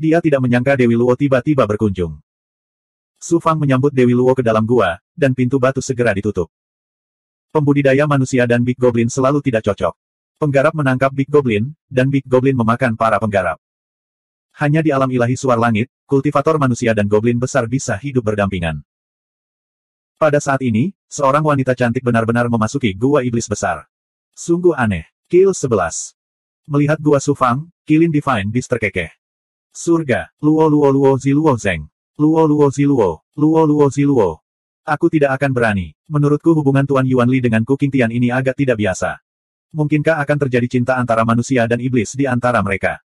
Dia tidak menyangka Dewi Luo tiba-tiba berkunjung. Su Fang menyambut Dewi Luo ke dalam gua, dan pintu batu segera ditutup. Pembudidaya manusia dan Big Goblin selalu tidak cocok. Penggarap menangkap Big Goblin, dan Big Goblin memakan para penggarap. Hanya di alam ilahi suar langit, kultivator manusia dan goblin besar bisa hidup berdampingan. Pada saat ini, seorang wanita cantik benar-benar memasuki gua iblis besar. Sungguh aneh. Kill 11. Melihat gua Su Fang, Kilin Divine Beast terkekeh. Surga, Luo Luo Luo Zi Luo Zeng. Luo Luo Zi Luo, Luo Luo Zi Luo. Aku tidak akan berani. Menurutku hubungan Tuan Yuanli dengan Ku Qingtian ini agak tidak biasa. Mungkinkah akan terjadi cinta antara manusia dan iblis di antara mereka?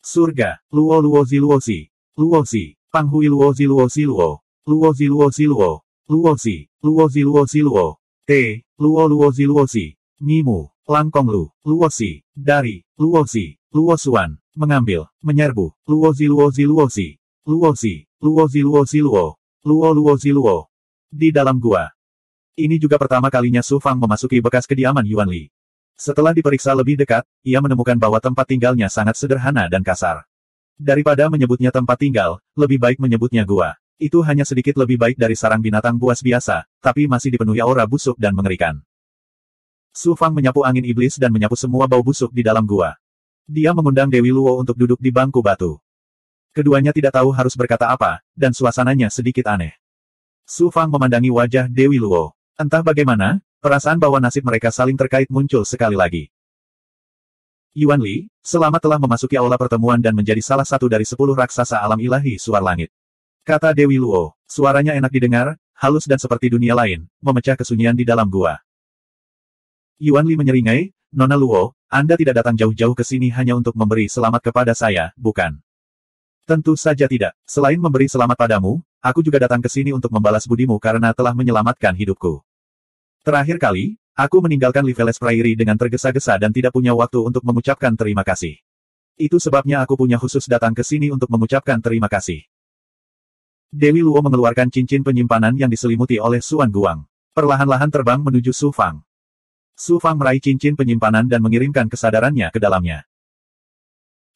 Surga, Luo Luo Zi Luo Zi. Luo Zi, Pang Hui Luo Zi Luo Zi Luo. Luo Zi Luo Zi Luo. Luo Zi, Luo Zi Luo Zi Luo. T, Luo Luo Zi Luo Zi. Mimu, Langkong Lu, Luo Zi, dari, Luo Zi, Luo Xuan, mengambil, menyerbu, Luo Zi Luo Zi Luo Zi. Luo Zi, Luo Zi Luo Zi Luo. Luo Luo Zi Luo. Di dalam gua. Ini juga pertama kalinya Su Fang memasuki bekas kediaman Yuanli. Setelah diperiksa lebih dekat, ia menemukan bahwa tempat tinggalnya sangat sederhana dan kasar. Daripada menyebutnya tempat tinggal, lebih baik menyebutnya gua. Itu hanya sedikit lebih baik dari sarang binatang buas biasa, tapi masih dipenuhi aura busuk dan mengerikan. Su Fang menyapu angin iblis dan menyapu semua bau busuk di dalam gua. Dia mengundang Dewi Luo untuk duduk di bangku batu. Keduanya tidak tahu harus berkata apa, dan suasananya sedikit aneh. Su Fang memandangi wajah Dewi Luo. Entah bagaimana, perasaan bahwa nasib mereka saling terkait muncul sekali lagi. Yuanli, selamat telah memasuki aula pertemuan dan menjadi salah satu dari 10 raksasa alam ilahi suar langit. Kata Dewi Luo, suaranya enak didengar, halus dan seperti dunia lain, memecah kesunyian di dalam gua. Yuanli menyeringai, Nona Luo, Anda tidak datang jauh-jauh ke sini hanya untuk memberi selamat kepada saya, bukan? Tentu saja tidak. Selain memberi selamat padamu, aku juga datang ke sini untuk membalas budimu karena telah menyelamatkan hidupku. Terakhir kali, aku meninggalkan Liveles Prairie dengan tergesa-gesa dan tidak punya waktu untuk mengucapkan terima kasih. Itu sebabnya aku punya khusus datang ke sini untuk mengucapkan terima kasih. Dewi Luo mengeluarkan cincin penyimpanan yang diselimuti oleh Suan Guang. Perlahan-lahan terbang menuju Su Fang. Su Fang meraih cincin penyimpanan dan mengirimkan kesadarannya ke dalamnya.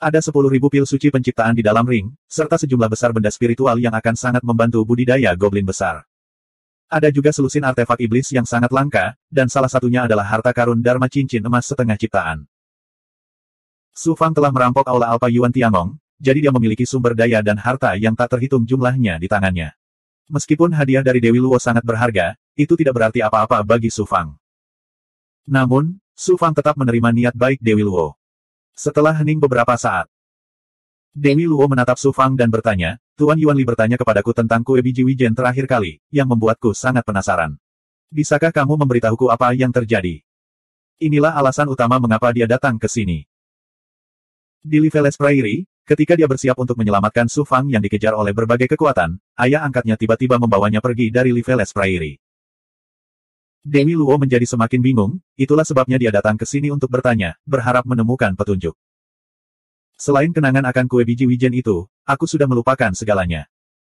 Ada 10.000 pil suci penciptaan di dalam ring, serta sejumlah besar benda spiritual yang akan sangat membantu budidaya goblin besar. Ada juga selusin artefak iblis yang sangat langka, dan salah satunya adalah harta karun Dharma cincin emas setengah ciptaan. Su Fang telah merampok aula Alpha Yuan Tiangong, jadi dia memiliki sumber daya dan harta yang tak terhitung jumlahnya di tangannya. Meskipun hadiah dari Dewi Luo sangat berharga, itu tidak berarti apa-apa bagi Su Fang. Namun, Su Fang tetap menerima niat baik Dewi Luo. Setelah hening beberapa saat, Dewi Luo menatap Su Fang dan bertanya, Tuan Yuanli bertanya kepadaku tentang kue biji wijen terakhir kali, yang membuatku sangat penasaran. Bisakah kamu memberitahuku apa yang terjadi? Inilah alasan utama mengapa dia datang ke sini. Di Liveles Prairie, ketika dia bersiap untuk menyelamatkan Su Fang yang dikejar oleh berbagai kekuatan, ayah angkatnya tiba-tiba membawanya pergi dari Liveles Prairie. Dewi Luo menjadi semakin bingung, itulah sebabnya dia datang ke sini untuk bertanya, berharap menemukan petunjuk. Selain kenangan akan kue biji wijen itu, aku sudah melupakan segalanya.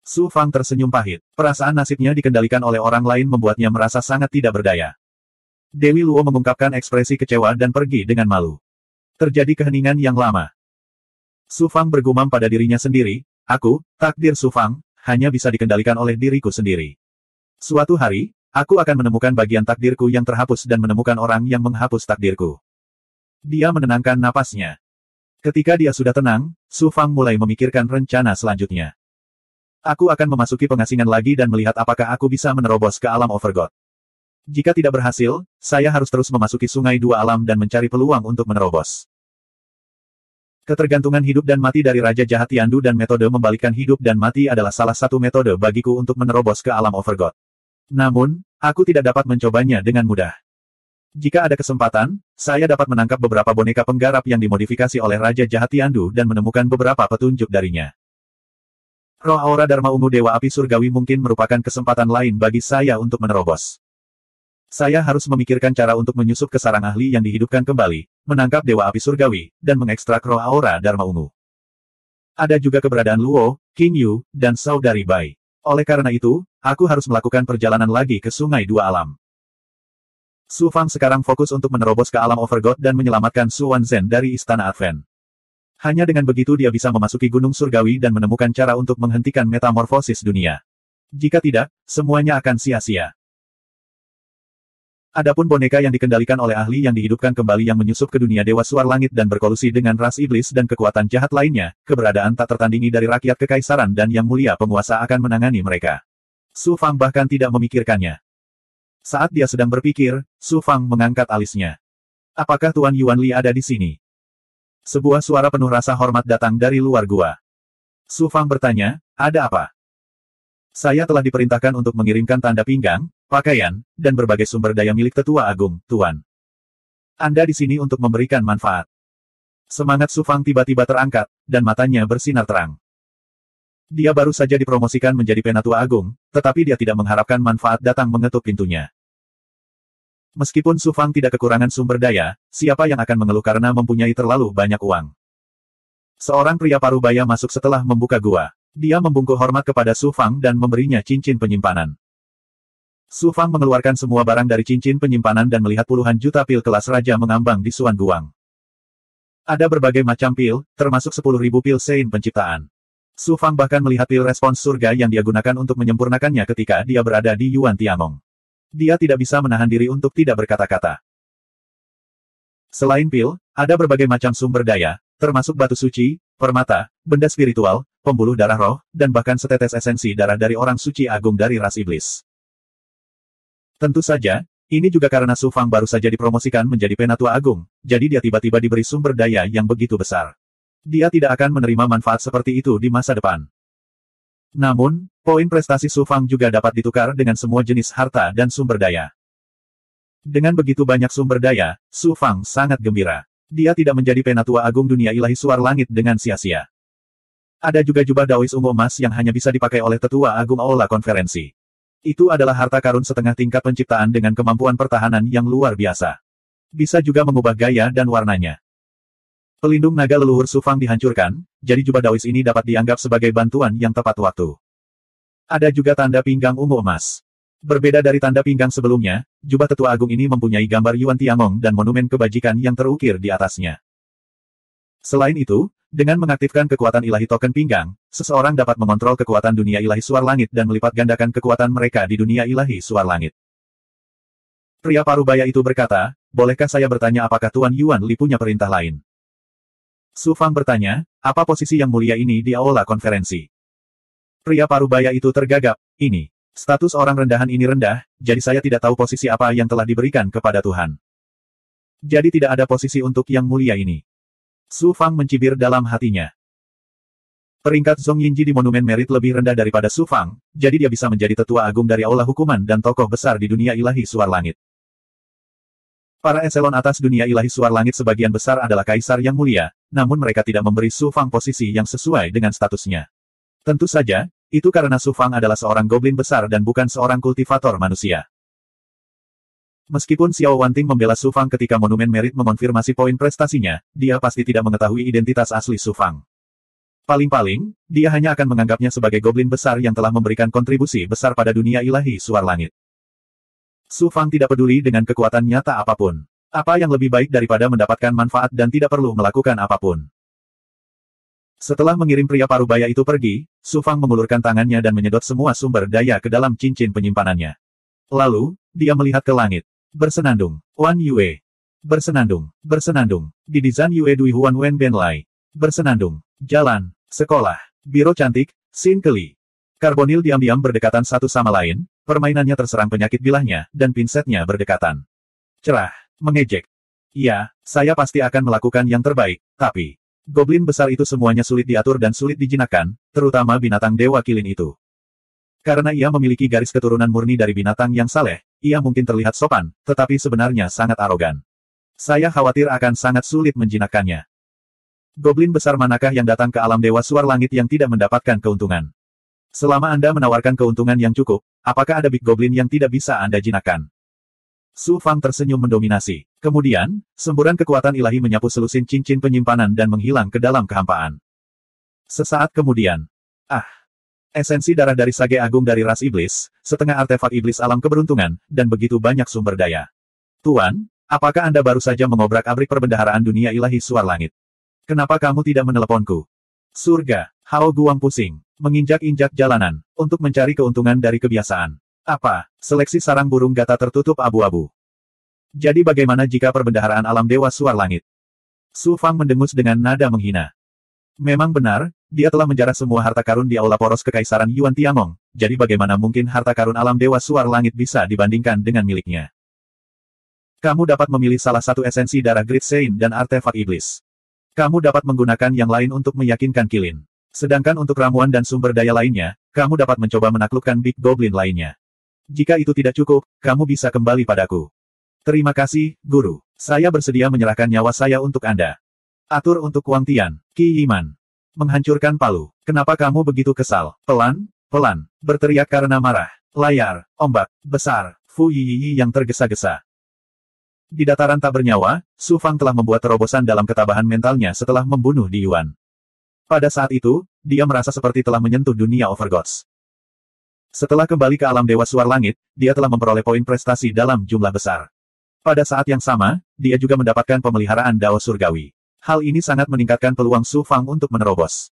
Su Fang tersenyum pahit. Perasaan nasibnya dikendalikan oleh orang lain membuatnya merasa sangat tidak berdaya. Dewi Luo mengungkapkan ekspresi kecewa dan pergi dengan malu. Terjadi keheningan yang lama. Su Fang bergumam pada dirinya sendiri, takdir Su Fang, hanya bisa dikendalikan oleh diriku sendiri. Suatu hari, aku akan menemukan bagian takdirku yang terhapus dan menemukan orang yang menghapus takdirku. Dia menenangkan napasnya. Ketika dia sudah tenang, Su Fang mulai memikirkan rencana selanjutnya. Aku akan memasuki pengasingan lagi dan melihat apakah aku bisa menerobos ke alam Overgod. Jika tidak berhasil, saya harus terus memasuki sungai dua alam dan mencari peluang untuk menerobos. Ketergantungan hidup dan mati dari Raja Jahat Tiandu dan metode membalikkan hidup dan mati adalah salah satu metode bagiku untuk menerobos ke alam Overgod. Namun, aku tidak dapat mencobanya dengan mudah. Jika ada kesempatan, saya dapat menangkap beberapa boneka penggarap yang dimodifikasi oleh Raja Jahat Tiandu dan menemukan beberapa petunjuk darinya. Roh aura Dharma Ungu Dewa Api Surgawi mungkin merupakan kesempatan lain bagi saya untuk menerobos. Saya harus memikirkan cara untuk menyusup ke sarang ahli yang dihidupkan kembali, menangkap Dewa Api Surgawi, dan mengekstrak roh aura Dharma Ungu. Ada juga keberadaan Luo, King Yu, dan Saudari Bai. Oleh karena itu, aku harus melakukan perjalanan lagi ke Sungai Dua Alam. Su Fang sekarang fokus untuk menerobos ke alam Overgod dan menyelamatkan Su Wanzhen dari Istana Advent. Hanya dengan begitu dia bisa memasuki Gunung Surgawi dan menemukan cara untuk menghentikan metamorfosis dunia. Jika tidak, semuanya akan sia-sia. Adapun boneka yang dikendalikan oleh ahli yang dihidupkan kembali yang menyusup ke dunia Dewa Suar Langit dan berkolusi dengan ras iblis dan kekuatan jahat lainnya, keberadaan tak tertandingi dari rakyat kekaisaran dan yang mulia penguasa akan menangani mereka. Su Fang bahkan tidak memikirkannya. Saat dia sedang berpikir, Su Fang mengangkat alisnya. Apakah Tuan Yuan Li ada di sini? Sebuah suara penuh rasa hormat datang dari luar gua. Su Fang bertanya, ada apa? Saya telah diperintahkan untuk mengirimkan tanda pinggang, pakaian, dan berbagai sumber daya milik Tetua Agung, Tuan. Anda di sini untuk memberikan manfaat. Semangat Su Fang tiba-tiba terangkat, dan matanya bersinar terang. Dia baru saja dipromosikan menjadi Penatua Agung, tetapi dia tidak mengharapkan manfaat datang mengetuk pintunya. Meskipun Su Fang tidak kekurangan sumber daya, siapa yang akan mengeluh karena mempunyai terlalu banyak uang? Seorang pria parubaya masuk setelah membuka gua. Dia membungkuk hormat kepada Su Fang dan memberinya cincin penyimpanan. Su Fang mengeluarkan semua barang dari cincin penyimpanan dan melihat puluhan juta pil kelas raja mengambang di Suan Guang. Ada berbagai macam pil, termasuk 10.000 pil sein penciptaan. Su Fang bahkan melihat pil respons surga yang dia gunakan untuk menyempurnakannya ketika dia berada di Yuan Tiangong. Dia tidak bisa menahan diri untuk tidak berkata-kata. Selain pil, ada berbagai macam sumber daya, termasuk batu suci, permata, benda spiritual, pembuluh darah roh, dan bahkan setetes esensi darah dari orang suci agung dari ras iblis. Tentu saja, ini juga karena Su Fang baru saja dipromosikan menjadi Penatua Agung, jadi dia tiba-tiba diberi sumber daya yang begitu besar. Dia tidak akan menerima manfaat seperti itu di masa depan. Namun, poin prestasi Su Fang juga dapat ditukar dengan semua jenis harta dan sumber daya. Dengan begitu banyak sumber daya, Su Fang sangat gembira. Dia tidak menjadi Penatua Agung dunia ilahi Suar Langit dengan sia-sia. Ada juga jubah Daois ungu emas yang hanya bisa dipakai oleh Tetua Agung Aula Konferensi. Itu adalah harta karun setengah tingkat penciptaan dengan kemampuan pertahanan yang luar biasa. Bisa juga mengubah gaya dan warnanya. Pelindung naga leluhur Su Fang dihancurkan, jadi jubah Daois ini dapat dianggap sebagai bantuan yang tepat waktu. Ada juga tanda pinggang ungu emas. Berbeda dari tanda pinggang sebelumnya, jubah Tetua Agung ini mempunyai gambar Yuan Tiangong dan monumen kebajikan yang terukir di atasnya. Selain itu, dengan mengaktifkan kekuatan ilahi token pinggang, seseorang dapat mengontrol kekuatan dunia ilahi Suar Langit dan melipat gandakan kekuatan mereka di dunia ilahi Suar Langit. Pria parubaya itu berkata, bolehkah saya bertanya apakah Tuan Yuan Li punya perintah lain? Su Fang bertanya, apa posisi yang mulia ini di aula konferensi? Pria parubaya itu tergagap, ini. Status orang rendahan ini rendah, jadi saya tidak tahu posisi apa yang telah diberikan kepada Tuhan. Jadi tidak ada posisi untuk yang mulia ini. Su Fang mencibir dalam hatinya. Peringkat Zhong Yinji di Monumen Merit lebih rendah daripada Su Fang, jadi dia bisa menjadi tetua agung dari aula hukuman dan tokoh besar di dunia ilahi Suar Langit. Para eselon atas dunia ilahi Suar Langit sebagian besar adalah kaisar yang mulia, namun mereka tidak memberi Su Fang posisi yang sesuai dengan statusnya. Tentu saja, itu karena Su Fang adalah seorang goblin besar dan bukan seorang kultivator manusia. Meskipun Xiao Wanting membela Su Fang ketika Monumen Merit mengonfirmasi poin prestasinya, dia pasti tidak mengetahui identitas asli Su Fang. Paling-paling, dia hanya akan menganggapnya sebagai goblin besar yang telah memberikan kontribusi besar pada dunia ilahi Suar Langit. Su Fang tidak peduli dengan kekuatan nyata apapun. Apa yang lebih baik daripada mendapatkan manfaat dan tidak perlu melakukan apapun. Setelah mengirim pria parubaya itu pergi, Su Fang mengulurkan tangannya dan menyedot semua sumber daya ke dalam cincin penyimpanannya. Lalu, dia melihat ke langit. Bersenandung. Wan Yue. Bersenandung. Bersenandung. Di Zan Yue Dui Huan Wen Ben Lai. Bersenandung. Jalan. Sekolah. Biro cantik. Xin Keli. Karbonil diam-diam berdekatan satu sama lain, permainannya terserang penyakit bilahnya, dan pinsetnya berdekatan. Cerah. Mengejek. Iya, saya pasti akan melakukan yang terbaik, tapi... Goblin besar itu semuanya sulit diatur dan sulit dijinakkan, terutama binatang dewa kilin itu. Karena ia memiliki garis keturunan murni dari binatang yang saleh, ia mungkin terlihat sopan, tetapi sebenarnya sangat arogan. Saya khawatir akan sangat sulit menjinakkannya. Goblin besar manakah yang datang ke alam dewa Suar Langit yang tidak mendapatkan keuntungan? Selama Anda menawarkan keuntungan yang cukup, apakah ada Big Goblin yang tidak bisa Anda jinakkan? Su Fang tersenyum mendominasi. Kemudian, semburan kekuatan ilahi menyapu selusin cincin penyimpanan dan menghilang ke dalam kehampaan. Sesaat kemudian. Esensi darah dari Sage Agung dari ras iblis, setengah artefak iblis alam keberuntungan, dan begitu banyak sumber daya. Tuan, apakah Anda baru saja mengobrak-abrik perbendaharaan dunia ilahi Suar Langit? Kenapa kamu tidak meneleponku? Surga, Hao Guang pusing, menginjak-injak jalanan, untuk mencari keuntungan dari kebiasaan. Apa, seleksi sarang burung gata tertutup abu-abu? Jadi bagaimana jika perbendaharaan alam Dewa Suar Langit? Su Fang mendengus dengan nada menghina. Memang benar, dia telah menjarah semua harta karun di Aula Poros Kekaisaran Yuan Tiangong, jadi bagaimana mungkin harta karun alam Dewa Suar Langit bisa dibandingkan dengan miliknya? Kamu dapat memilih salah satu esensi darah Great Sein dan artefak iblis. Kamu dapat menggunakan yang lain untuk meyakinkan Kilin. Sedangkan untuk ramuan dan sumber daya lainnya, kamu dapat mencoba menaklukkan Big Goblin lainnya. Jika itu tidak cukup, kamu bisa kembali padaku. Terima kasih, Guru. Saya bersedia menyerahkan nyawa saya untuk Anda. Atur untuk Wang Tian, Qi Yiman. Menghancurkan palu. Kenapa kamu begitu kesal? Pelan, pelan, berteriak karena marah. Layar, ombak, besar, Fu Yiyi yang tergesa-gesa. Di dataran tak bernyawa, Su Fang telah membuat terobosan dalam ketabahan mentalnya setelah membunuh Di Yuan. Pada saat itu, dia merasa seperti telah menyentuh dunia Overgods. Setelah kembali ke alam Dewa Suar Langit, dia telah memperoleh poin prestasi dalam jumlah besar. Pada saat yang sama, dia juga mendapatkan pemeliharaan Dao Surgawi. Hal ini sangat meningkatkan peluang Su Fang untuk menerobos.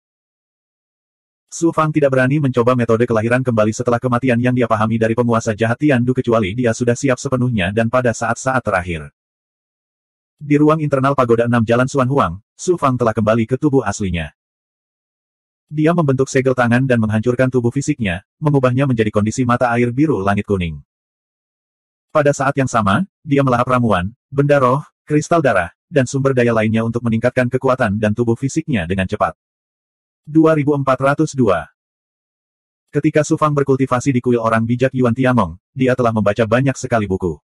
Su Fang tidak berani mencoba metode kelahiran kembali setelah kematian yang dia pahami dari penguasa jahat Tiandu kecuali dia sudah siap sepenuhnya dan pada saat-saat terakhir. Di ruang internal Pagoda 6 Jalan Suan Huang, Su Fang telah kembali ke tubuh aslinya. Dia membentuk segel tangan dan menghancurkan tubuh fisiknya, mengubahnya menjadi kondisi mata air biru langit kuning. Pada saat yang sama, dia melahap ramuan, benda roh, kristal darah, dan sumber daya lainnya untuk meningkatkan kekuatan dan tubuh fisiknya dengan cepat. 2402. Ketika Su Fang berkultivasi di kuil orang bijak Yuan Tiangong, dia telah membaca banyak sekali buku.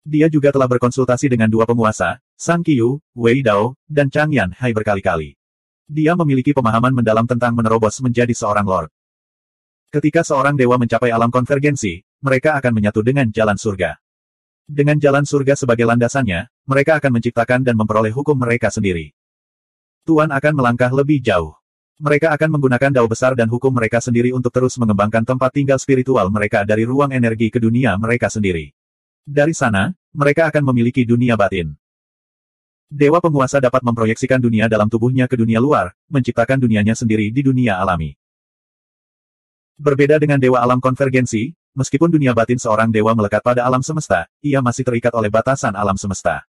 Dia juga telah berkonsultasi dengan dua penguasa, Sang Qiyu, Wei Dao, dan Chang Yan Hai berkali-kali. Dia memiliki pemahaman mendalam tentang menerobos menjadi seorang lord. Ketika seorang dewa mencapai alam konvergensi, mereka akan menyatu dengan jalan surga. Dengan jalan surga sebagai landasannya, mereka akan menciptakan dan memperoleh hukum mereka sendiri. Tuan akan melangkah lebih jauh. Mereka akan menggunakan dao besar dan hukum mereka sendiri untuk terus mengembangkan tempat tinggal spiritual mereka dari ruang energi ke dunia mereka sendiri. Dari sana, mereka akan memiliki dunia batin. Dewa penguasa dapat memproyeksikan dunia dalam tubuhnya ke dunia luar, menciptakan dunianya sendiri di dunia alami. Berbeda dengan dewa alam konvergensi, meskipun dunia batin seorang dewa melekat pada alam semesta, ia masih terikat oleh batasan alam semesta.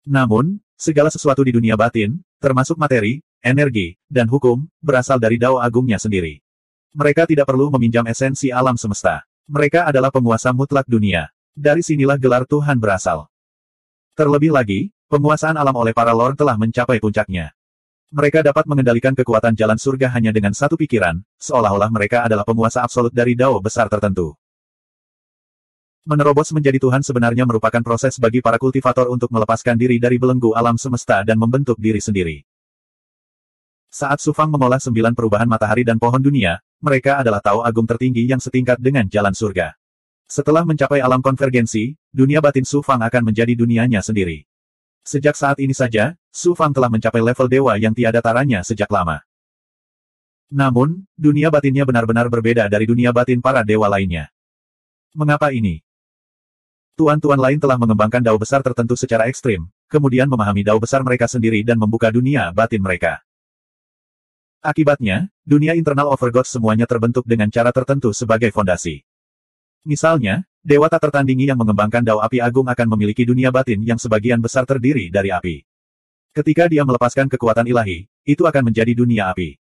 Namun, segala sesuatu di dunia batin, termasuk materi, energi, dan hukum, berasal dari Dao Agungnya sendiri. Mereka tidak perlu meminjam esensi alam semesta. Mereka adalah penguasa mutlak dunia. Dari sinilah gelar Tuhan berasal. Terlebih lagi, penguasaan alam oleh para lord telah mencapai puncaknya. Mereka dapat mengendalikan kekuatan jalan surga hanya dengan satu pikiran, seolah-olah mereka adalah penguasa absolut dari Dao besar tertentu. Menerobos menjadi Tuhan sebenarnya merupakan proses bagi para kultivator untuk melepaskan diri dari belenggu alam semesta dan membentuk diri sendiri. Saat Su Fang mengolah 9 perubahan matahari dan pohon dunia, mereka adalah Tao Agung tertinggi yang setingkat dengan jalan surga. Setelah mencapai alam konvergensi, dunia batin Su Fang akan menjadi dunianya sendiri. Sejak saat ini saja, Su Fang telah mencapai level dewa yang tiada taranya sejak lama. Namun, dunia batinnya benar-benar berbeda dari dunia batin para dewa lainnya. Mengapa ini? Tuan-tuan lain telah mengembangkan dao besar tertentu secara ekstrim, kemudian memahami dao besar mereka sendiri dan membuka dunia batin mereka. Akibatnya, dunia internal Overgods semuanya terbentuk dengan cara tertentu sebagai fondasi. Misalnya, dewa tak tertandingi yang mengembangkan dao api agung akan memiliki dunia batin yang sebagian besar terdiri dari api. Ketika dia melepaskan kekuatan ilahi, itu akan menjadi dunia api.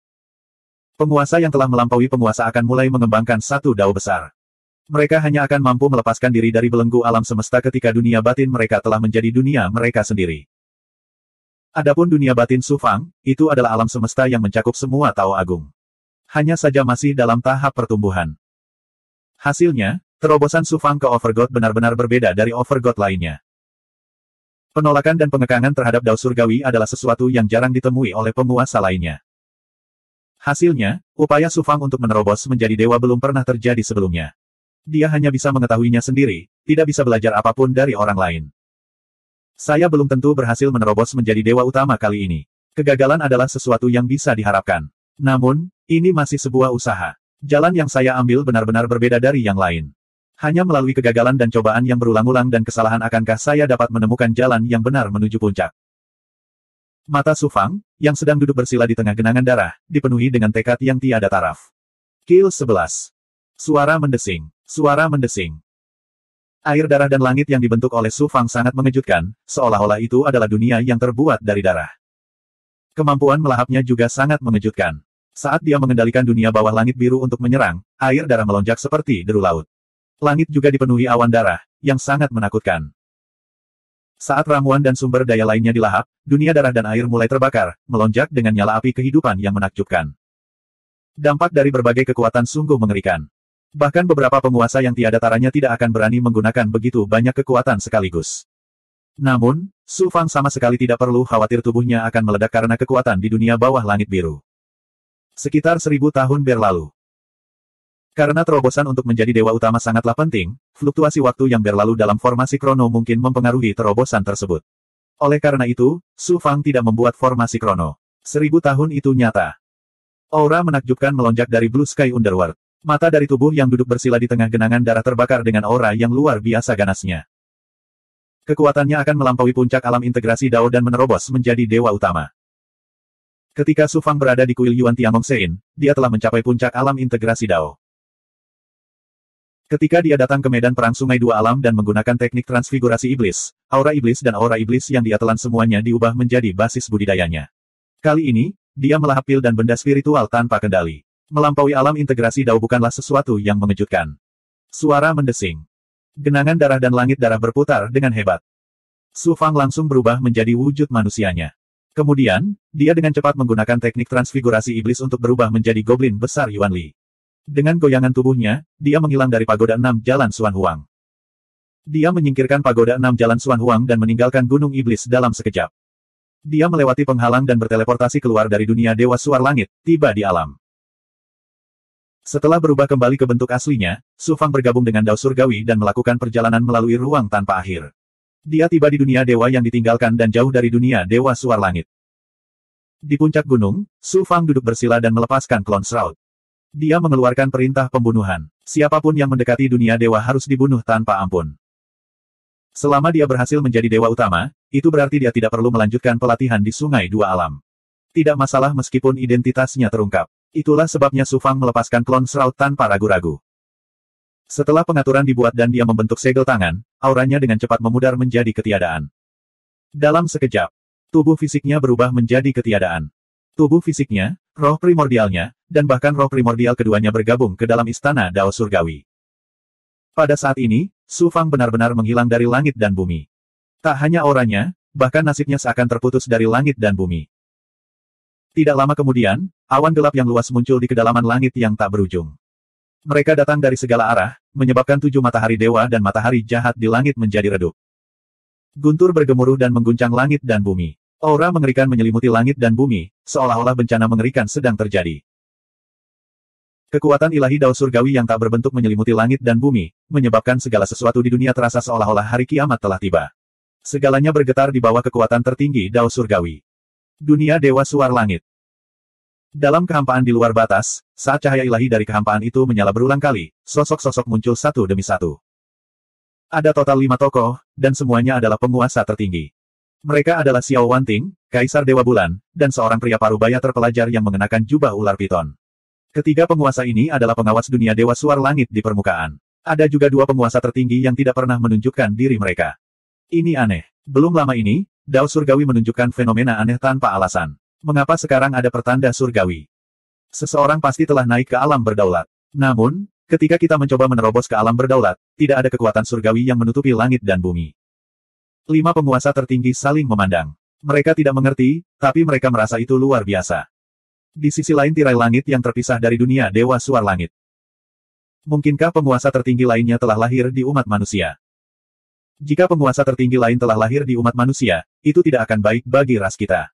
Penguasa yang telah melampaui penguasa akan mulai mengembangkan satu dao besar. Mereka hanya akan mampu melepaskan diri dari belenggu alam semesta ketika dunia batin mereka telah menjadi dunia mereka sendiri. Adapun dunia batin Su Fang, itu adalah alam semesta yang mencakup semua Tao Agung. Hanya saja masih dalam tahap pertumbuhan. Hasilnya, terobosan Su Fang ke Overgod benar-benar berbeda dari Overgod lainnya. Penolakan dan pengekangan terhadap Dao Surgawi adalah sesuatu yang jarang ditemui oleh penguasa lainnya. Hasilnya, upaya Su Fang untuk menerobos menjadi dewa belum pernah terjadi sebelumnya. Dia hanya bisa mengetahuinya sendiri, tidak bisa belajar apapun dari orang lain. Saya belum tentu berhasil menerobos menjadi dewa utama kali ini. Kegagalan adalah sesuatu yang bisa diharapkan. Namun, ini masih sebuah usaha. Jalan yang saya ambil benar-benar berbeda dari yang lain. Hanya melalui kegagalan dan cobaan yang berulang-ulang dan kesalahan akankah saya dapat menemukan jalan yang benar menuju puncak. Mata Su Fang, yang sedang duduk bersila di tengah genangan darah, dipenuhi dengan tekad yang tiada taraf. Kill 11. Suara mendesing. Suara mendesing. Air darah dan langit yang dibentuk oleh Su Fang sangat mengejutkan, seolah-olah itu adalah dunia yang terbuat dari darah. Kemampuan melahapnya juga sangat mengejutkan. Saat dia mengendalikan dunia bawah langit biru untuk menyerang, air darah melonjak seperti deru laut. Langit juga dipenuhi awan darah, yang sangat menakutkan. Saat ramuan dan sumber daya lainnya dilahap, dunia darah dan air mulai terbakar, melonjak dengan nyala api kehidupan yang menakjubkan. Dampak dari berbagai kekuatan sungguh mengerikan. Bahkan beberapa penguasa yang tiada taranya tidak akan berani menggunakan begitu banyak kekuatan sekaligus. Namun, Su Fang sama sekali tidak perlu khawatir tubuhnya akan meledak karena kekuatan di dunia bawah langit biru. Sekitar 1000 tahun berlalu. Karena terobosan untuk menjadi dewa utama sangatlah penting, fluktuasi waktu yang berlalu dalam formasi krono mungkin mempengaruhi terobosan tersebut. Oleh karena itu, Su Fang tidak membuat formasi krono. 1000 tahun itu nyata. Aura menakjubkan melonjak dari Blue Sky Underworld. Mata dari tubuh yang duduk bersila di tengah genangan darah terbakar dengan aura yang luar biasa ganasnya. Kekuatannya akan melampaui puncak alam integrasi Dao dan menerobos menjadi dewa utama. Ketika Su Fang berada di kuil Yuan Tiangong Sein, dia telah mencapai puncak alam integrasi Dao. Ketika dia datang ke medan perang Sungai Dua Alam dan menggunakan teknik transfigurasi iblis, aura iblis dan aura iblis yang dia telan semuanya diubah menjadi basis budidayanya. Kali ini, dia melahap pil dan benda spiritual tanpa kendali. Melampaui alam integrasi Dao bukanlah sesuatu yang mengejutkan. Suara mendesing. Genangan darah dan langit darah berputar dengan hebat. Su Fang langsung berubah menjadi wujud manusianya. Kemudian, dia dengan cepat menggunakan teknik transfigurasi iblis untuk berubah menjadi goblin besar Yuan Li. Dengan goyangan tubuhnya, dia menghilang dari pagoda 6 Jalan Xuan Huang. Dia menyingkirkan pagoda 6 Jalan Xuan Huang dan meninggalkan gunung iblis dalam sekejap. Dia melewati penghalang dan berteleportasi keluar dari dunia Dewa Suar Langit, tiba di alam. Setelah berubah kembali ke bentuk aslinya, Su Fang bergabung dengan Dao Surgawi dan melakukan perjalanan melalui ruang tanpa akhir. Dia tiba di dunia dewa yang ditinggalkan dan jauh dari dunia Dewa Suar Langit. Di puncak gunung, Su Fang duduk bersila dan melepaskan Clone Shroud. Dia mengeluarkan perintah pembunuhan. Siapapun yang mendekati dunia dewa harus dibunuh tanpa ampun. Selama dia berhasil menjadi dewa utama, itu berarti dia tidak perlu melanjutkan pelatihan di Sungai Dua Alam. Tidak masalah meskipun identitasnya terungkap. Itulah sebabnya Su Fang melepaskan Clone Shroud tanpa ragu-ragu. Setelah pengaturan dibuat dan dia membentuk segel tangan, auranya dengan cepat memudar menjadi ketiadaan. Dalam sekejap, tubuh fisiknya berubah menjadi ketiadaan. Tubuh fisiknya, roh primordialnya, dan bahkan roh primordial keduanya bergabung ke dalam istana Dao Surgawi. Pada saat ini, Su Fang benar-benar menghilang dari langit dan bumi. Tak hanya auranya, bahkan nasibnya seakan terputus dari langit dan bumi. Tidak lama kemudian, awan gelap yang luas muncul di kedalaman langit yang tak berujung. Mereka datang dari segala arah, menyebabkan 7 matahari dewa dan matahari jahat di langit menjadi redup. Guntur bergemuruh dan mengguncang langit dan bumi. Aura mengerikan menyelimuti langit dan bumi, seolah-olah bencana mengerikan sedang terjadi. Kekuatan ilahi Dao Surgawi yang tak berbentuk menyelimuti langit dan bumi, menyebabkan segala sesuatu di dunia terasa seolah-olah hari kiamat telah tiba. Segalanya bergetar di bawah kekuatan tertinggi Dao Surgawi. Dunia Dewa Suar Langit. Dalam kehampaan di luar batas, saat cahaya ilahi dari kehampaan itu menyala berulang kali, sosok-sosok muncul satu demi satu. Ada total 5 tokoh, dan semuanya adalah penguasa tertinggi. Mereka adalah Xiao Wanting, Kaisar Dewa Bulan, dan seorang pria parubaya terpelajar yang mengenakan jubah ular piton. Ketiga penguasa ini adalah pengawas dunia Dewa Suar Langit di permukaan. Ada juga 2 penguasa tertinggi yang tidak pernah menunjukkan diri mereka. Ini aneh. Belum lama ini, Dao Surgawi menunjukkan fenomena aneh tanpa alasan. Mengapa sekarang ada pertanda surgawi? Seseorang pasti telah naik ke alam berdaulat. Namun, ketika kita mencoba menerobos ke alam berdaulat, tidak ada kekuatan surgawi yang menutupi langit dan bumi. 5 penguasa tertinggi saling memandang. Mereka tidak mengerti, tapi mereka merasa itu luar biasa. Di sisi lain tirai langit yang terpisah dari dunia Dewa Suar Langit. Mungkinkah penguasa tertinggi lainnya telah lahir di umat manusia? Jika penguasa tertinggi lain telah lahir di umat manusia, itu tidak akan baik bagi ras kita.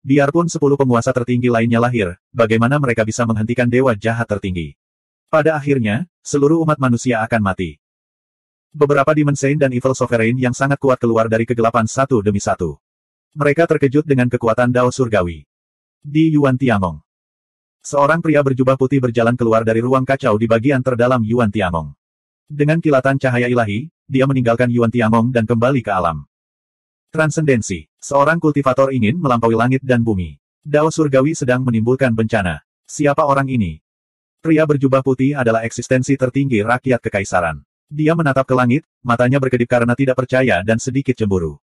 Biarpun 10 penguasa tertinggi lainnya lahir, bagaimana mereka bisa menghentikan dewa jahat tertinggi? Pada akhirnya, seluruh umat manusia akan mati. Beberapa Demon Saint dan Evil Sovereign yang sangat kuat keluar dari kegelapan satu demi satu. Mereka terkejut dengan kekuatan Dao Surgawi. Di Yuan Tiangong. Seorang pria berjubah putih berjalan keluar dari ruang kacau di bagian terdalam Yuan Tiangong. Dengan kilatan cahaya ilahi, dia meninggalkan Yuan Tiangong dan kembali ke alam. Transendensi. Seorang kultivator ingin melampaui langit dan bumi. Dao surgawi sedang menimbulkan bencana. Siapa orang ini? Pria berjubah putih adalah eksistensi tertinggi rakyat kekaisaran. Dia menatap ke langit, matanya berkedip karena tidak percaya dan sedikit cemburu.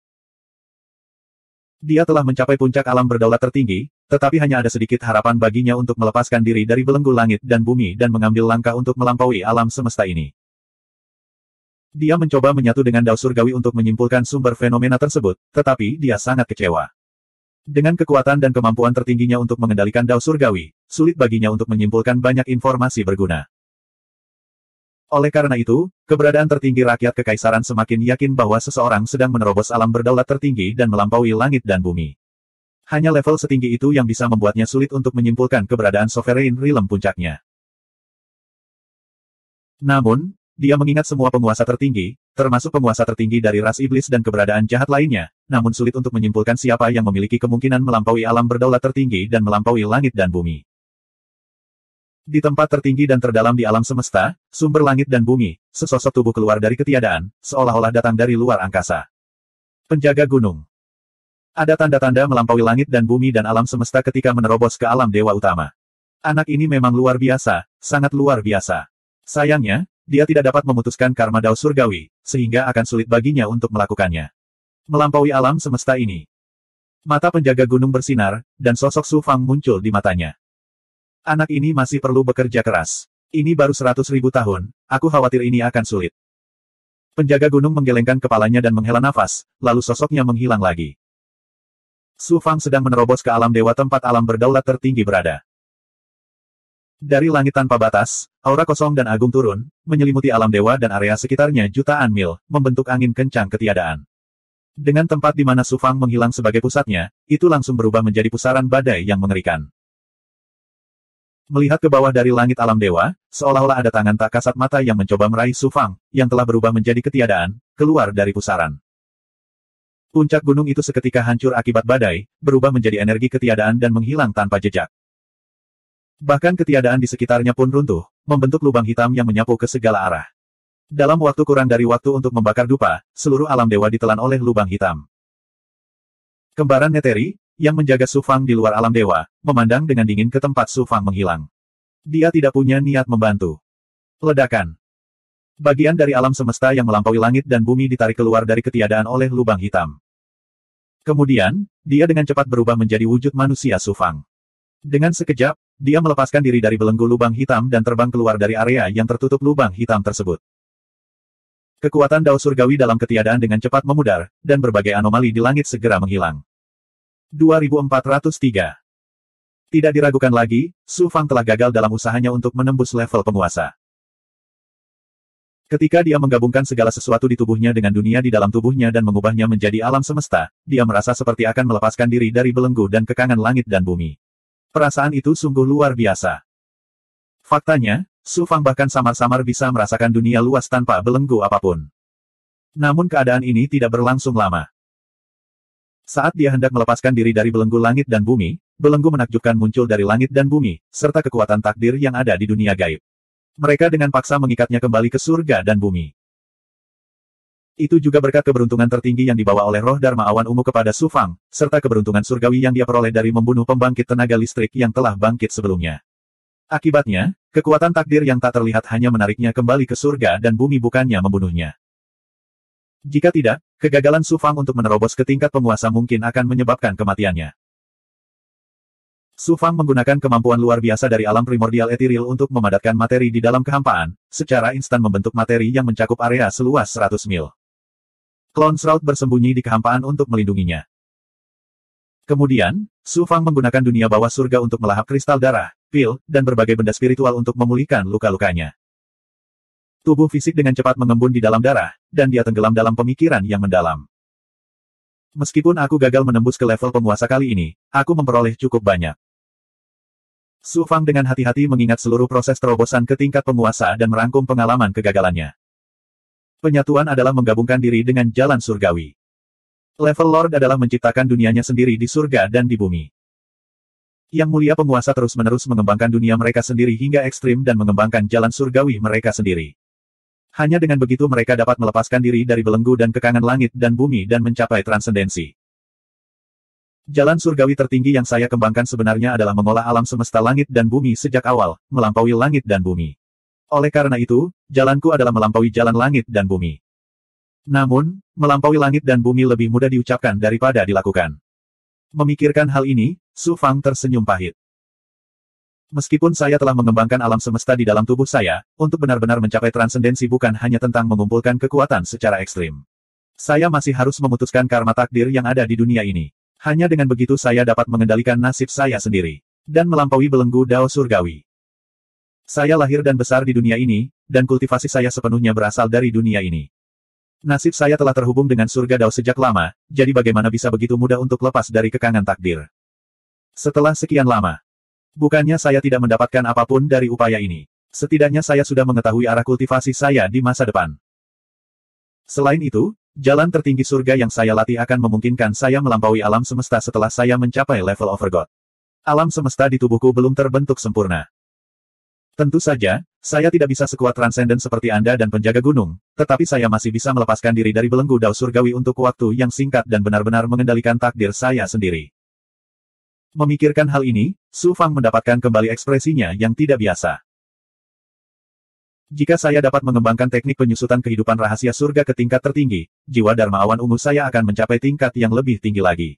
Dia telah mencapai puncak alam berdaulat tertinggi, tetapi hanya ada sedikit harapan baginya untuk melepaskan diri dari belenggu langit dan bumi dan mengambil langkah untuk melampaui alam semesta ini. Dia mencoba menyatu dengan Dao surgawi untuk menyimpulkan sumber fenomena tersebut, tetapi dia sangat kecewa. Dengan kekuatan dan kemampuan tertingginya untuk mengendalikan Dao surgawi, sulit baginya untuk menyimpulkan banyak informasi berguna. Oleh karena itu, keberadaan tertinggi rakyat kekaisaran semakin yakin bahwa seseorang sedang menerobos alam berdaulat tertinggi dan melampaui langit dan bumi. Hanya level setinggi itu yang bisa membuatnya sulit untuk menyimpulkan keberadaan Sovereign Realm puncaknya. Namun, dia mengingat semua penguasa tertinggi, termasuk penguasa tertinggi dari ras iblis dan keberadaan jahat lainnya, namun sulit untuk menyimpulkan siapa yang memiliki kemungkinan melampaui alam berdaulat tertinggi dan melampaui langit dan bumi. Di tempat tertinggi dan terdalam di alam semesta, sumber langit dan bumi, sesosok tubuh keluar dari ketiadaan, seolah-olah datang dari luar angkasa. Penjaga gunung. Ada tanda-tanda melampaui langit dan bumi dan alam semesta ketika menerobos ke alam dewa utama. Anak ini memang luar biasa, sangat luar biasa. Sayangnya, dia tidak dapat memutuskan karma Dao surgawi, sehingga akan sulit baginya untuk melakukannya. Melampaui alam semesta ini. Mata penjaga gunung bersinar, dan sosok Su Fang muncul di matanya. Anak ini masih perlu bekerja keras. Ini baru 100.000 tahun, aku khawatir ini akan sulit. Penjaga gunung menggelengkan kepalanya dan menghela nafas, lalu sosoknya menghilang lagi. Su Fang sedang menerobos ke alam dewa tempat alam berdaulat tertinggi berada. Dari langit tanpa batas, aura kosong dan agung turun, menyelimuti alam dewa dan area sekitarnya jutaan mil, membentuk angin kencang ketiadaan. Dengan tempat di mana Su Fang menghilang sebagai pusatnya, itu langsung berubah menjadi pusaran badai yang mengerikan. Melihat ke bawah dari langit alam dewa, seolah-olah ada tangan tak kasat mata yang mencoba meraih Su Fang, yang telah berubah menjadi ketiadaan, keluar dari pusaran. Puncak gunung itu seketika hancur akibat badai, berubah menjadi energi ketiadaan dan menghilang tanpa jejak. Bahkan ketiadaan di sekitarnya pun runtuh, membentuk lubang hitam yang menyapu ke segala arah. Dalam waktu kurang dari waktu untuk membakar dupa, seluruh alam dewa ditelan oleh lubang hitam. Kembaran Neteri, yang menjaga Su Fang di luar alam dewa, memandang dengan dingin ke tempat Su Fang menghilang. Dia tidak punya niat membantu. Ledakan. Bagian dari alam semesta yang melampaui langit dan bumi ditarik keluar dari ketiadaan oleh lubang hitam. Kemudian, dia dengan cepat berubah menjadi wujud manusia Su Fang. Dengan sekejap, dia melepaskan diri dari belenggu lubang hitam dan terbang keluar dari area yang tertutup lubang hitam tersebut. Kekuatan Dao surgawi dalam ketiadaan dengan cepat memudar, dan berbagai anomali di langit segera menghilang. 2403. Tidak diragukan lagi, Su Fang telah gagal dalam usahanya untuk menembus level penguasa. Ketika dia menggabungkan segala sesuatu di tubuhnya dengan dunia di dalam tubuhnya dan mengubahnya menjadi alam semesta, dia merasa seperti akan melepaskan diri dari belenggu dan kekangan langit dan bumi. Perasaan itu sungguh luar biasa. Faktanya, Su Fang bahkan samar-samar bisa merasakan dunia luas tanpa belenggu apapun. Namun keadaan ini tidak berlangsung lama. Saat dia hendak melepaskan diri dari belenggu langit dan bumi, belenggu menakjubkan muncul dari langit dan bumi, serta kekuatan takdir yang ada di dunia gaib. Mereka dengan paksa mengikatnya kembali ke surga dan bumi. Itu juga berkat keberuntungan tertinggi yang dibawa oleh roh Dharma awan ungu kepada Su Fang, serta keberuntungan surgawi yang dia peroleh dari membunuh pembangkit tenaga listrik yang telah bangkit sebelumnya. Akibatnya, kekuatan takdir yang tak terlihat hanya menariknya kembali ke surga dan bumi bukannya membunuhnya. Jika tidak, kegagalan Su Fang untuk menerobos ke tingkat penguasa mungkin akan menyebabkan kematiannya. Su Fang menggunakan kemampuan luar biasa dari alam primordial etiril untuk memadatkan materi di dalam kehampaan, secara instan membentuk materi yang mencakup area seluas 100 mil. Clone Shroud bersembunyi di kehampaan untuk melindunginya. Kemudian, Su Fang menggunakan dunia bawah surga untuk melahap kristal darah, pil, dan berbagai benda spiritual untuk memulihkan luka-lukanya. Tubuh fisik dengan cepat mengembun di dalam darah, dan dia tenggelam dalam pemikiran yang mendalam. Meskipun aku gagal menembus ke level penguasa kali ini, aku memperoleh cukup banyak. Su Fang dengan hati-hati mengingat seluruh proses terobosan ke tingkat penguasa dan merangkum pengalaman kegagalannya. Penyatuan adalah menggabungkan diri dengan jalan surgawi. Level Lord adalah menciptakan dunianya sendiri di surga dan di bumi. Yang mulia penguasa terus-menerus mengembangkan dunia mereka sendiri hingga ekstrim dan mengembangkan jalan surgawi mereka sendiri. Hanya dengan begitu mereka dapat melepaskan diri dari belenggu dan kekangan langit dan bumi dan mencapai transendensi. Jalan surgawi tertinggi yang saya kembangkan sebenarnya adalah mengolah alam semesta langit dan bumi sejak awal, melampaui langit dan bumi. Oleh karena itu, jalanku adalah melampaui jalan langit dan bumi. Namun, melampaui langit dan bumi lebih mudah diucapkan daripada dilakukan. Memikirkan hal ini, Su Fang tersenyum pahit. Meskipun saya telah mengembangkan alam semesta di dalam tubuh saya, untuk benar-benar mencapai transendensi bukan hanya tentang mengumpulkan kekuatan secara ekstrim. Saya masih harus memutuskan karma takdir yang ada di dunia ini. Hanya dengan begitu saya dapat mengendalikan nasib saya sendiri. Dan melampaui belenggu Dao Surgawi. Saya lahir dan besar di dunia ini, dan kultivasi saya sepenuhnya berasal dari dunia ini. Nasib saya telah terhubung dengan surga Dao sejak lama, jadi bagaimana bisa begitu mudah untuk lepas dari kekangan takdir. Setelah sekian lama, bukannya saya tidak mendapatkan apapun dari upaya ini. Setidaknya saya sudah mengetahui arah kultivasi saya di masa depan. Selain itu, jalan tertinggi surga yang saya latih akan memungkinkan saya melampaui alam semesta setelah saya mencapai level Overgod. Alam semesta di tubuhku belum terbentuk sempurna. Tentu saja, saya tidak bisa sekuat transenden seperti Anda dan penjaga gunung, tetapi saya masih bisa melepaskan diri dari belenggu Dao Surgawi untuk waktu yang singkat dan benar-benar mengendalikan takdir saya sendiri. Memikirkan hal ini, Su Fang mendapatkan kembali ekspresinya yang tidak biasa. Jika saya dapat mengembangkan teknik penyusutan kehidupan rahasia surga ke tingkat tertinggi, jiwa Dharma awan ungu saya akan mencapai tingkat yang lebih tinggi lagi.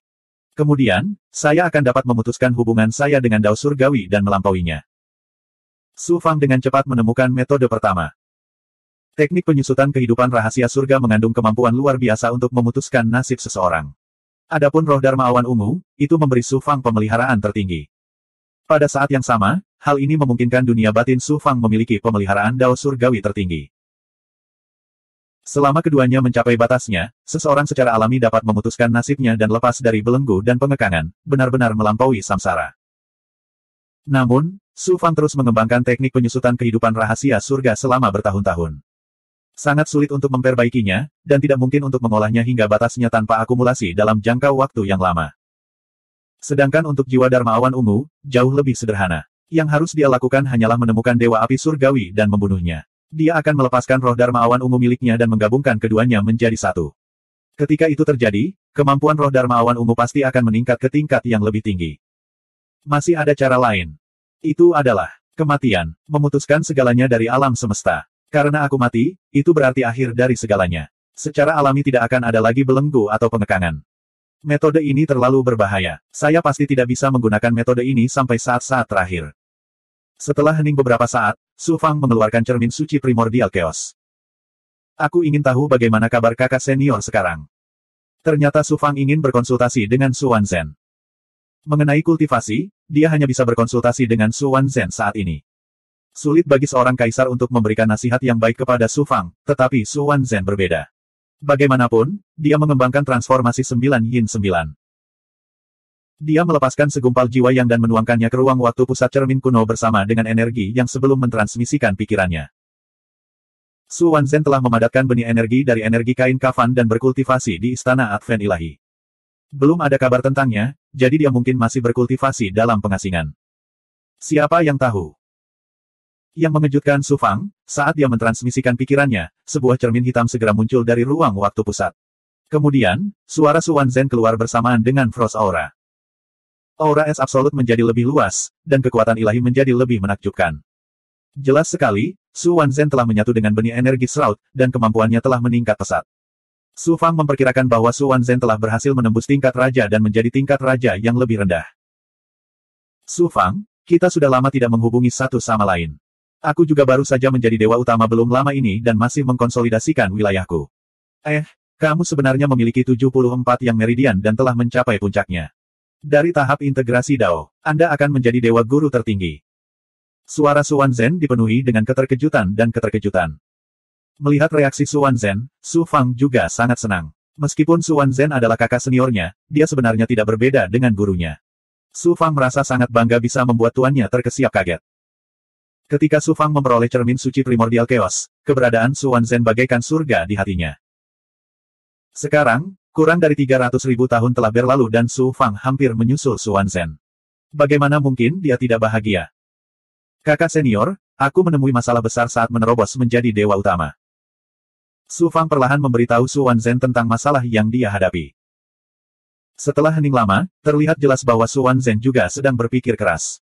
Kemudian, saya akan dapat memutuskan hubungan saya dengan Dao Surgawi dan melampauinya. Su Fang dengan cepat menemukan metode pertama. Teknik penyusutan kehidupan rahasia surga mengandung kemampuan luar biasa untuk memutuskan nasib seseorang. Adapun roh Dharma awan ungu, itu memberi Su Fang pemeliharaan tertinggi. Pada saat yang sama, hal ini memungkinkan dunia batin Su Fang memiliki pemeliharaan Dao Surgawi tertinggi. Selama keduanya mencapai batasnya, seseorang secara alami dapat memutuskan nasibnya dan lepas dari belenggu dan pengekangan, benar-benar melampaui samsara. Namun, Su Fang terus mengembangkan teknik penyusutan kehidupan rahasia surga selama bertahun-tahun. Sangat sulit untuk memperbaikinya, dan tidak mungkin untuk mengolahnya hingga batasnya tanpa akumulasi dalam jangka waktu yang lama. Sedangkan untuk jiwa Dharma awan ungu, jauh lebih sederhana. Yang harus dia lakukan hanyalah menemukan Dewa Api Surgawi dan membunuhnya. Dia akan melepaskan roh Dharma awan ungu miliknya dan menggabungkan keduanya menjadi satu. Ketika itu terjadi, kemampuan roh Dharma awan ungu pasti akan meningkat ke tingkat yang lebih tinggi. Masih ada cara lain. Itu adalah kematian, memutuskan segalanya dari alam semesta. Karena aku mati, itu berarti akhir dari segalanya. Secara alami tidak akan ada lagi belenggu atau pengekangan. Metode ini terlalu berbahaya. Saya pasti tidak bisa menggunakan metode ini sampai saat-saat terakhir. Setelah hening beberapa saat, Su Fang mengeluarkan cermin suci primordial chaos. Aku ingin tahu bagaimana kabar kakak senior sekarang. Ternyata Su Fang ingin berkonsultasi dengan Su Wanzhen. Mengenai kultivasi, dia hanya bisa berkonsultasi dengan Su Wanzhen saat ini. Sulit bagi seorang kaisar untuk memberikan nasihat yang baik kepada Su Fang, tetapi Su Wanzhen berbeda. Bagaimanapun, dia mengembangkan transformasi 9 Yin 9. Dia melepaskan segumpal jiwa yang dan menuangkannya ke ruang waktu pusat cermin kuno bersama dengan energi yang sebelum mentransmisikan pikirannya. Su Wanzhen telah memadatkan benih energi dari energi kain kafan dan berkultivasi di Istana Advent Ilahi. Belum ada kabar tentangnya, jadi dia mungkin masih berkultivasi dalam pengasingan. Siapa yang tahu? Yang mengejutkan Su Fang, saat dia mentransmisikan pikirannya, sebuah cermin hitam segera muncul dari ruang waktu pusat. Kemudian, suara Su Wanzhen keluar bersamaan dengan Frost Aura. Aura es absolut menjadi lebih luas, dan kekuatan ilahi menjadi lebih menakjubkan. Jelas sekali, Su Wanzhen telah menyatu dengan benih energi Shroud, dan kemampuannya telah meningkat pesat. Su Fang memperkirakan bahwa Su Wanzhen telah berhasil menembus tingkat raja dan menjadi tingkat raja yang lebih rendah. Su Fang, kita sudah lama tidak menghubungi satu sama lain. Aku juga baru saja menjadi dewa utama belum lama ini dan masih mengkonsolidasikan wilayahku. Kamu sebenarnya memiliki 74 yang meridian dan telah mencapai puncaknya. Dari tahap integrasi Dao, Anda akan menjadi dewa guru tertinggi. Suara Su Wanzhen dipenuhi dengan keterkejutan dan keterkejutan. Melihat reaksi Su Wanzhen, Su Fang juga sangat senang. Meskipun Su Wanzhen adalah kakak seniornya, dia sebenarnya tidak berbeda dengan gurunya. Su Fang merasa sangat bangga bisa membuat tuannya terkesiap kaget. Ketika Su Fang memperoleh cermin suci primordial chaos, keberadaan Su Wanzhen bagaikan surga di hatinya. Sekarang, kurang dari 300.000 tahun telah berlalu dan Su Fang hampir menyusul Su Wanzhen. Bagaimana mungkin dia tidak bahagia? Kakak senior, aku menemui masalah besar saat menerobos menjadi dewa utama. Su Fang perlahan memberitahu Su Wanzhen tentang masalah yang dia hadapi. Setelah hening lama, terlihat jelas bahwa Su Wanzhen juga sedang berpikir keras.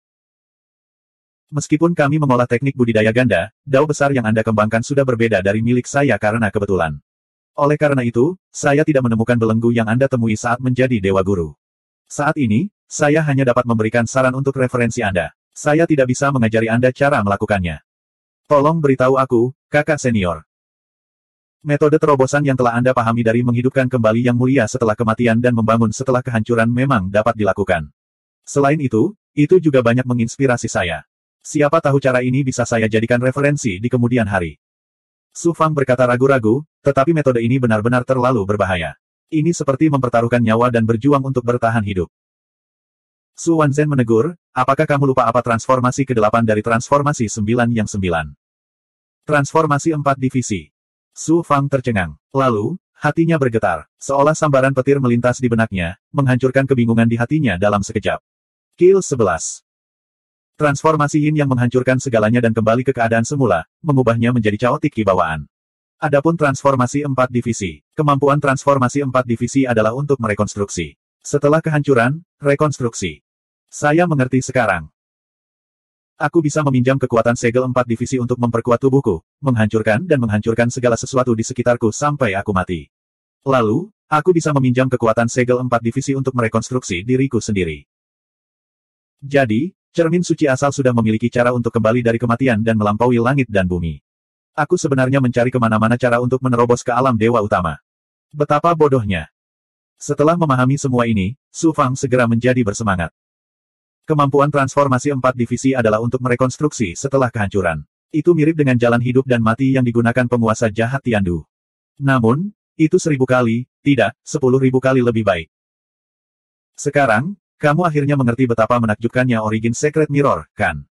Meskipun kami mengolah teknik budidaya ganda, dao besar yang Anda kembangkan sudah berbeda dari milik saya karena kebetulan. Oleh karena itu, saya tidak menemukan belenggu yang Anda temui saat menjadi Dewa Guru. Saat ini, saya hanya dapat memberikan saran untuk referensi Anda. Saya tidak bisa mengajari Anda cara melakukannya. Tolong beritahu aku, kakak senior. Metode terobosan yang telah Anda pahami dari menghidupkan kembali yang mulia setelah kematian dan membangun setelah kehancuran memang dapat dilakukan. Selain itu juga banyak menginspirasi saya. Siapa tahu cara ini bisa saya jadikan referensi di kemudian hari. Su Fang berkata ragu-ragu, tetapi metode ini benar-benar terlalu berbahaya. Ini seperti mempertaruhkan nyawa dan berjuang untuk bertahan hidup. Su Wanzhen menegur, apakah kamu lupa apa transformasi ke-8 dari transformasi 9 yang 9? Transformasi 4 divisi. Su Fang tercengang. Lalu, hatinya bergetar, seolah sambaran petir melintas di benaknya, menghancurkan kebingungan di hatinya dalam sekejap. Kill 11. Transformasi Yin yang menghancurkan segalanya dan kembali ke keadaan semula, mengubahnya menjadi caotik kibawaan. Adapun transformasi 4 divisi, kemampuan transformasi 4 divisi adalah untuk merekonstruksi. Setelah kehancuran, rekonstruksi. Saya mengerti sekarang. Aku bisa meminjam kekuatan segel 4 divisi untuk memperkuat tubuhku, menghancurkan dan menghancurkan segala sesuatu di sekitarku sampai aku mati. Lalu, aku bisa meminjam kekuatan segel 4 divisi untuk merekonstruksi diriku sendiri. Jadi, cermin suci asal sudah memiliki cara untuk kembali dari kematian dan melampaui langit dan bumi. Aku sebenarnya mencari kemana-mana cara untuk menerobos ke alam dewa utama. Betapa bodohnya. Setelah memahami semua ini, Su Fang segera menjadi bersemangat. Kemampuan transformasi 4 divisi adalah untuk merekonstruksi setelah kehancuran. Itu mirip dengan jalan hidup dan mati yang digunakan penguasa jahat Tiandu. Namun, itu 1000 kali, tidak, 10.000 kali lebih baik. Sekarang, kamu akhirnya mengerti betapa menakjubkannya Origin Secret Mirror, kan?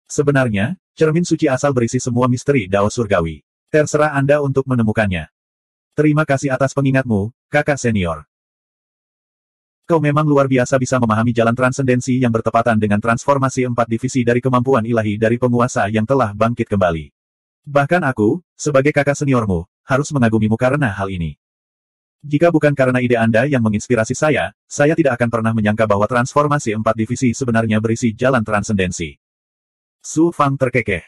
Sebenarnya, cermin suci asal berisi semua misteri Dao Surgawi. Terserah Anda untuk menemukannya. Terima kasih atas pengingatmu, kakak senior. Kau memang luar biasa bisa memahami jalan transendensi yang bertepatan dengan transformasi 4 divisi dari kemampuan ilahi dari penguasa yang telah bangkit kembali. Bahkan aku, sebagai kakak seniormu, harus mengagumimu karena hal ini. Jika bukan karena ide Anda yang menginspirasi saya tidak akan pernah menyangka bahwa transformasi 4 divisi sebenarnya berisi jalan transendensi. Su Fang terkekeh.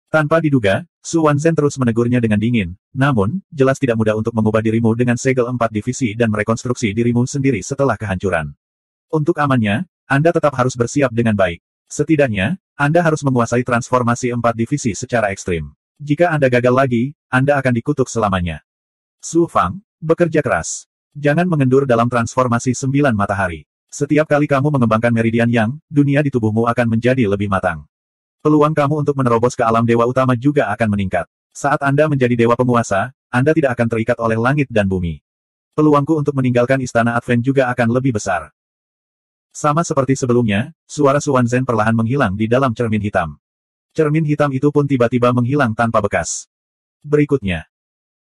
Tanpa diduga, Su Wanzhen terus menegurnya dengan dingin, namun, jelas tidak mudah untuk mengubah dirimu dengan segel 4 divisi dan merekonstruksi dirimu sendiri setelah kehancuran. Untuk amannya, Anda tetap harus bersiap dengan baik. Setidaknya, Anda harus menguasai transformasi 4 divisi secara ekstrim. Jika Anda gagal lagi, Anda akan dikutuk selamanya. Su Fang, bekerja keras. Jangan mengendur dalam transformasi 9 matahari. Setiap kali kamu mengembangkan meridian yang, dunia di tubuhmu akan menjadi lebih matang. Peluang kamu untuk menerobos ke alam dewa utama juga akan meningkat. Saat Anda menjadi dewa penguasa, Anda tidak akan terikat oleh langit dan bumi. Peluangku untuk meninggalkan istana Advent juga akan lebih besar. Sama seperti sebelumnya, suara Su Wanzhen perlahan menghilang di dalam cermin hitam. Cermin hitam itu pun tiba-tiba menghilang tanpa bekas. Berikutnya,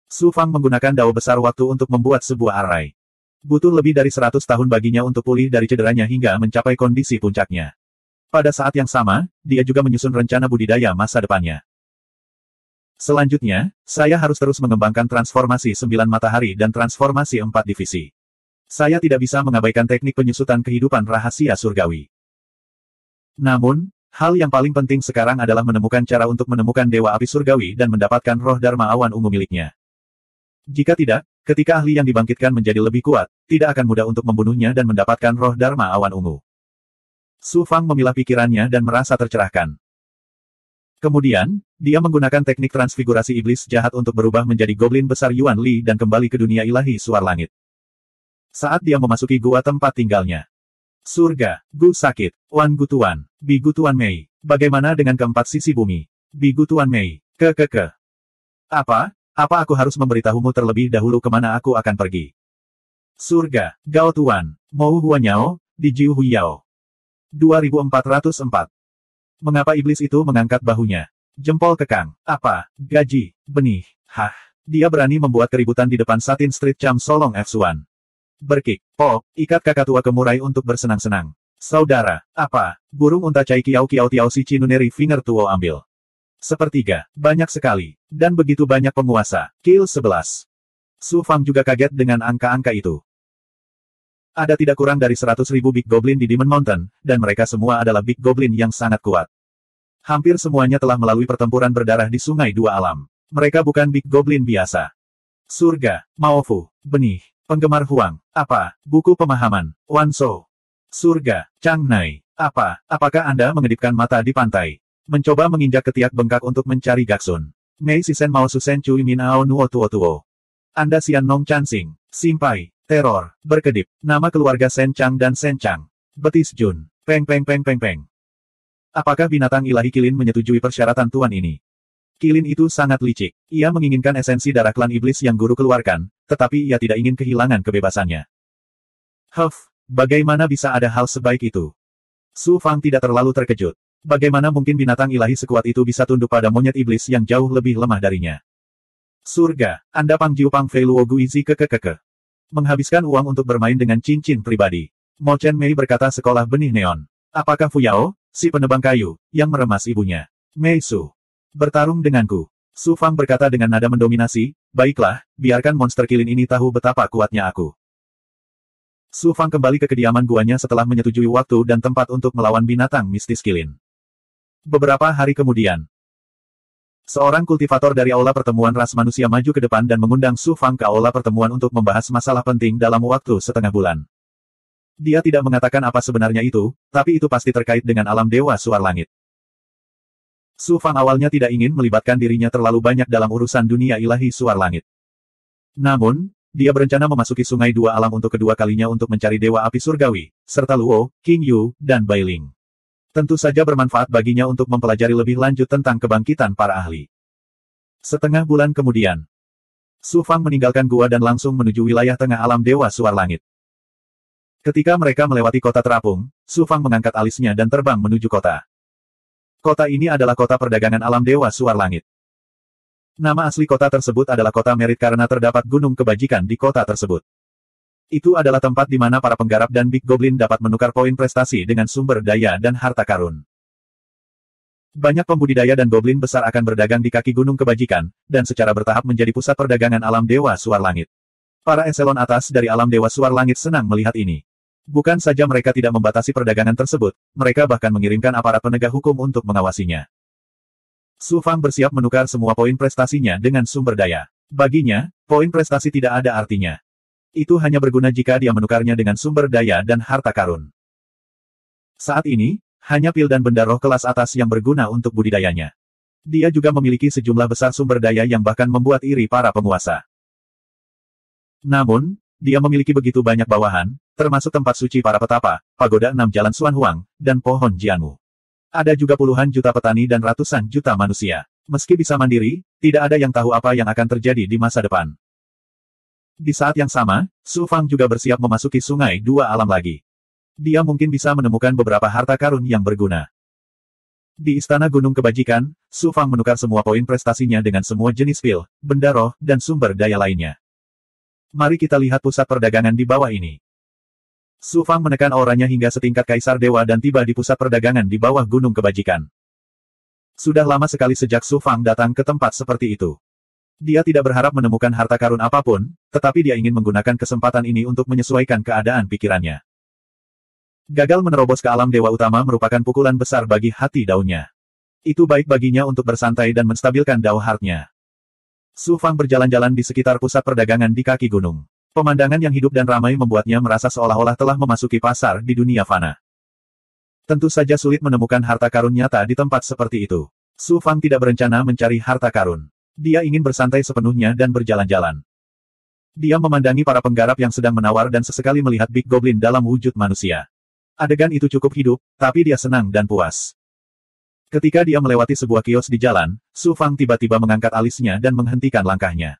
Su Fang menggunakan dao besar waktu untuk membuat sebuah arai. Butuh lebih dari 100 tahun baginya untuk pulih dari cederanya hingga mencapai kondisi puncaknya. Pada saat yang sama, dia juga menyusun rencana budidaya masa depannya. Selanjutnya, saya harus terus mengembangkan transformasi 9 matahari dan transformasi 4 divisi. Saya tidak bisa mengabaikan teknik penyusutan kehidupan rahasia surgawi. Namun, hal yang paling penting sekarang adalah menemukan cara untuk menemukan Dewa Api Surgawi dan mendapatkan roh Dharma awan ungu miliknya. Jika tidak, ketika ahli yang dibangkitkan menjadi lebih kuat, tidak akan mudah untuk membunuhnya dan mendapatkan roh Dharma awan ungu. Su Fang memilah pikirannya dan merasa tercerahkan. Kemudian, dia menggunakan teknik transfigurasi iblis jahat untuk berubah menjadi goblin besar Yuan Li dan kembali ke dunia ilahi suar langit. Saat dia memasuki gua tempat tinggalnya. Surga, Gu Sakit, Wan Gutuan, Bi Gutuan Mei. Bagaimana dengan keempat sisi bumi? Bi Gutuan Mei. Apa aku harus memberitahumu terlebih dahulu kemana aku akan pergi? Surga, Gao Tuan, Mou Huanyao, Di Jiu Huyao. 2404. Mengapa iblis itu mengangkat bahunya? Jempol kekang. Apa? Gaji. Benih. Hah. Dia berani membuat keributan di depan Satin Street Cham Solong F1. Berkik. Po, ikat kakak tua ke murai untuk bersenang-senang. Saudara. Apa? Burung unta cai kiau kiau tiao si Cinuneri Finger Tuo ambil. Sepertiga. Banyak sekali. Dan begitu banyak penguasa. Kill 11. Su Fang juga kaget dengan angka-angka itu. Ada tidak kurang dari 100.000 Big Goblin di Demon Mountain, dan mereka semua adalah Big Goblin yang sangat kuat. Hampir semuanya telah melalui pertempuran berdarah di Sungai Dua Alam. Mereka bukan Big Goblin biasa. Surga, Maofu, Benih, Penggemar Huang, apa, Buku Pemahaman, Wanso. Surga, Changnai, apa, apakah Anda mengedipkan mata di pantai? Mencoba menginjak ketiak bengkak untuk mencari Gaksun. Mei Sisen Mao Susen Cui Min Ao Nuo Tuo Tuo. Anda Sian Nong Chansing, Simpai, Teror, Berkedip, nama keluarga Sen Chang dan Sen Chang. Betis Jun, Peng Peng Peng Peng Peng. Apakah binatang ilahi Kilin menyetujui persyaratan tuan ini? Kilin itu sangat licik. Ia menginginkan esensi darah klan iblis yang guru keluarkan, tetapi ia tidak ingin kehilangan kebebasannya. Huff, bagaimana bisa ada hal sebaik itu? Su Fang tidak terlalu terkejut. Bagaimana mungkin binatang ilahi sekuat itu bisa tunduk pada monyet iblis yang jauh lebih lemah darinya? Surga, Anda Pang Jiu Pang Fei Luo Guizi kekekeke. Menghabiskan uang untuk bermain dengan cincin pribadi. Mo Chen Mei berkata sekolah benih neon. Apakah Fu Yao, si penebang kayu, yang meremas ibunya? Mei Su. Bertarung denganku. Su Fang berkata dengan nada mendominasi, baiklah, biarkan monster Kilin ini tahu betapa kuatnya aku. Su Fang kembali ke kediaman guanya setelah menyetujui waktu dan tempat untuk melawan binatang mistis Kilin. Beberapa hari kemudian, seorang kultivator dari aula pertemuan ras manusia maju ke depan dan mengundang Su Fang ke aula pertemuan untuk membahas masalah penting dalam waktu setengah bulan. Dia tidak mengatakan apa sebenarnya itu, tapi itu pasti terkait dengan alam dewa suar langit. Su Fang awalnya tidak ingin melibatkan dirinya terlalu banyak dalam urusan dunia ilahi suar langit. Namun, dia berencana memasuki Sungai Dua Alam untuk kedua kalinya untuk mencari Dewa Api Surgawi, serta Luo, King Yu, dan Bai Ling. Tentu saja bermanfaat baginya untuk mempelajari lebih lanjut tentang kebangkitan para ahli. Setengah bulan kemudian, Su Fang meninggalkan gua dan langsung menuju wilayah tengah alam Dewa Suar Langit. Ketika mereka melewati kota terapung, Su Fang mengangkat alisnya dan terbang menuju kota. Kota ini adalah kota perdagangan alam Dewa Suar Langit. Nama asli kota tersebut adalah Kota Merit karena terdapat gunung kebajikan di kota tersebut. Itu adalah tempat di mana para penggarap dan Big Goblin dapat menukar poin prestasi dengan sumber daya dan harta karun. Banyak pembudidaya dan goblin besar akan berdagang di kaki gunung kebajikan, dan secara bertahap menjadi pusat perdagangan alam Dewa Suar Langit. Para eselon atas dari alam Dewa Suar Langit senang melihat ini. Bukan saja mereka tidak membatasi perdagangan tersebut, mereka bahkan mengirimkan aparat penegak hukum untuk mengawasinya. Su Fang bersiap menukar semua poin prestasinya dengan sumber daya. Baginya, poin prestasi tidak ada artinya. Itu hanya berguna jika dia menukarnya dengan sumber daya dan harta karun. Saat ini, hanya pil dan benda roh kelas atas yang berguna untuk budidayanya. Dia juga memiliki sejumlah besar sumber daya yang bahkan membuat iri para penguasa. Namun, dia memiliki begitu banyak bawahan, termasuk tempat suci para petapa, pagoda 6 jalan Suan Huang, dan pohon Jianmu. Ada juga puluhan juta petani dan ratusan juta manusia. Meski bisa mandiri, tidak ada yang tahu apa yang akan terjadi di masa depan. Di saat yang sama, Su Fang juga bersiap memasuki Sungai Dua Alam lagi. Dia mungkin bisa menemukan beberapa harta karun yang berguna. Di Istana Gunung Kebajikan, Su Fang menukar semua poin prestasinya dengan semua jenis pil, benda roh, dan sumber daya lainnya. Mari kita lihat pusat perdagangan di bawah ini. Su Fang menekan auranya hingga setingkat Kaisar Dewa dan tiba di pusat perdagangan di bawah Gunung Kebajikan. Sudah lama sekali sejak Su Fang datang ke tempat seperti itu. Dia tidak berharap menemukan harta karun apapun, tetapi dia ingin menggunakan kesempatan ini untuk menyesuaikan keadaan pikirannya. Gagal menerobos ke alam dewa utama merupakan pukulan besar bagi hati daunnya. Itu baik baginya untuk bersantai dan menstabilkan dao heart-nya. Su Fang berjalan-jalan di sekitar pusat perdagangan di kaki gunung. Pemandangan yang hidup dan ramai membuatnya merasa seolah-olah telah memasuki pasar di dunia fana. Tentu saja sulit menemukan harta karun nyata di tempat seperti itu. Su Fang tidak berencana mencari harta karun. Dia ingin bersantai sepenuhnya dan berjalan-jalan. Dia memandangi para penggarap yang sedang menawar dan sesekali melihat Big Goblin dalam wujud manusia. Adegan itu cukup hidup, tapi dia senang dan puas. Ketika dia melewati sebuah kios di jalan, Su Fang tiba-tiba mengangkat alisnya dan menghentikan langkahnya.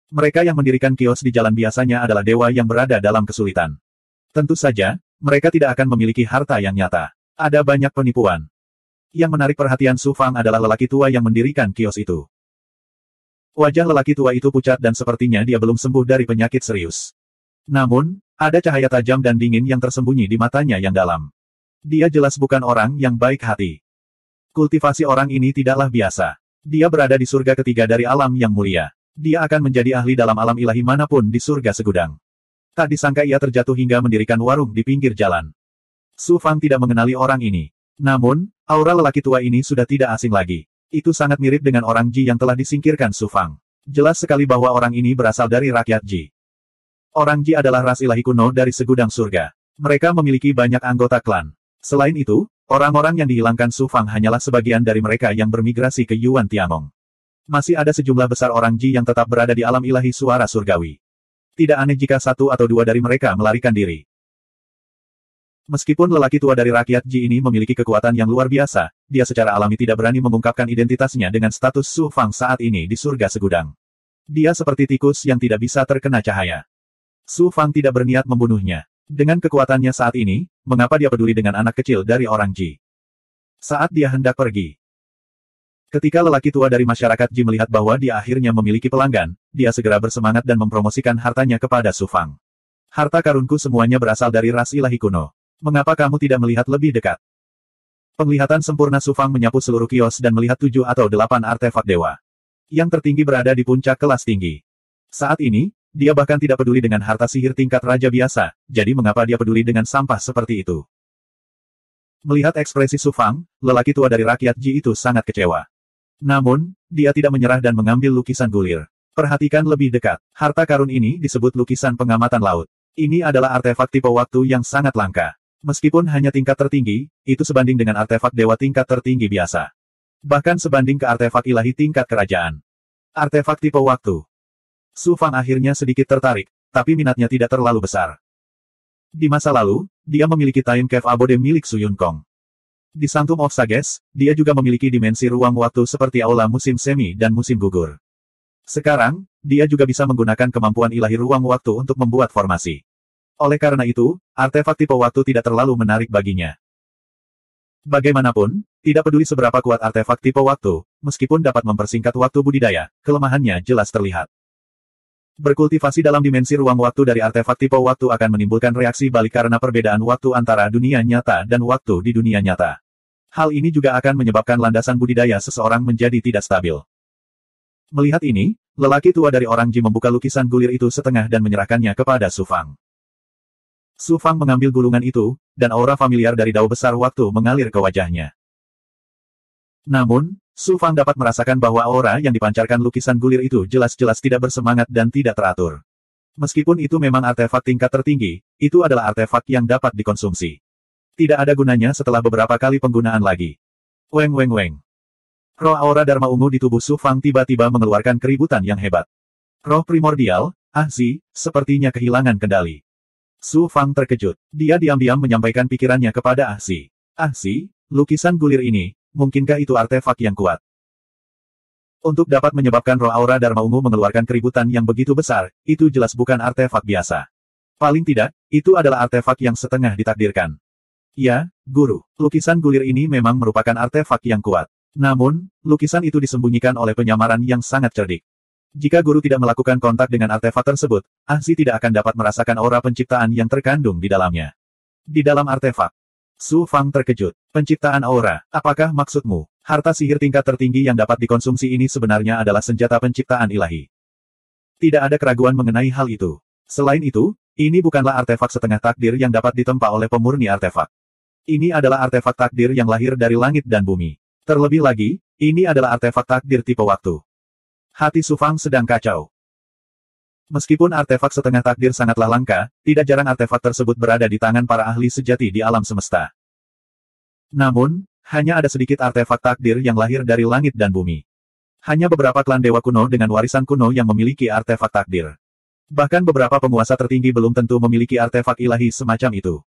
Mereka yang mendirikan kios di jalan biasanya adalah dewa yang berada dalam kesulitan. Tentu saja, mereka tidak akan memiliki harta yang nyata. Ada banyak penipuan. Yang menarik perhatian Su Fang adalah lelaki tua yang mendirikan kios itu. Wajah lelaki tua itu pucat dan sepertinya dia belum sembuh dari penyakit serius. Namun, ada cahaya tajam dan dingin yang tersembunyi di matanya yang dalam. Dia jelas bukan orang yang baik hati. Kultivasi orang ini tidaklah biasa. Dia berada di surga ketiga dari alam yang mulia. Dia akan menjadi ahli dalam alam ilahi manapun di surga segudang. Tak disangka ia terjatuh hingga mendirikan warung di pinggir jalan. Su Fang tidak mengenali orang ini. Namun, aura lelaki tua ini sudah tidak asing lagi. Itu sangat mirip dengan orang Ji yang telah disingkirkan Su Fang. Jelas sekali bahwa orang ini berasal dari rakyat Ji. Orang Ji adalah ras ilahi kuno dari segudang surga. Mereka memiliki banyak anggota klan. Selain itu, orang-orang yang dihilangkan Su Fang hanyalah sebagian dari mereka yang bermigrasi ke Yuan Tiangong. Masih ada sejumlah besar orang Ji yang tetap berada di alam ilahi suara surgawi. Tidak aneh jika satu atau dua dari mereka melarikan diri. Meskipun lelaki tua dari rakyat Ji ini memiliki kekuatan yang luar biasa, dia secara alami tidak berani mengungkapkan identitasnya dengan status Su Fang saat ini di surga segudang. Dia seperti tikus yang tidak bisa terkena cahaya. Su Fang tidak berniat membunuhnya. Dengan kekuatannya saat ini, mengapa dia peduli dengan anak kecil dari orang Ji? Saat dia hendak pergi. Ketika lelaki tua dari masyarakat Ji melihat bahwa dia akhirnya memiliki pelanggan, dia segera bersemangat dan mempromosikan hartanya kepada Su Fang. Harta karunku semuanya berasal dari ras ilahi kuno. Mengapa kamu tidak melihat lebih dekat? Penglihatan sempurna Su Fang menyapu seluruh kios dan melihat 7 atau 8 artefak dewa. Yang tertinggi berada di puncak kelas tinggi. Saat ini, dia bahkan tidak peduli dengan harta sihir tingkat raja biasa, jadi mengapa dia peduli dengan sampah seperti itu? Melihat ekspresi Su Fang, lelaki tua dari rakyat Ji itu sangat kecewa. Namun, dia tidak menyerah dan mengambil lukisan gulir. Perhatikan lebih dekat. Harta karun ini disebut lukisan pengamatan laut. Ini adalah artefak tipe waktu yang sangat langka. Meskipun hanya tingkat tertinggi, itu sebanding dengan artefak dewa tingkat tertinggi biasa. Bahkan sebanding ke artefak ilahi tingkat kerajaan. Artefak tipe waktu. Su Fang akhirnya sedikit tertarik, tapi minatnya tidak terlalu besar. Di masa lalu, dia memiliki Time Cave Abode milik Su Yunkong. Di Sanctum of Sages, dia juga memiliki dimensi ruang waktu seperti aula musim semi dan musim gugur. Sekarang, dia juga bisa menggunakan kemampuan ilahi ruang waktu untuk membuat formasi. Oleh karena itu, artefak tipe waktu tidak terlalu menarik baginya. Bagaimanapun, tidak peduli seberapa kuat artefak tipe waktu, meskipun dapat mempersingkat waktu budidaya, kelemahannya jelas terlihat. Berkultivasi dalam dimensi ruang waktu dari artefak tipe waktu akan menimbulkan reaksi balik karena perbedaan waktu antara dunia nyata dan waktu di dunia nyata. Hal ini juga akan menyebabkan landasan budidaya seseorang menjadi tidak stabil. Melihat ini, lelaki tua dari orang Ji membuka lukisan gulir itu setengah dan menyerahkannya kepada Su Fang. Su Fang mengambil gulungan itu, dan aura familiar dari dao besar waktu mengalir ke wajahnya. Namun, Su Fang dapat merasakan bahwa aura yang dipancarkan lukisan gulir itu jelas-jelas tidak bersemangat dan tidak teratur. Meskipun itu memang artefak tingkat tertinggi, itu adalah artefak yang dapat dikonsumsi. Tidak ada gunanya setelah beberapa kali penggunaan lagi. Weng weng weng. Roh aura Dharma ungu di tubuh Su Fang tiba-tiba mengeluarkan keributan yang hebat. Roh primordial, Ahzi, sepertinya kehilangan kendali. Su Fang terkejut. Dia diam-diam menyampaikan pikirannya kepada Ahzi. Ahzi, lukisan gulir ini, mungkinkah itu artefak yang kuat? Untuk dapat menyebabkan roh aura Dharma ungu mengeluarkan keributan yang begitu besar, itu jelas bukan artefak biasa. Paling tidak, itu adalah artefak yang setengah ditakdirkan. Ya, Guru, lukisan gulir ini memang merupakan artefak yang kuat. Namun, lukisan itu disembunyikan oleh penyamaran yang sangat cerdik. Jika Guru tidak melakukan kontak dengan artefak tersebut, Ahzi tidak akan dapat merasakan aura penciptaan yang terkandung di dalamnya. Di dalam artefak. Su Fang terkejut. Penciptaan aura, apakah maksudmu? Harta sihir tingkat tertinggi yang dapat dikonsumsi ini sebenarnya adalah senjata penciptaan ilahi. Tidak ada keraguan mengenai hal itu. Selain itu, ini bukanlah artefak setengah takdir yang dapat ditempa oleh pemurni artefak. Ini adalah artefak takdir yang lahir dari langit dan bumi. Terlebih lagi, ini adalah artefak takdir tipe waktu. Hati Su Fang sedang kacau. Meskipun artefak setengah takdir sangatlah langka, tidak jarang artefak tersebut berada di tangan para ahli sejati di alam semesta. Namun, hanya ada sedikit artefak takdir yang lahir dari langit dan bumi. Hanya beberapa klan dewa kuno dengan warisan kuno yang memiliki artefak takdir. Bahkan beberapa penguasa tertinggi belum tentu memiliki artefak ilahi semacam itu.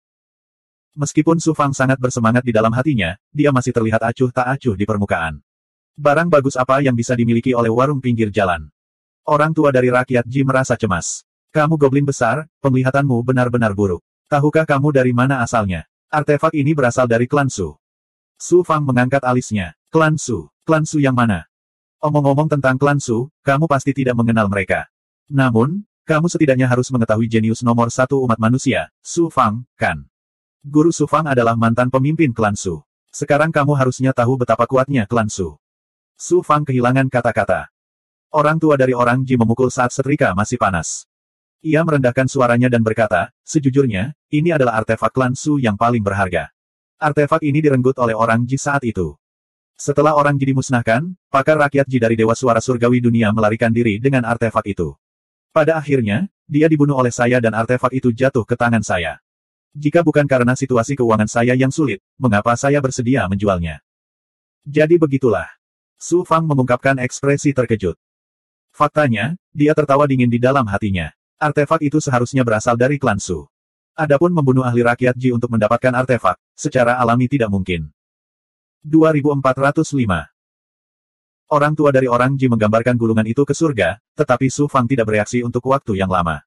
Meskipun Su Fang sangat bersemangat di dalam hatinya, dia masih terlihat acuh tak acuh di permukaan. Barang bagus apa yang bisa dimiliki oleh warung pinggir jalan? Orang tua dari rakyat Ji merasa cemas. Kamu goblin besar, penglihatanmu benar-benar buruk. Tahukah kamu dari mana asalnya? Artefak ini berasal dari klan Su. Su Fang mengangkat alisnya. Klan Su yang mana? Omong-omong tentang klan Su, kamu pasti tidak mengenal mereka. Namun, kamu setidaknya harus mengetahui jenius nomor satu umat manusia, Su Fang, kan? Guru Su Fang adalah mantan pemimpin klan Su. Sekarang kamu harusnya tahu betapa kuatnya klan Su. Su Fang kehilangan kata-kata. Orang tua dari orang Ji memukul saat setrika masih panas. Ia merendahkan suaranya dan berkata, sejujurnya, ini adalah artefak klan Su yang paling berharga. Artefak ini direnggut oleh orang Ji saat itu. Setelah orang Ji dimusnahkan, pakar rakyat Ji dari Dewa Suara Surgawi Dunia melarikan diri dengan artefak itu. Pada akhirnya, dia dibunuh oleh saya dan artefak itu jatuh ke tangan saya. Jika bukan karena situasi keuangan saya yang sulit, mengapa saya bersedia menjualnya? Jadi begitulah. Su Fang mengungkapkan ekspresi terkejut. Faktanya, dia tertawa dingin di dalam hatinya. Artefak itu seharusnya berasal dari klan Su. Adapun membunuh ahli rakyat Ji untuk mendapatkan artefak, secara alami tidak mungkin. 2405. Orang tua dari orang Ji menggambarkan gulungan itu ke surga, tetapi Su Fang tidak bereaksi untuk waktu yang lama.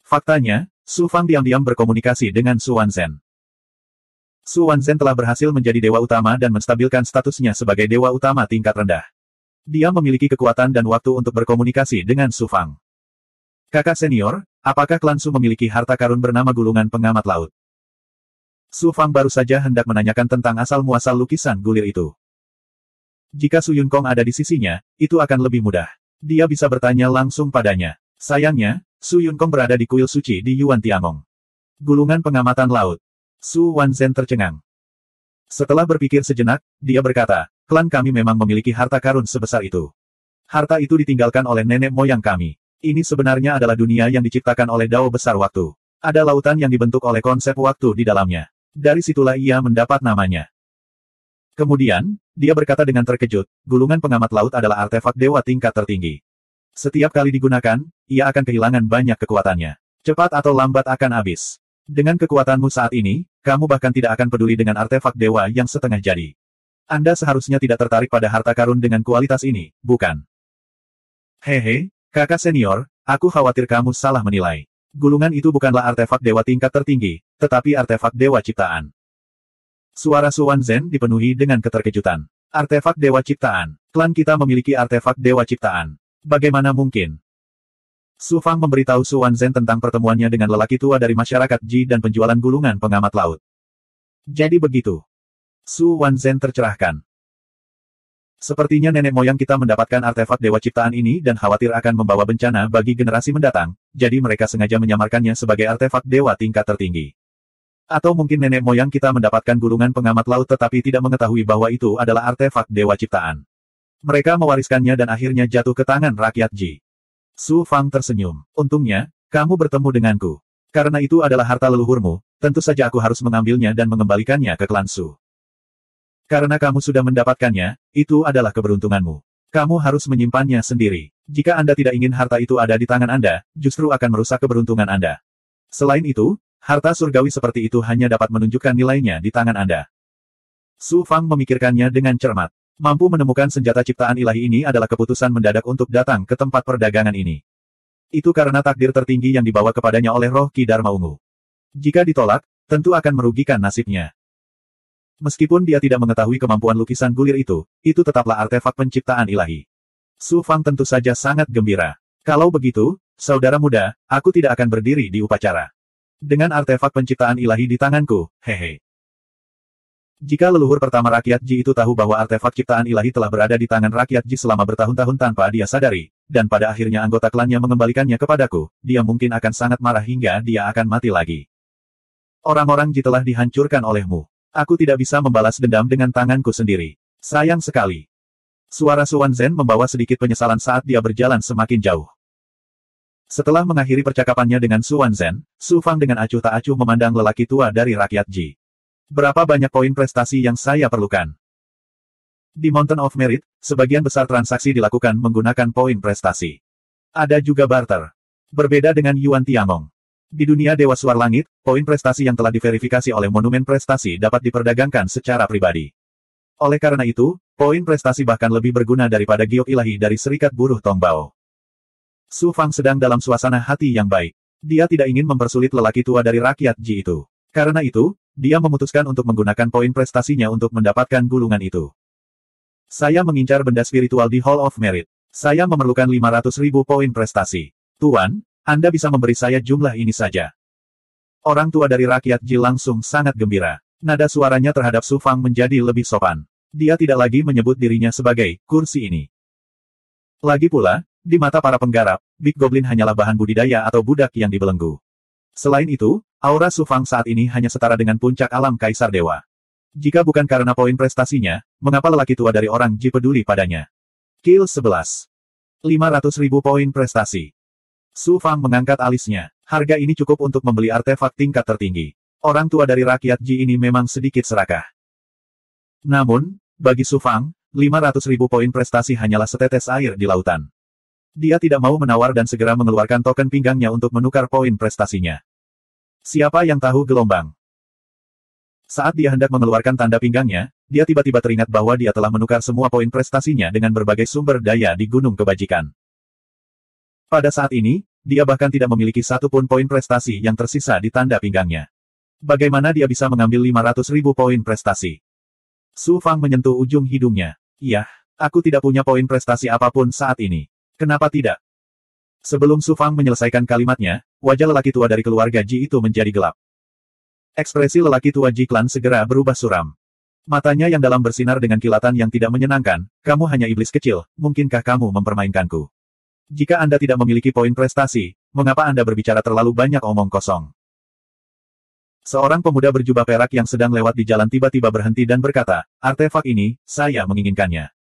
Faktanya, Su Fang diam-diam berkomunikasi dengan Su Wanzhen. Su Wanzhen telah berhasil menjadi dewa utama dan menstabilkan statusnya sebagai dewa utama tingkat rendah. Dia memiliki kekuatan dan waktu untuk berkomunikasi dengan Su Fang. Kakak senior, apakah klan Su memiliki harta karun bernama gulungan pengamat laut? Su Fang baru saja hendak menanyakan tentang asal-muasal lukisan gulir itu. Jika Su Yunkong ada di sisinya, itu akan lebih mudah. Dia bisa bertanya langsung padanya. Sayangnya, Su Yunkong berada di kuil suci di Yuan Tiangong. Gulungan pengamatan laut. Su Wanzhen tercengang. Setelah berpikir sejenak, dia berkata, klan kami memang memiliki harta karun sebesar itu. Harta itu ditinggalkan oleh nenek moyang kami. Ini sebenarnya adalah dunia yang diciptakan oleh Dao besar waktu. Ada lautan yang dibentuk oleh konsep waktu di dalamnya. Dari situlah ia mendapat namanya. Kemudian, dia berkata dengan terkejut, gulungan pengamat laut adalah artefak dewa tingkat tertinggi. Setiap kali digunakan, ia akan kehilangan banyak kekuatannya. Cepat atau lambat akan habis. Dengan kekuatanmu saat ini, kamu bahkan tidak akan peduli dengan artefak dewa yang setengah jadi. Anda seharusnya tidak tertarik pada harta karun dengan kualitas ini, bukan? Hehe, kakak senior, aku khawatir kamu salah menilai. Gulungan itu bukanlah artefak dewa tingkat tertinggi, tetapi artefak dewa ciptaan. Suara Su Wanzhen dipenuhi dengan keterkejutan. Artefak dewa ciptaan. Klan kita memiliki artefak dewa ciptaan. Bagaimana mungkin? Su Fang memberitahu Su Wanzhen tentang pertemuannya dengan lelaki tua dari masyarakat Ji dan penjualan gulungan pengamat laut. Jadi begitu. Su Wanzhen tercerahkan. Sepertinya nenek moyang kita mendapatkan artefak dewa ciptaan ini dan khawatir akan membawa bencana bagi generasi mendatang, jadi mereka sengaja menyamarkannya sebagai artefak dewa tingkat tertinggi. Atau mungkin nenek moyang kita mendapatkan gulungan pengamat laut tetapi tidak mengetahui bahwa itu adalah artefak dewa ciptaan. Mereka mewariskannya dan akhirnya jatuh ke tangan rakyat Ji. Su Fang tersenyum. Untungnya, kamu bertemu denganku. Karena itu adalah harta leluhurmu, tentu saja aku harus mengambilnya dan mengembalikannya ke klan Su. Karena kamu sudah mendapatkannya, itu adalah keberuntunganmu. Kamu harus menyimpannya sendiri. Jika Anda tidak ingin harta itu ada di tangan Anda, justru akan merusak keberuntungan Anda. Selain itu, harta surgawi seperti itu hanya dapat menunjukkan nilainya di tangan Anda. Su Fang memikirkannya dengan cermat. Mampu menemukan senjata ciptaan ilahi ini adalah keputusan mendadak untuk datang ke tempat perdagangan ini. Itu karena takdir tertinggi yang dibawa kepadanya oleh roh Ki Dharma Ungu. Jika ditolak, tentu akan merugikan nasibnya. Meskipun dia tidak mengetahui kemampuan lukisan gulir itu tetaplah artefak penciptaan ilahi. Su Fang tentu saja sangat gembira. Kalau begitu, saudara muda, aku tidak akan berdiri di upacara. Dengan artefak penciptaan ilahi di tanganku, hehe. Jika leluhur pertama rakyat Ji itu tahu bahwa artefak ciptaan ilahi telah berada di tangan rakyat Ji selama bertahun-tahun tanpa dia sadari, dan pada akhirnya anggota klannya mengembalikannya kepadaku, dia mungkin akan sangat marah hingga dia akan mati lagi. Orang-orang Ji telah dihancurkan olehmu. Aku tidak bisa membalas dendam dengan tanganku sendiri. Sayang sekali. Suara Su Wanzhen membawa sedikit penyesalan saat dia berjalan semakin jauh. Setelah mengakhiri percakapannya dengan Su Wanzhen, Su Fang dengan acuh tak acuh memandang lelaki tua dari rakyat Ji. Berapa banyak poin prestasi yang saya perlukan? Di Mountain of Merit, sebagian besar transaksi dilakukan menggunakan poin prestasi. Ada juga barter. Berbeda dengan Yuan Tiangong. Di dunia Dewa Suar Langit, poin prestasi yang telah diverifikasi oleh monumen prestasi dapat diperdagangkan secara pribadi. Oleh karena itu, poin prestasi bahkan lebih berguna daripada giok ilahi dari Serikat Buruh Tongbao. Su Fang sedang dalam suasana hati yang baik. Dia tidak ingin mempersulit lelaki tua dari rakyat Ji itu. Karena itu, dia memutuskan untuk menggunakan poin prestasinya untuk mendapatkan gulungan itu. Saya mengincar benda spiritual di Hall of Merit. Saya memerlukan 500.000 poin prestasi. Tuan, Anda bisa memberi saya jumlah ini saja. Orang tua dari rakyat Ji langsung sangat gembira. Nada suaranya terhadap Su Fang menjadi lebih sopan. Dia tidak lagi menyebut dirinya sebagai kursi ini. Lagi pula, Di mata para penggarap, Big Goblin hanyalah bahan budidaya atau budak yang dibelenggu. Selain itu, aura Su Fang saat ini hanya setara dengan puncak alam Kaisar Dewa. Jika bukan karena poin prestasinya, mengapa lelaki tua dari orang Ji peduli padanya? Kill 11. 500.000 poin prestasi. Su Fang mengangkat alisnya. Harga ini cukup untuk membeli artefak tingkat tertinggi. Orang tua dari rakyat Ji ini memang sedikit serakah. Namun, bagi Su Fang, 500.000 poin prestasi hanyalah setetes air di lautan. Dia tidak mau menawar dan segera mengeluarkan token pinggangnya untuk menukar poin prestasinya. Siapa yang tahu gelombang? Saat dia hendak mengeluarkan tanda pinggangnya, dia tiba-tiba teringat bahwa dia telah menukar semua poin prestasinya dengan berbagai sumber daya di Gunung Kebajikan. Pada saat ini, dia bahkan tidak memiliki satu pun poin prestasi yang tersisa di tanda pinggangnya. Bagaimana dia bisa mengambil 500.000 poin prestasi? Su Fang menyentuh ujung hidungnya. Iya, aku tidak punya poin prestasi apapun saat ini. Kenapa tidak? Sebelum Su Fang menyelesaikan kalimatnya, wajah lelaki tua dari keluarga Ji itu menjadi gelap. Ekspresi lelaki tua Ji Clan segera berubah suram. Matanya yang dalam bersinar dengan kilatan yang tidak menyenangkan, kamu hanya iblis kecil, mungkinkah kamu mempermainkanku? Jika Anda tidak memiliki poin prestasi, mengapa Anda berbicara terlalu banyak omong kosong? Seorang pemuda berjubah perak yang sedang lewat di jalan tiba-tiba berhenti dan berkata, artefak ini, saya menginginkannya.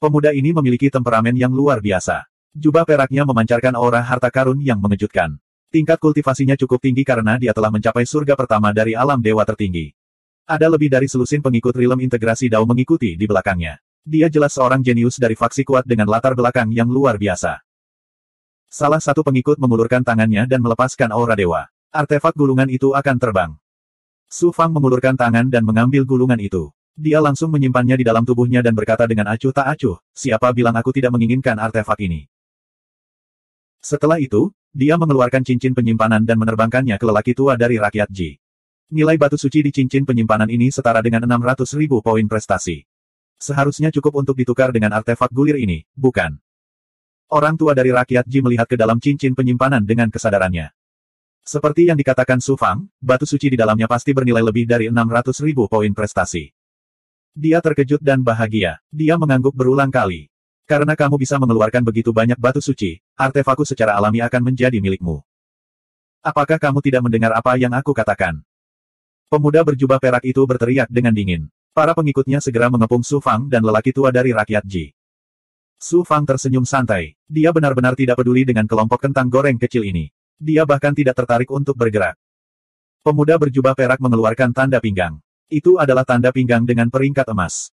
Pemuda ini memiliki temperamen yang luar biasa. Jubah peraknya memancarkan aura harta karun yang mengejutkan. Tingkat kultivasinya cukup tinggi karena dia telah mencapai surga pertama dari alam dewa tertinggi. Ada lebih dari selusin pengikut rilem integrasi Dao mengikuti di belakangnya. Dia jelas seorang jenius dari faksi kuat dengan latar belakang yang luar biasa. Salah satu pengikut mengulurkan tangannya dan melepaskan aura dewa. Artefak gulungan itu akan terbang. Su Fang mengulurkan tangan dan mengambil gulungan itu. Dia langsung menyimpannya di dalam tubuhnya dan berkata dengan acuh tak acuh, siapa bilang aku tidak menginginkan artefak ini? Setelah itu, dia mengeluarkan cincin penyimpanan dan menerbangkannya ke lelaki tua dari rakyat Ji. Nilai batu suci di cincin penyimpanan ini setara dengan 600.000 poin prestasi. Seharusnya cukup untuk ditukar dengan artefak gulir ini, bukan? Orang tua dari rakyat Ji melihat ke dalam cincin penyimpanan dengan kesadarannya. Seperti yang dikatakan Su Fang, batu suci di dalamnya pasti bernilai lebih dari 600.000 poin prestasi. Dia terkejut dan bahagia. Dia mengangguk berulang kali. Karena kamu bisa mengeluarkan begitu banyak batu suci, artefakku secara alami akan menjadi milikmu. Apakah kamu tidak mendengar apa yang aku katakan? Pemuda berjubah perak itu berteriak dengan dingin. Para pengikutnya segera mengepung Su Fang dan lelaki tua dari rakyat Ji. Su Fang tersenyum santai. Dia benar-benar tidak peduli dengan kelompok kentang goreng kecil ini. Dia bahkan tidak tertarik untuk bergerak. Pemuda berjubah perak mengeluarkan tanda pinggang. Itu adalah tanda pinggang dengan peringkat emas.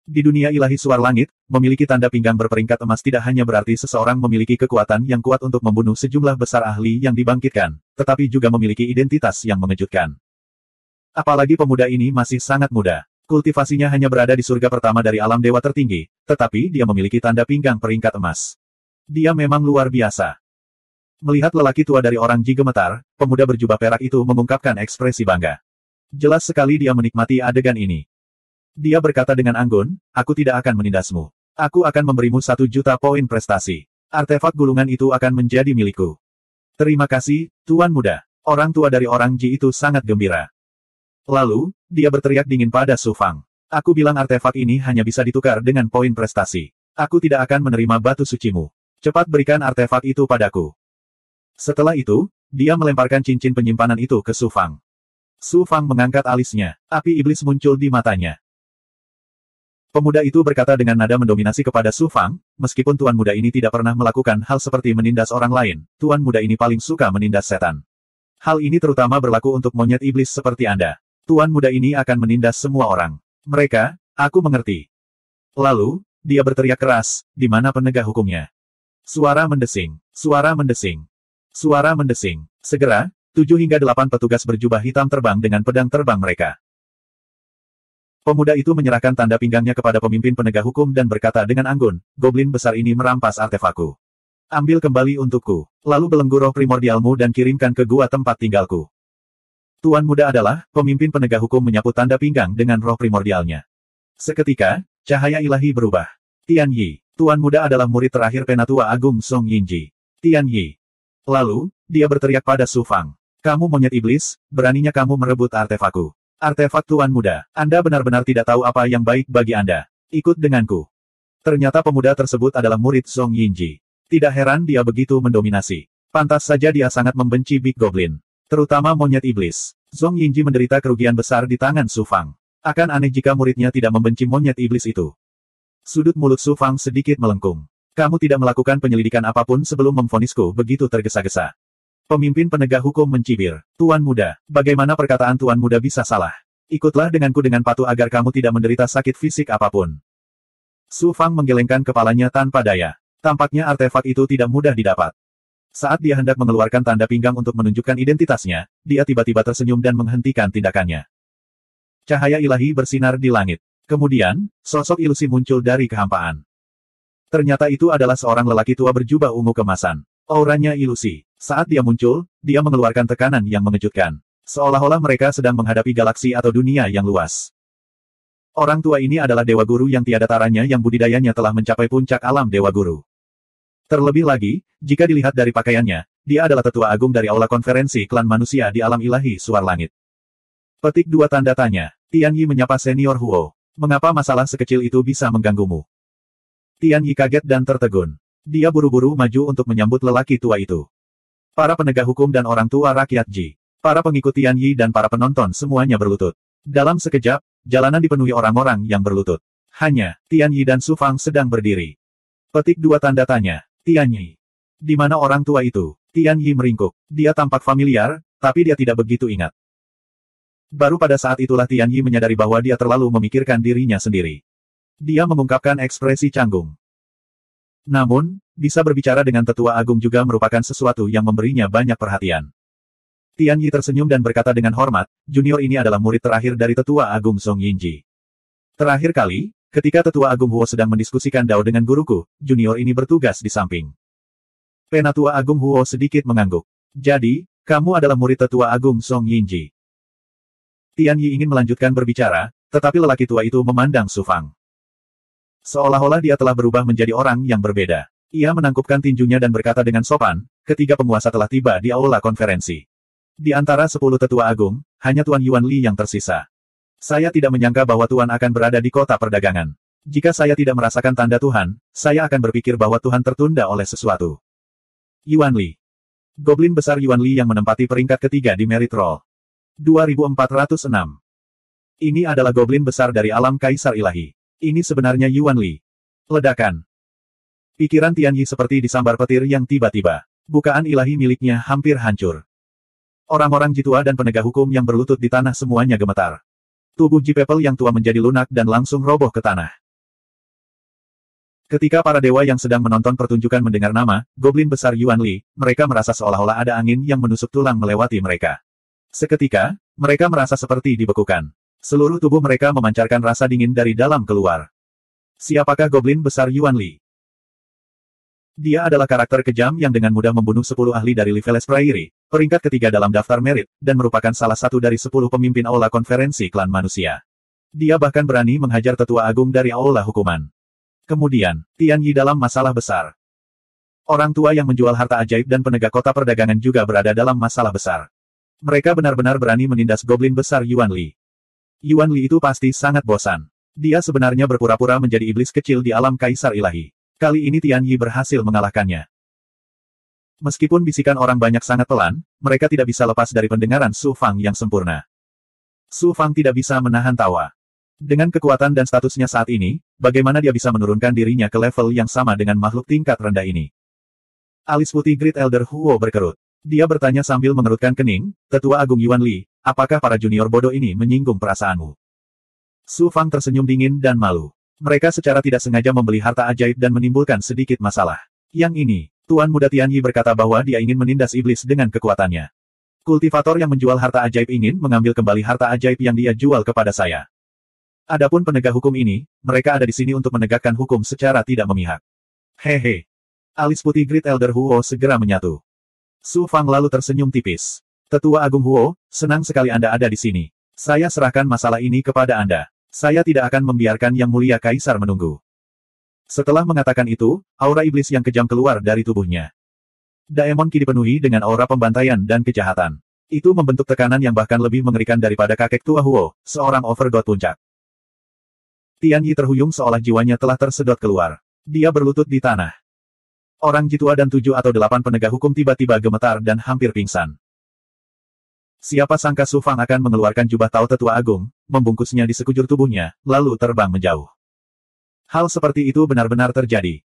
Di dunia ilahi suar langit, memiliki tanda pinggang berperingkat emas tidak hanya berarti seseorang memiliki kekuatan yang kuat untuk membunuh sejumlah besar ahli yang dibangkitkan, tetapi juga memiliki identitas yang mengejutkan. Apalagi pemuda ini masih sangat muda. Kultivasinya hanya berada di surga pertama dari alam dewa tertinggi, tetapi dia memiliki tanda pinggang peringkat emas. Dia memang luar biasa. Melihat lelaki tua dari orang Ji gemetar, pemuda berjubah perak itu mengungkapkan ekspresi bangga. Jelas sekali dia menikmati adegan ini. Dia berkata dengan anggun, aku tidak akan menindasmu. Aku akan memberimu 1 juta poin prestasi. Artefak gulungan itu akan menjadi milikku. Terima kasih, Tuan Muda. Orang tua dari orang Ji itu sangat gembira. Lalu, dia berteriak dingin pada Su Fang. Aku bilang artefak ini hanya bisa ditukar dengan poin prestasi. Aku tidak akan menerima batu sucimu. Cepat berikan artefak itu padaku. Setelah itu, dia melemparkan cincin penyimpanan itu ke Su Fang. Su Fang mengangkat alisnya. Api iblis muncul di matanya. Pemuda itu berkata dengan nada mendominasi kepada Su Fang, meskipun Tuan Muda ini tidak pernah melakukan hal seperti menindas orang lain, Tuan Muda ini paling suka menindas setan. Hal ini terutama berlaku untuk monyet iblis seperti Anda. Tuan Muda ini akan menindas semua orang. Mereka, aku mengerti. Lalu, dia berteriak keras, di mana penegak hukumnya? Suara mendesing, suara mendesing, suara mendesing. Segera, 7 hingga 8 petugas berjubah hitam terbang dengan pedang terbang mereka. Pemuda itu menyerahkan tanda pinggangnya kepada pemimpin penegak hukum dan berkata dengan anggun, goblin besar ini merampas artefakku. Ambil kembali untukku, lalu belenggu roh primordialmu dan kirimkan ke gua tempat tinggalku. Tuan Muda adalah, pemimpin penegak hukum menyapu tanda pinggang dengan roh primordialnya. Seketika, cahaya ilahi berubah. Tian Yi, Tuan Muda adalah murid terakhir Penatua Agung Song Yinji. Tian Yi. Lalu, dia berteriak pada Su Fang. Kamu monyet iblis, beraninya kamu merebut artefakku. Artefak Tuan Muda, Anda benar-benar tidak tahu apa yang baik bagi Anda. Ikut denganku. Ternyata pemuda tersebut adalah murid Zhong Yinji. Tidak heran dia begitu mendominasi. Pantas saja dia sangat membenci Big Goblin. Terutama monyet iblis. Zhong Yinji menderita kerugian besar di tangan Su Fang. Akan aneh jika muridnya tidak membenci monyet iblis itu. Sudut mulut Su Fang sedikit melengkung. Kamu tidak melakukan penyelidikan apapun sebelum memvonisku begitu tergesa-gesa. Pemimpin penegak hukum mencibir. Tuan muda, bagaimana perkataan tuan muda bisa salah? Ikutlah denganku dengan patuh agar kamu tidak menderita sakit fisik apapun. Su Fang menggelengkan kepalanya tanpa daya. Tampaknya artefak itu tidak mudah didapat. Saat dia hendak mengeluarkan tanda pinggang untuk menunjukkan identitasnya, dia tiba-tiba tersenyum dan menghentikan tindakannya. Cahaya ilahi bersinar di langit. Kemudian, sosok ilusi muncul dari kehampaan. Ternyata itu adalah seorang lelaki tua berjubah ungu kemasan. Auranya ilusi. Saat dia muncul, dia mengeluarkan tekanan yang mengejutkan. Seolah-olah mereka sedang menghadapi galaksi atau dunia yang luas. Orang tua ini adalah Dewa Guru yang tiada taranya yang budidayanya telah mencapai puncak alam Dewa Guru. Terlebih lagi, jika dilihat dari pakaiannya, dia adalah tetua agung dari aula konferensi klan manusia di alam ilahi Suar Langit. Petik 2 tanda tanya. Tian Yi menyapa senior Huo. Mengapa masalah sekecil itu bisa mengganggumu? Tian Yi kaget dan tertegun. Dia buru-buru maju untuk menyambut lelaki tua itu. Para penegak hukum dan orang tua rakyat Ji. Para pengikut Tian Yi dan para penonton semuanya berlutut. Dalam sekejap, jalanan dipenuhi orang-orang yang berlutut. Hanya, Tian Yi dan Su Fang sedang berdiri. Petik 2 tanda tanya. Tian Yi. Di mana orang tua itu? Tian Yi meringkuk. Dia tampak familiar, tapi dia tidak begitu ingat. Baru pada saat itulah Tian Yi menyadari bahwa dia terlalu memikirkan dirinya sendiri. Dia mengungkapkan ekspresi canggung. Namun, bisa berbicara dengan tetua agung juga merupakan sesuatu yang memberinya banyak perhatian. Tian Yi tersenyum dan berkata dengan hormat, junior ini adalah murid terakhir dari tetua agung Zhong Yinji. Terakhir kali, ketika tetua agung Huo sedang mendiskusikan Dao dengan guruku, junior ini bertugas di samping. Penatua agung Huo sedikit mengangguk. Jadi, kamu adalah murid tetua agung Zhong Yinji. Tian Yi ingin melanjutkan berbicara, tetapi lelaki tua itu memandang Su Fang. Seolah-olah dia telah berubah menjadi orang yang berbeda. Ia menangkupkan tinjunya dan berkata dengan sopan, ketiga penguasa telah tiba di aula konferensi. Di antara 10 tetua agung, hanya Tuan Yuan Li yang tersisa. Saya tidak menyangka bahwa Tuan akan berada di kota perdagangan. Jika saya tidak merasakan tanda Tuhan, saya akan berpikir bahwa Tuhan tertunda oleh sesuatu. Yuan Li. Goblin besar Yuan Li yang menempati peringkat ketiga di Merit Roll. 2406. Ini adalah goblin besar dari alam Kaisar Ilahi. Ini sebenarnya Yuan Li. Ledakan. Pikiran Tian Yi seperti disambar petir yang tiba-tiba. Bukaan ilahi miliknya hampir hancur. Orang-orang jitua dan penegak hukum yang berlutut di tanah semuanya gemetar. Tubuh Ji People yang tua menjadi lunak dan langsung roboh ke tanah. Ketika para dewa yang sedang menonton pertunjukan mendengar nama, goblin besar Yuan Li, mereka merasa seolah-olah ada angin yang menusuk tulang melewati mereka. Seketika, mereka merasa seperti dibekukan. Seluruh tubuh mereka memancarkan rasa dingin dari dalam keluar. Siapakah goblin besar Yuan Li? Dia adalah karakter kejam yang dengan mudah membunuh 10 ahli dari Liveles Prairie, peringkat ketiga dalam daftar merit, dan merupakan salah satu dari 10 pemimpin aula konferensi klan manusia. Dia bahkan berani menghajar tetua agung dari aula hukuman. Kemudian, Tian Yi dalam masalah besar. Orang tua yang menjual harta ajaib dan penegak kota perdagangan juga berada dalam masalah besar. Mereka benar-benar berani menindas goblin besar Yuan Li. Yuan Li itu pasti sangat bosan. Dia sebenarnya berpura-pura menjadi iblis kecil di alam Kaisar Ilahi. Kali ini Tian Yi berhasil mengalahkannya. Meskipun bisikan orang banyak sangat pelan, mereka tidak bisa lepas dari pendengaran Su Fang yang sempurna. Su Fang tidak bisa menahan tawa. Dengan kekuatan dan statusnya saat ini, bagaimana dia bisa menurunkan dirinya ke level yang sama dengan makhluk tingkat rendah ini? Alis putih Great Elder Huo berkerut. Dia bertanya sambil mengerutkan kening, Tetua Agung Yuan Li, apakah para junior bodoh ini menyinggung perasaanmu? Su Fang tersenyum dingin dan malu. Mereka secara tidak sengaja membeli harta ajaib dan menimbulkan sedikit masalah. Yang ini, Tuan Muda Tian Yi berkata bahwa dia ingin menindas iblis dengan kekuatannya. Kultivator yang menjual harta ajaib ingin mengambil kembali harta ajaib yang dia jual kepada saya. Adapun penegak hukum ini, mereka ada di sini untuk menegakkan hukum secara tidak memihak. Hehe. Alis putih Great Elder Huo segera menyatu. Su Fang lalu tersenyum tipis. Tetua Agung Huo, senang sekali Anda ada di sini. Saya serahkan masalah ini kepada Anda. Saya tidak akan membiarkan Yang Mulia Kaisar menunggu. Setelah mengatakan itu, aura iblis yang kejam keluar dari tubuhnya. Daemon Qi dipenuhi dengan aura pembantaian dan kejahatan. Itu membentuk tekanan yang bahkan lebih mengerikan daripada kakek tua Huo, seorang overgod puncak. Tian Yi terhuyung seolah jiwanya telah tersedot keluar. Dia berlutut di tanah. Orang jitua dan 7 atau 8 penegak hukum tiba-tiba gemetar dan hampir pingsan. Siapa sangka Su Fang akan mengeluarkan jubah Tao Tetua Agung, membungkusnya di sekujur tubuhnya, lalu terbang menjauh. Hal seperti itu benar-benar terjadi.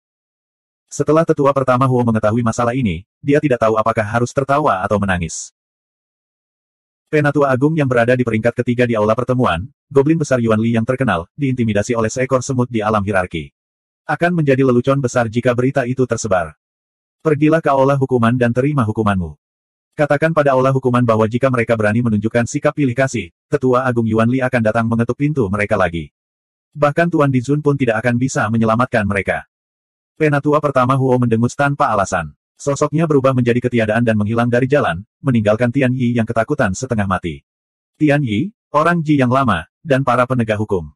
Setelah tetua pertama Huo mengetahui masalah ini, dia tidak tahu apakah harus tertawa atau menangis. Penatua Agung yang berada di peringkat ketiga di aula pertemuan, Goblin besar Yuan Li yang terkenal, diintimidasi oleh seekor semut di alam hierarki. Akan menjadi lelucon besar jika berita itu tersebar. Pergilah ke aula hukuman dan terima hukumanmu. Katakan pada aula hukuman bahwa jika mereka berani menunjukkan sikap pilih kasih, tetua Agung Yuan Li akan datang mengetuk pintu mereka lagi. Bahkan Tuan Dizun pun tidak akan bisa menyelamatkan mereka. Penatua pertama Huo mendengus tanpa alasan. Sosoknya berubah menjadi ketiadaan dan menghilang dari jalan, meninggalkan Tian Yi yang ketakutan setengah mati. Tian Yi, orang Ji yang lama, dan para penegak hukum.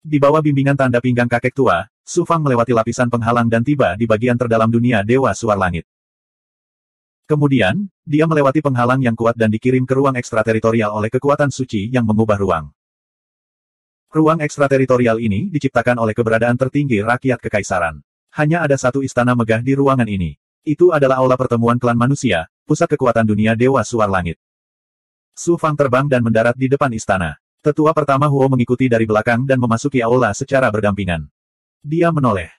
Di bawah bimbingan tanda pinggang kakek tua, Su Fang melewati lapisan penghalang dan tiba di bagian terdalam dunia Dewa Suar Langit. Kemudian, dia melewati penghalang yang kuat dan dikirim ke ruang ekstrateritorial oleh kekuatan suci yang mengubah ruang. Ruang ekstrateritorial ini diciptakan oleh keberadaan tertinggi rakyat kekaisaran. Hanya ada satu istana megah di ruangan ini. Itu adalah aula pertemuan klan manusia, pusat kekuatan dunia Dewa Suar Langit. Su Fang terbang dan mendarat di depan istana. Tetua pertama Huo mengikuti dari belakang dan memasuki aula secara berdampingan. Dia menoleh.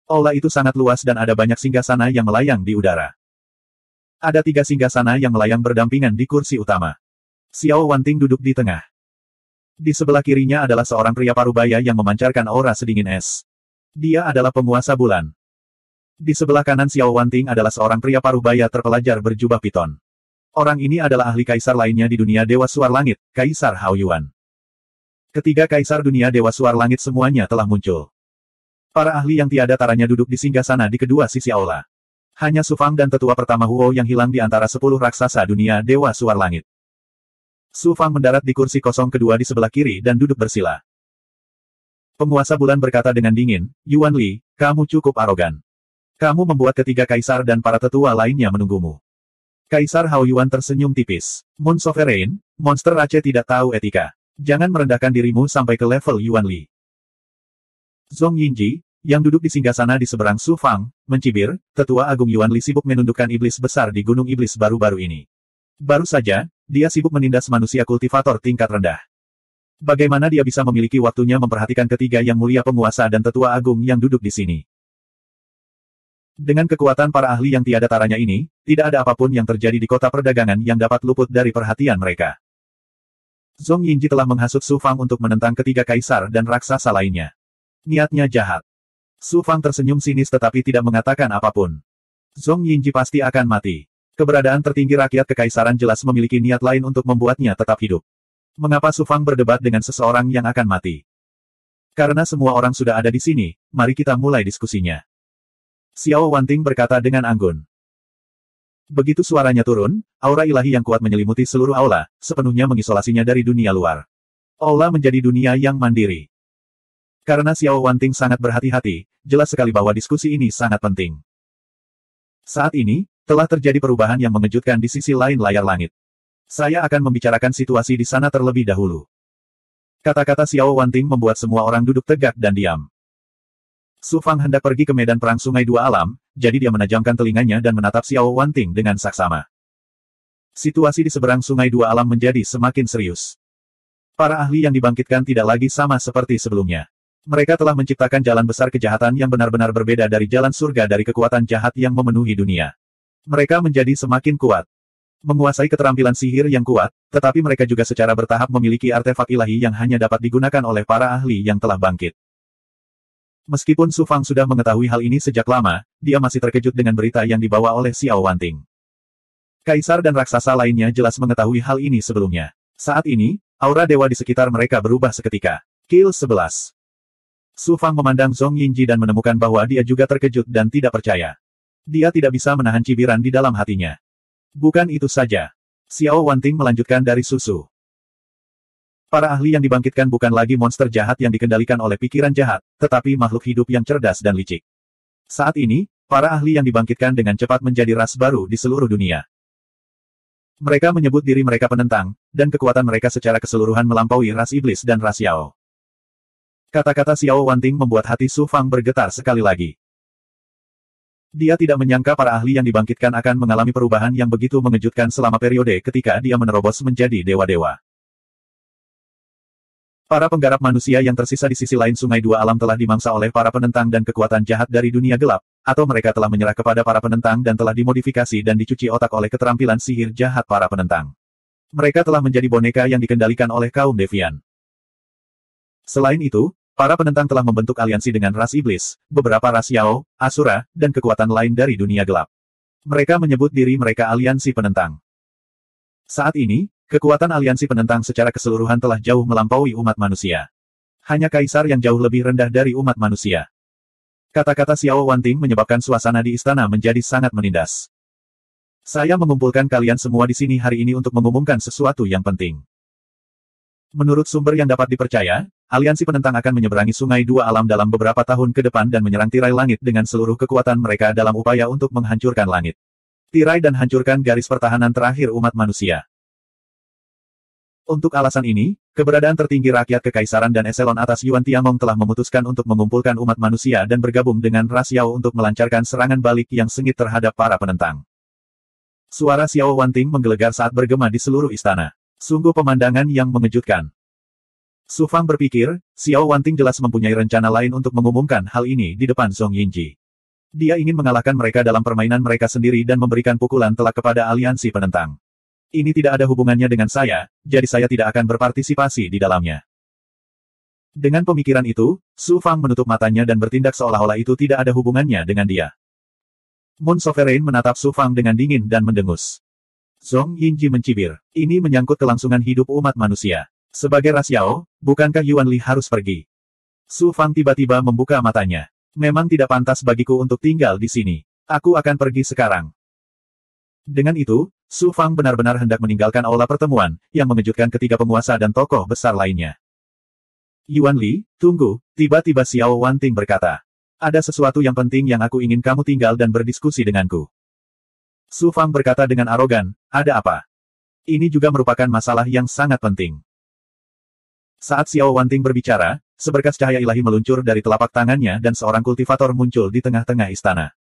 Aula itu sangat luas dan ada banyak singgasana yang melayang di udara. Ada 3 singgasana yang melayang berdampingan di kursi utama. Xiao Wanting duduk di tengah. Di sebelah kirinya adalah seorang pria parubaya yang memancarkan aura sedingin es. Dia adalah penguasa bulan. Di sebelah kanan Xiao Wanting adalah seorang pria parubaya terpelajar berjubah piton. Orang ini adalah ahli kaisar lainnya di dunia Dewa Suar Langit, Kaisar Hao Yuan. Ketiga kaisar dunia Dewa Suar Langit semuanya telah muncul. Para ahli yang tiada taranya duduk di singgasana di kedua sisi aula. Hanya Su Fang dan tetua pertama Huo yang hilang di antara 10 raksasa dunia Dewa Suar Langit. Su Fang mendarat di kursi kosong kedua di sebelah kiri dan duduk bersila. Penguasa bulan berkata dengan dingin, Yuan Li, kamu cukup arogan. Kamu membuat ketiga kaisar dan para tetua lainnya menunggumu. Kaisar Hao Yuan tersenyum tipis. Moon Sovereign, monster Aceh tidak tahu etika. Jangan merendahkan dirimu sampai ke level Yuan Li. Zhong Yinji, yang duduk di singgasana di seberang Su Fang, mencibir, tetua Agung Yuan Li sibuk menundukkan iblis besar di gunung iblis baru-baru ini. Baru saja, dia sibuk menindas manusia kultivator tingkat rendah. Bagaimana dia bisa memiliki waktunya memperhatikan ketiga yang mulia penguasa dan tetua agung yang duduk di sini? Dengan kekuatan para ahli yang tiada taranya ini, tidak ada apapun yang terjadi di kota perdagangan yang dapat luput dari perhatian mereka. Zhong Yinji telah menghasut Su Fang untuk menentang ketiga kaisar dan raksasa lainnya. Niatnya jahat. Su Fang tersenyum sinis tetapi tidak mengatakan apapun. Zhong Yinji pasti akan mati. Keberadaan tertinggi rakyat kekaisaran jelas memiliki niat lain untuk membuatnya tetap hidup. Mengapa Su Fang berdebat dengan seseorang yang akan mati? Karena semua orang sudah ada di sini, mari kita mulai diskusinya. Xiao Wanting berkata dengan anggun. Begitu suaranya turun, aura ilahi yang kuat menyelimuti seluruh aula, sepenuhnya mengisolasinya dari dunia luar. Aula menjadi dunia yang mandiri. Karena Xiao Wanting sangat berhati-hati, jelas sekali bahwa diskusi ini sangat penting. Saat ini, telah terjadi perubahan yang mengejutkan di sisi lain layar langit. Saya akan membicarakan situasi di sana terlebih dahulu. Kata-kata Xiao Wanting membuat semua orang duduk tegak dan diam. Su Fang hendak pergi ke medan perang Sungai Dua Alam, jadi dia menajamkan telinganya dan menatap Xiao Wanting dengan saksama. Situasi di seberang Sungai Dua Alam menjadi semakin serius. Para ahli yang dibangkitkan tidak lagi sama seperti sebelumnya. Mereka telah menciptakan jalan besar kejahatan yang benar-benar berbeda dari jalan surga dari kekuatan jahat yang memenuhi dunia. Mereka menjadi semakin kuat. Menguasai keterampilan sihir yang kuat, tetapi mereka juga secara bertahap memiliki artefak ilahi yang hanya dapat digunakan oleh para ahli yang telah bangkit. Meskipun Su Fang sudah mengetahui hal ini sejak lama, dia masih terkejut dengan berita yang dibawa oleh Xiao Wanting. Kaisar dan raksasa lainnya jelas mengetahui hal ini sebelumnya. Saat ini, aura dewa di sekitar mereka berubah seketika. Kill 11. Su Fang memandang Zhong Yinji dan menemukan bahwa dia juga terkejut dan tidak percaya. Dia tidak bisa menahan cibiran di dalam hatinya. Bukan itu saja. Xiao Wanting melanjutkan dari susu. Para ahli yang dibangkitkan bukan lagi monster jahat yang dikendalikan oleh pikiran jahat, tetapi makhluk hidup yang cerdas dan licik. Saat ini, para ahli yang dibangkitkan dengan cepat menjadi ras baru di seluruh dunia. Mereka menyebut diri mereka penentang, dan kekuatan mereka secara keseluruhan melampaui ras iblis dan ras Yao. Kata-kata Xiao Wanting membuat hati Su Fang bergetar sekali lagi. Dia tidak menyangka para ahli yang dibangkitkan akan mengalami perubahan yang begitu mengejutkan selama periode ketika dia menerobos menjadi dewa-dewa. Para penggarap manusia yang tersisa di sisi lain Sungai Dua Alam telah dimangsa oleh para penentang dan kekuatan jahat dari dunia gelap, atau mereka telah menyerah kepada para penentang dan telah dimodifikasi dan dicuci otak oleh keterampilan sihir jahat para penentang. Mereka telah menjadi boneka yang dikendalikan oleh kaum Devian. Selain itu, para penentang telah membentuk aliansi dengan ras iblis, beberapa ras Yao, Asura, dan kekuatan lain dari dunia gelap. Mereka menyebut diri mereka aliansi penentang. Saat ini, kekuatan aliansi penentang secara keseluruhan telah jauh melampaui umat manusia. Hanya kaisar yang jauh lebih rendah dari umat manusia. Kata-kata Xiao Wanting menyebabkan suasana di istana menjadi sangat menindas. Saya mengumpulkan kalian semua di sini hari ini untuk mengumumkan sesuatu yang penting. Menurut sumber yang dapat dipercaya, aliansi penentang akan menyeberangi Sungai Dua Alam dalam beberapa tahun ke depan dan menyerang tirai langit dengan seluruh kekuatan mereka dalam upaya untuk menghancurkan langit. Tirai dan hancurkan garis pertahanan terakhir umat manusia. Untuk alasan ini, keberadaan tertinggi rakyat kekaisaran dan eselon atas Yuan Tiangong telah memutuskan untuk mengumpulkan umat manusia dan bergabung dengan ras Yao untuk melancarkan serangan balik yang sengit terhadap para penentang. Suara Xiao Wanting menggelegar saat bergema di seluruh istana. Sungguh pemandangan yang mengejutkan. Su Fang berpikir, Xiao Wanting jelas mempunyai rencana lain untuk mengumumkan hal ini di depan Zhong Yinji. Dia ingin mengalahkan mereka dalam permainan mereka sendiri dan memberikan pukulan telak kepada aliansi penentang. Ini tidak ada hubungannya dengan saya, jadi saya tidak akan berpartisipasi di dalamnya. Dengan pemikiran itu, Su Fang menutup matanya dan bertindak seolah-olah itu tidak ada hubungannya dengan dia. Moon Sovereign menatap Su Fang dengan dingin dan mendengus. Zhong Yinji mencibir. Ini menyangkut kelangsungan hidup umat manusia. Sebagai ras Yao, bukankah Yuan Li harus pergi? Su Fang tiba-tiba membuka matanya. Memang tidak pantas bagiku untuk tinggal di sini. Aku akan pergi sekarang. Dengan itu, Su Fang benar-benar hendak meninggalkan aula pertemuan, yang mengejutkan ketiga penguasa dan tokoh besar lainnya. Yuan Li, tunggu, tiba-tiba Xiao Wanting berkata. Ada sesuatu yang penting yang aku ingin kamu tinggal dan berdiskusi denganku. Su Fang berkata dengan arogan, ada apa? Ini juga merupakan masalah yang sangat penting. Saat Xiao Wanting berbicara, seberkas cahaya ilahi meluncur dari telapak tangannya dan seorang kultivator muncul di tengah-tengah istana.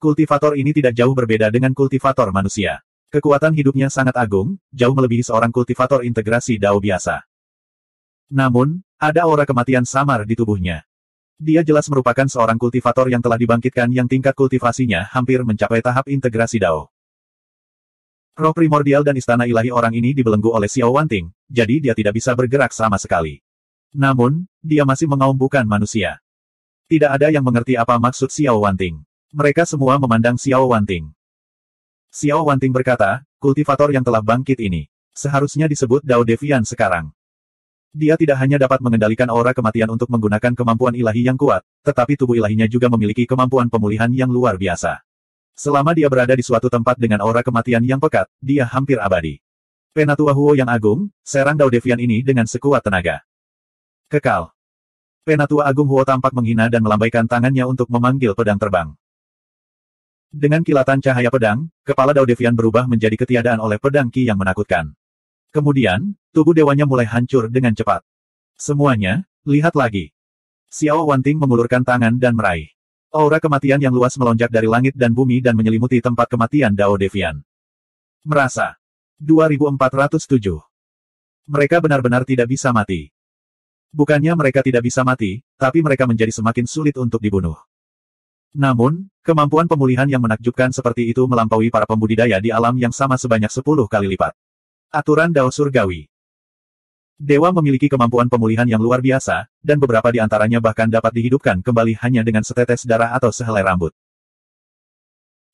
Kultivator ini tidak jauh berbeda dengan kultivator manusia. Kekuatan hidupnya sangat agung, jauh melebihi seorang kultivator integrasi Dao biasa. Namun, ada aura kematian samar di tubuhnya. Dia jelas merupakan seorang kultivator yang telah dibangkitkan yang tingkat kultivasinya hampir mencapai tahap integrasi Dao. Roh primordial dan istana ilahi orang ini dibelenggu oleh Xiao Wanting, jadi dia tidak bisa bergerak sama sekali. Namun, dia masih mengaum bukan manusia. Tidak ada yang mengerti apa maksud Xiao Wanting. Mereka semua memandang Xiao Wanting. Xiao Wanting berkata, kultivator yang telah bangkit ini, seharusnya disebut Dao Devian sekarang. Dia tidak hanya dapat mengendalikan aura kematian untuk menggunakan kemampuan ilahi yang kuat, tetapi tubuh ilahinya juga memiliki kemampuan pemulihan yang luar biasa. Selama dia berada di suatu tempat dengan aura kematian yang pekat, dia hampir abadi. Penatua Huo yang agung, serang Dao Devian ini dengan sekuat tenaga. Kekal. Penatua Agung Huo tampak menghina dan melambaikan tangannya untuk memanggil pedang terbang. Dengan kilatan cahaya pedang, kepala Dao Devian berubah menjadi ketiadaan oleh pedang Qi yang menakutkan. Kemudian, tubuh dewanya mulai hancur dengan cepat. Semuanya, lihat lagi. Xiao Wanting mengulurkan tangan dan meraih. Aura kematian yang luas melonjak dari langit dan bumi dan menyelimuti tempat kematian Dao Devian. Merasa. 2407. Mereka benar-benar tidak bisa mati. Bukannya mereka tidak bisa mati, tapi mereka menjadi semakin sulit untuk dibunuh. Namun, kemampuan pemulihan yang menakjubkan seperti itu melampaui para pembudidaya di alam yang sama sebanyak 10 kali lipat. Aturan Dao Surgawi. Dewa memiliki kemampuan pemulihan yang luar biasa, dan beberapa di antaranya bahkan dapat dihidupkan kembali hanya dengan setetes darah atau sehelai rambut.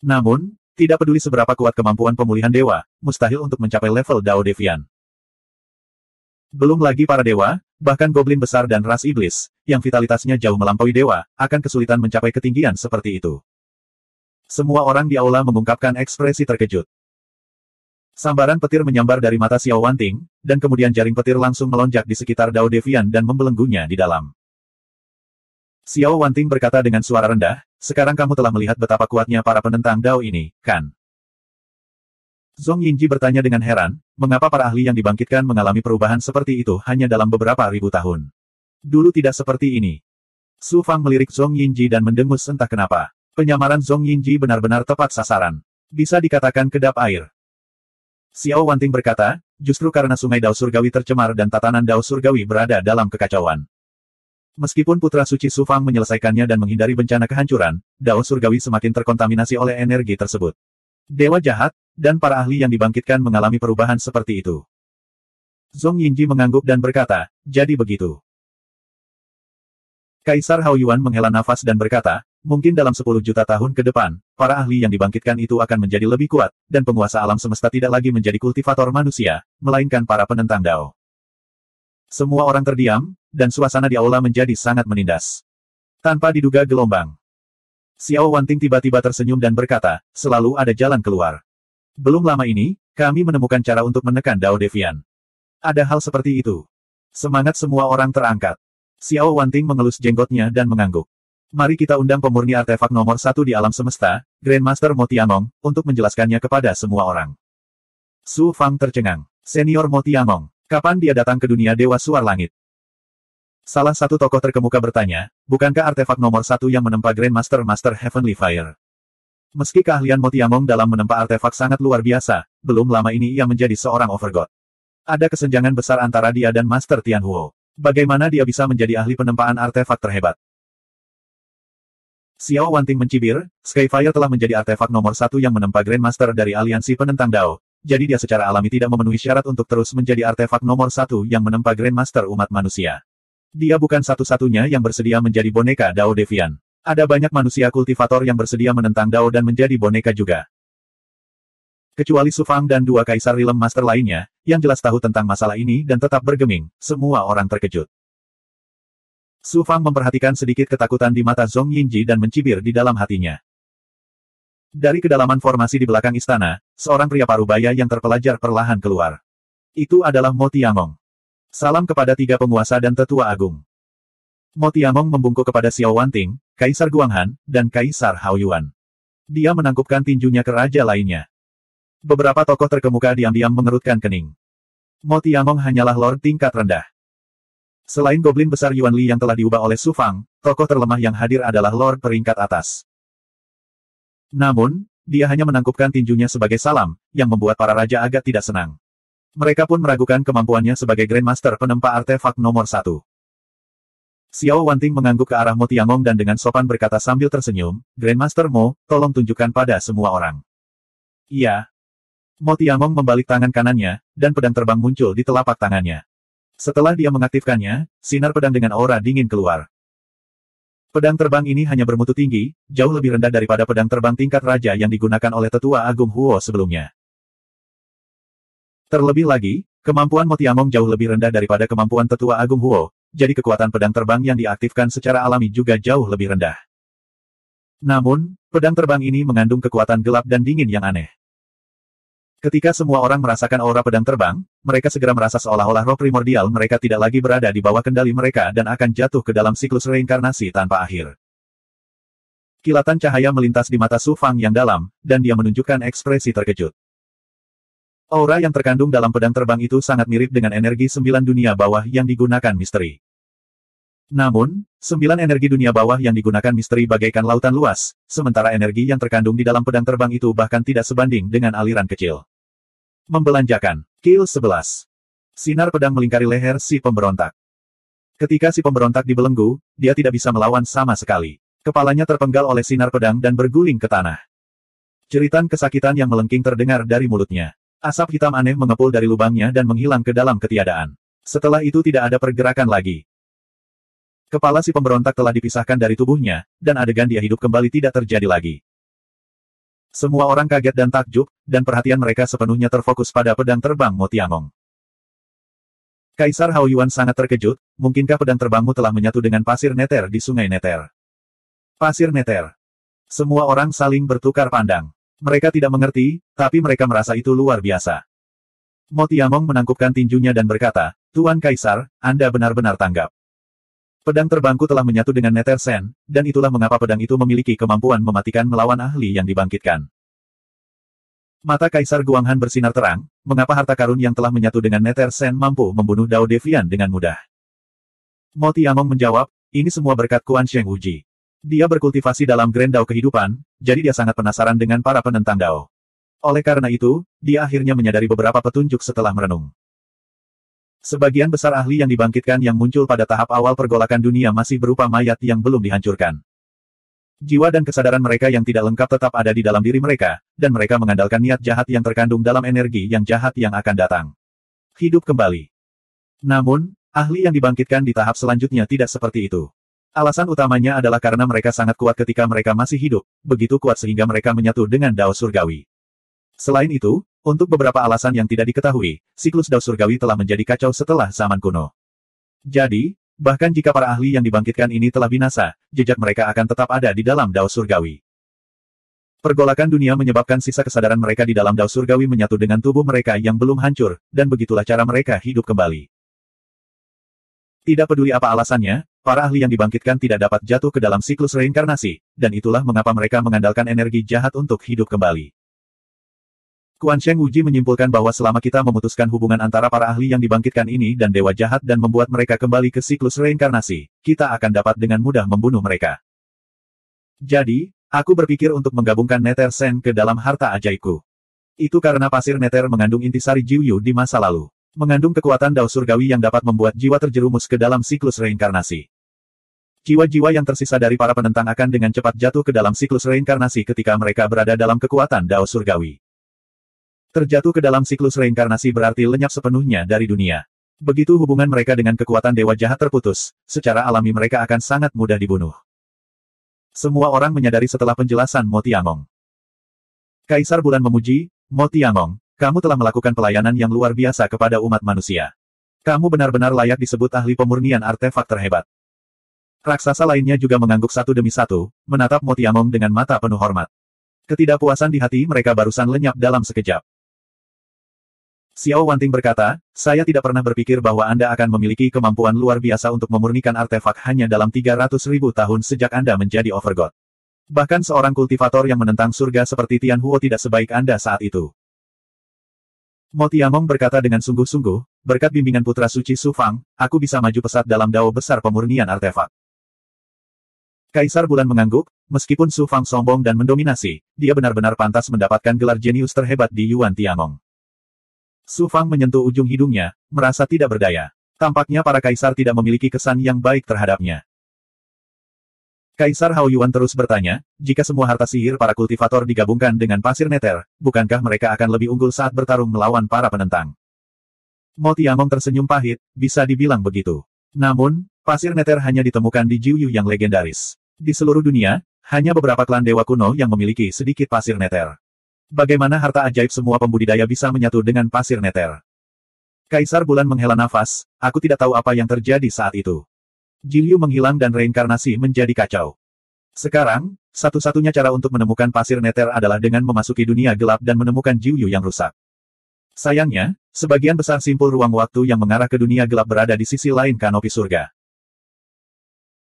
Namun, tidak peduli seberapa kuat kemampuan pemulihan dewa, mustahil untuk mencapai level Dao Devian. Belum lagi para dewa, bahkan goblin besar dan ras iblis, yang vitalitasnya jauh melampaui dewa, akan kesulitan mencapai ketinggian seperti itu. Semua orang di aula mengungkapkan ekspresi terkejut. Sambaran petir menyambar dari mata Xiao Wanting, dan kemudian jaring petir langsung melonjak di sekitar Dao Devian dan membelenggunya di dalam. Xiao Wanting berkata dengan suara rendah, sekarang kamu telah melihat betapa kuatnya para penentang Dao ini, kan? Zhong Yinji bertanya dengan heran, mengapa para ahli yang dibangkitkan mengalami perubahan seperti itu hanya dalam beberapa ribu tahun. Dulu tidak seperti ini. Su Fang melirik Zhong Yinji dan mendengus entah kenapa. Penyamaran Zhong Yinji benar-benar tepat sasaran. Bisa dikatakan kedap air. Xiao Wanting berkata, justru karena sungai Dao Surgawi tercemar dan tatanan Dao Surgawi berada dalam kekacauan. Meskipun putra suci Su Fang menyelesaikannya dan menghindari bencana kehancuran, Dao Surgawi semakin terkontaminasi oleh energi tersebut. Dewa jahat, dan para ahli yang dibangkitkan mengalami perubahan seperti itu. Zhong Yinji mengangguk dan berkata, jadi begitu. Kaisar Hao Yuan menghela nafas dan berkata, mungkin dalam 10 juta tahun ke depan, para ahli yang dibangkitkan itu akan menjadi lebih kuat, dan penguasa alam semesta tidak lagi menjadi kultivator manusia, melainkan para penentang Dao. Semua orang terdiam, dan suasana di aula menjadi sangat menindas. Tanpa diduga gelombang. Xiao Wanting tiba-tiba tersenyum dan berkata, selalu ada jalan keluar. Belum lama ini, kami menemukan cara untuk menekan Dao Devian. Ada hal seperti itu. Semangat semua orang terangkat. Xiao Wanting mengelus jenggotnya dan mengangguk. Mari kita undang pemurni artefak nomor 1 di alam semesta, Grandmaster Mo Tiangong, untuk menjelaskannya kepada semua orang. Su Fang tercengang. Senior Mo Tiangong, kapan dia datang ke dunia Dewa Suar Langit? Salah satu tokoh terkemuka bertanya, bukankah artefak nomor 1 yang menempa Grandmaster Master Heavenly Fire? Meski keahlian Mo Tiangong dalam menempa artefak sangat luar biasa, belum lama ini ia menjadi seorang overgod. Ada kesenjangan besar antara dia dan Master Tianhuo. Bagaimana dia bisa menjadi ahli penempaan artefak terhebat? Xiao Wanting mencibir, Skyfire telah menjadi artefak nomor 1 yang menempa Grandmaster dari aliansi penentang Dao, jadi dia secara alami tidak memenuhi syarat untuk terus menjadi artefak nomor 1 yang menempa Grandmaster umat manusia. Dia bukan satu-satunya yang bersedia menjadi boneka Dao Devian. Ada banyak manusia kultivator yang bersedia menentang Dao dan menjadi boneka juga. Kecuali Su Fang dan 2 Kaisar Realm Master lainnya, yang jelas tahu tentang masalah ini dan tetap bergeming, semua orang terkejut. Su Fang memperhatikan sedikit ketakutan di mata Zhong Yinji dan mencibir di dalam hatinya. Dari kedalaman formasi di belakang istana, seorang pria parubaya yang terpelajar perlahan keluar. Itu adalah Mo Tiangong. Salam kepada 3 penguasa dan tetua agung. Mo Tiangong membungkuk kepada Xiao Wanting, Kaisar Guanghan, dan Kaisar Hao Yuan. Dia menangkupkan tinjunya ke raja lainnya. Beberapa tokoh terkemuka diam-diam mengerutkan kening. Mo Tiangong hanyalah lord tingkat rendah. Selain goblin besar Yuan Li yang telah diubah oleh Su Fang, tokoh terlemah yang hadir adalah lord peringkat atas. Namun, dia hanya menangkupkan tinjunya sebagai salam, yang membuat para raja agak tidak senang. Mereka pun meragukan kemampuannya sebagai Grandmaster penempa artefak nomor 1. Xiao Wanting mengangguk ke arah Mo Tiangong dan dengan sopan berkata sambil tersenyum, Grandmaster Mo, tolong tunjukkan pada semua orang. Iya. Mo Tiangong membalik tangan kanannya, dan pedang terbang muncul di telapak tangannya. Setelah dia mengaktifkannya, sinar pedang dengan aura dingin keluar. Pedang terbang ini hanya bermutu tinggi, jauh lebih rendah daripada pedang terbang tingkat raja yang digunakan oleh tetua agung Huo sebelumnya. Terlebih lagi, kemampuan Mo Tiangong jauh lebih rendah daripada kemampuan tetua agung Huo, jadi kekuatan pedang terbang yang diaktifkan secara alami juga jauh lebih rendah. Namun, pedang terbang ini mengandung kekuatan gelap dan dingin yang aneh. Ketika semua orang merasakan aura pedang terbang, mereka segera merasa seolah-olah roh primordial mereka tidak lagi berada di bawah kendali mereka dan akan jatuh ke dalam siklus reinkarnasi tanpa akhir. Kilatan cahaya melintas di mata Su Fang yang dalam, dan dia menunjukkan ekspresi terkejut. Aura yang terkandung dalam pedang terbang itu sangat mirip dengan energi 9 dunia bawah yang digunakan misteri. Namun, 9 energi dunia bawah yang digunakan misteri bagaikan lautan luas, sementara energi yang terkandung di dalam pedang terbang itu bahkan tidak sebanding dengan aliran kecil. Membelanjakan. Kill 11. Sinar pedang melingkari leher si pemberontak. Ketika si pemberontak dibelenggu, dia tidak bisa melawan sama sekali. Kepalanya terpenggal oleh sinar pedang dan berguling ke tanah. Jeritan kesakitan yang melengking terdengar dari mulutnya. Asap hitam aneh mengepul dari lubangnya dan menghilang ke dalam ketiadaan. Setelah itu tidak ada pergerakan lagi. Kepala si pemberontak telah dipisahkan dari tubuhnya, dan adegan dia hidup kembali tidak terjadi lagi. Semua orang kaget dan takjub, dan perhatian mereka sepenuhnya terfokus pada pedang terbang Mo Tiangong. Kaisar Hao Yuan sangat terkejut, mungkinkah pedang terbangmu telah menyatu dengan pasir neter di sungai neter? Pasir neter. Semua orang saling bertukar pandang. Mereka tidak mengerti, tapi mereka merasa itu luar biasa. Mo Tiangong menangkupkan tinjunya dan berkata, Tuan Kaisar, Anda benar-benar tanggap. Pedang terbangku telah menyatu dengan Nether Sen, dan itulah mengapa pedang itu memiliki kemampuan mematikan melawan ahli yang dibangkitkan. Mata Kaisar Guanghan bersinar terang, mengapa harta karun yang telah menyatu dengan Nether Sen mampu membunuh Dao Devian dengan mudah. Mo Tiangong menjawab, ini semua berkat Quan Sheng Wuji. Dia berkultivasi dalam Grand Dao kehidupan, jadi dia sangat penasaran dengan para penentang Dao. Oleh karena itu, dia akhirnya menyadari beberapa petunjuk setelah merenung. Sebagian besar ahli yang dibangkitkan yang muncul pada tahap awal pergolakan dunia masih berupa mayat yang belum dihancurkan. Jiwa dan kesadaran mereka yang tidak lengkap tetap ada di dalam diri mereka, dan mereka mengandalkan niat jahat yang terkandung dalam energi yang jahat yang akan datang. Hidup kembali. Namun, ahli yang dibangkitkan di tahap selanjutnya tidak seperti itu. Alasan utamanya adalah karena mereka sangat kuat ketika mereka masih hidup, begitu kuat sehingga mereka menyatu dengan Dao Surgawi. Selain itu, untuk beberapa alasan yang tidak diketahui, siklus Dao Surgawi telah menjadi kacau setelah zaman kuno. Jadi, bahkan jika para ahli yang dibangkitkan ini telah binasa, jejak mereka akan tetap ada di dalam Dao Surgawi. Pergolakan dunia menyebabkan sisa kesadaran mereka di dalam Dao Surgawi menyatu dengan tubuh mereka yang belum hancur, dan begitulah cara mereka hidup kembali. Tidak peduli apa alasannya, para ahli yang dibangkitkan tidak dapat jatuh ke dalam siklus reinkarnasi, dan itulah mengapa mereka mengandalkan energi jahat untuk hidup kembali. Quan Sheng Wuji menyimpulkan bahwa selama kita memutuskan hubungan antara para ahli yang dibangkitkan ini dan dewa jahat dan membuat mereka kembali ke siklus reinkarnasi, kita akan dapat dengan mudah membunuh mereka. Jadi, aku berpikir untuk menggabungkan Nether Sen ke dalam harta ajaibku. Itu karena pasir Nether mengandung intisari Jiuyu di masa lalu. Mengandung kekuatan Dao Surgawi yang dapat membuat jiwa terjerumus ke dalam siklus reinkarnasi. Jiwa-jiwa yang tersisa dari para penentang akan dengan cepat jatuh ke dalam siklus reinkarnasi ketika mereka berada dalam kekuatan Dao Surgawi. Terjatuh ke dalam siklus reinkarnasi berarti lenyap sepenuhnya dari dunia. Begitu hubungan mereka dengan kekuatan dewa jahat terputus, secara alami mereka akan sangat mudah dibunuh. Semua orang menyadari setelah penjelasan Mo Tiangong. Kaisar Bulan memuji, Mo Tiangong, kamu telah melakukan pelayanan yang luar biasa kepada umat manusia. Kamu benar-benar layak disebut ahli pemurnian artefak terhebat. Raksasa lainnya juga mengangguk satu demi satu, menatap Mo Tiangong dengan mata penuh hormat. Ketidakpuasan di hati mereka barusan lenyap dalam sekejap. Xiao Wanting berkata, saya tidak pernah berpikir bahwa Anda akan memiliki kemampuan luar biasa untuk memurnikan artefak hanya dalam 300.000 tahun sejak Anda menjadi Overgod. Bahkan seorang kultivator yang menentang surga seperti Tian Huo tidak sebaik Anda saat itu. Mo Tiangong berkata dengan sungguh-sungguh, berkat bimbingan putra suci Su Fang, aku bisa maju pesat dalam dao besar pemurnian artefak. Kaisar Bulan mengangguk, meskipun Su Fang sombong dan mendominasi, dia benar-benar pantas mendapatkan gelar jenius terhebat di Yuan Tiangong. Su Fang menyentuh ujung hidungnya, merasa tidak berdaya. Tampaknya para kaisar tidak memiliki kesan yang baik terhadapnya. Kaisar Hao Yuan terus bertanya, jika semua harta sihir para kultivator digabungkan dengan pasir Nether, bukankah mereka akan lebih unggul saat bertarung melawan para penentang? Mo Tiangong tersenyum pahit, bisa dibilang begitu. Namun, pasir Nether hanya ditemukan di Jiuyu yang legendaris. Di seluruh dunia, hanya beberapa klan dewa kuno yang memiliki sedikit pasir Nether. Bagaimana harta ajaib semua pembudidaya bisa menyatu dengan pasir Nether? Kaisar Bulan menghela nafas, aku tidak tahu apa yang terjadi saat itu. Jiuyu menghilang dan reinkarnasi menjadi kacau. Sekarang, satu-satunya cara untuk menemukan pasir Nether adalah dengan memasuki dunia gelap dan menemukan Jiuyu yang rusak. Sayangnya, sebagian besar simpul ruang waktu yang mengarah ke dunia gelap berada di sisi lain kanopi surga.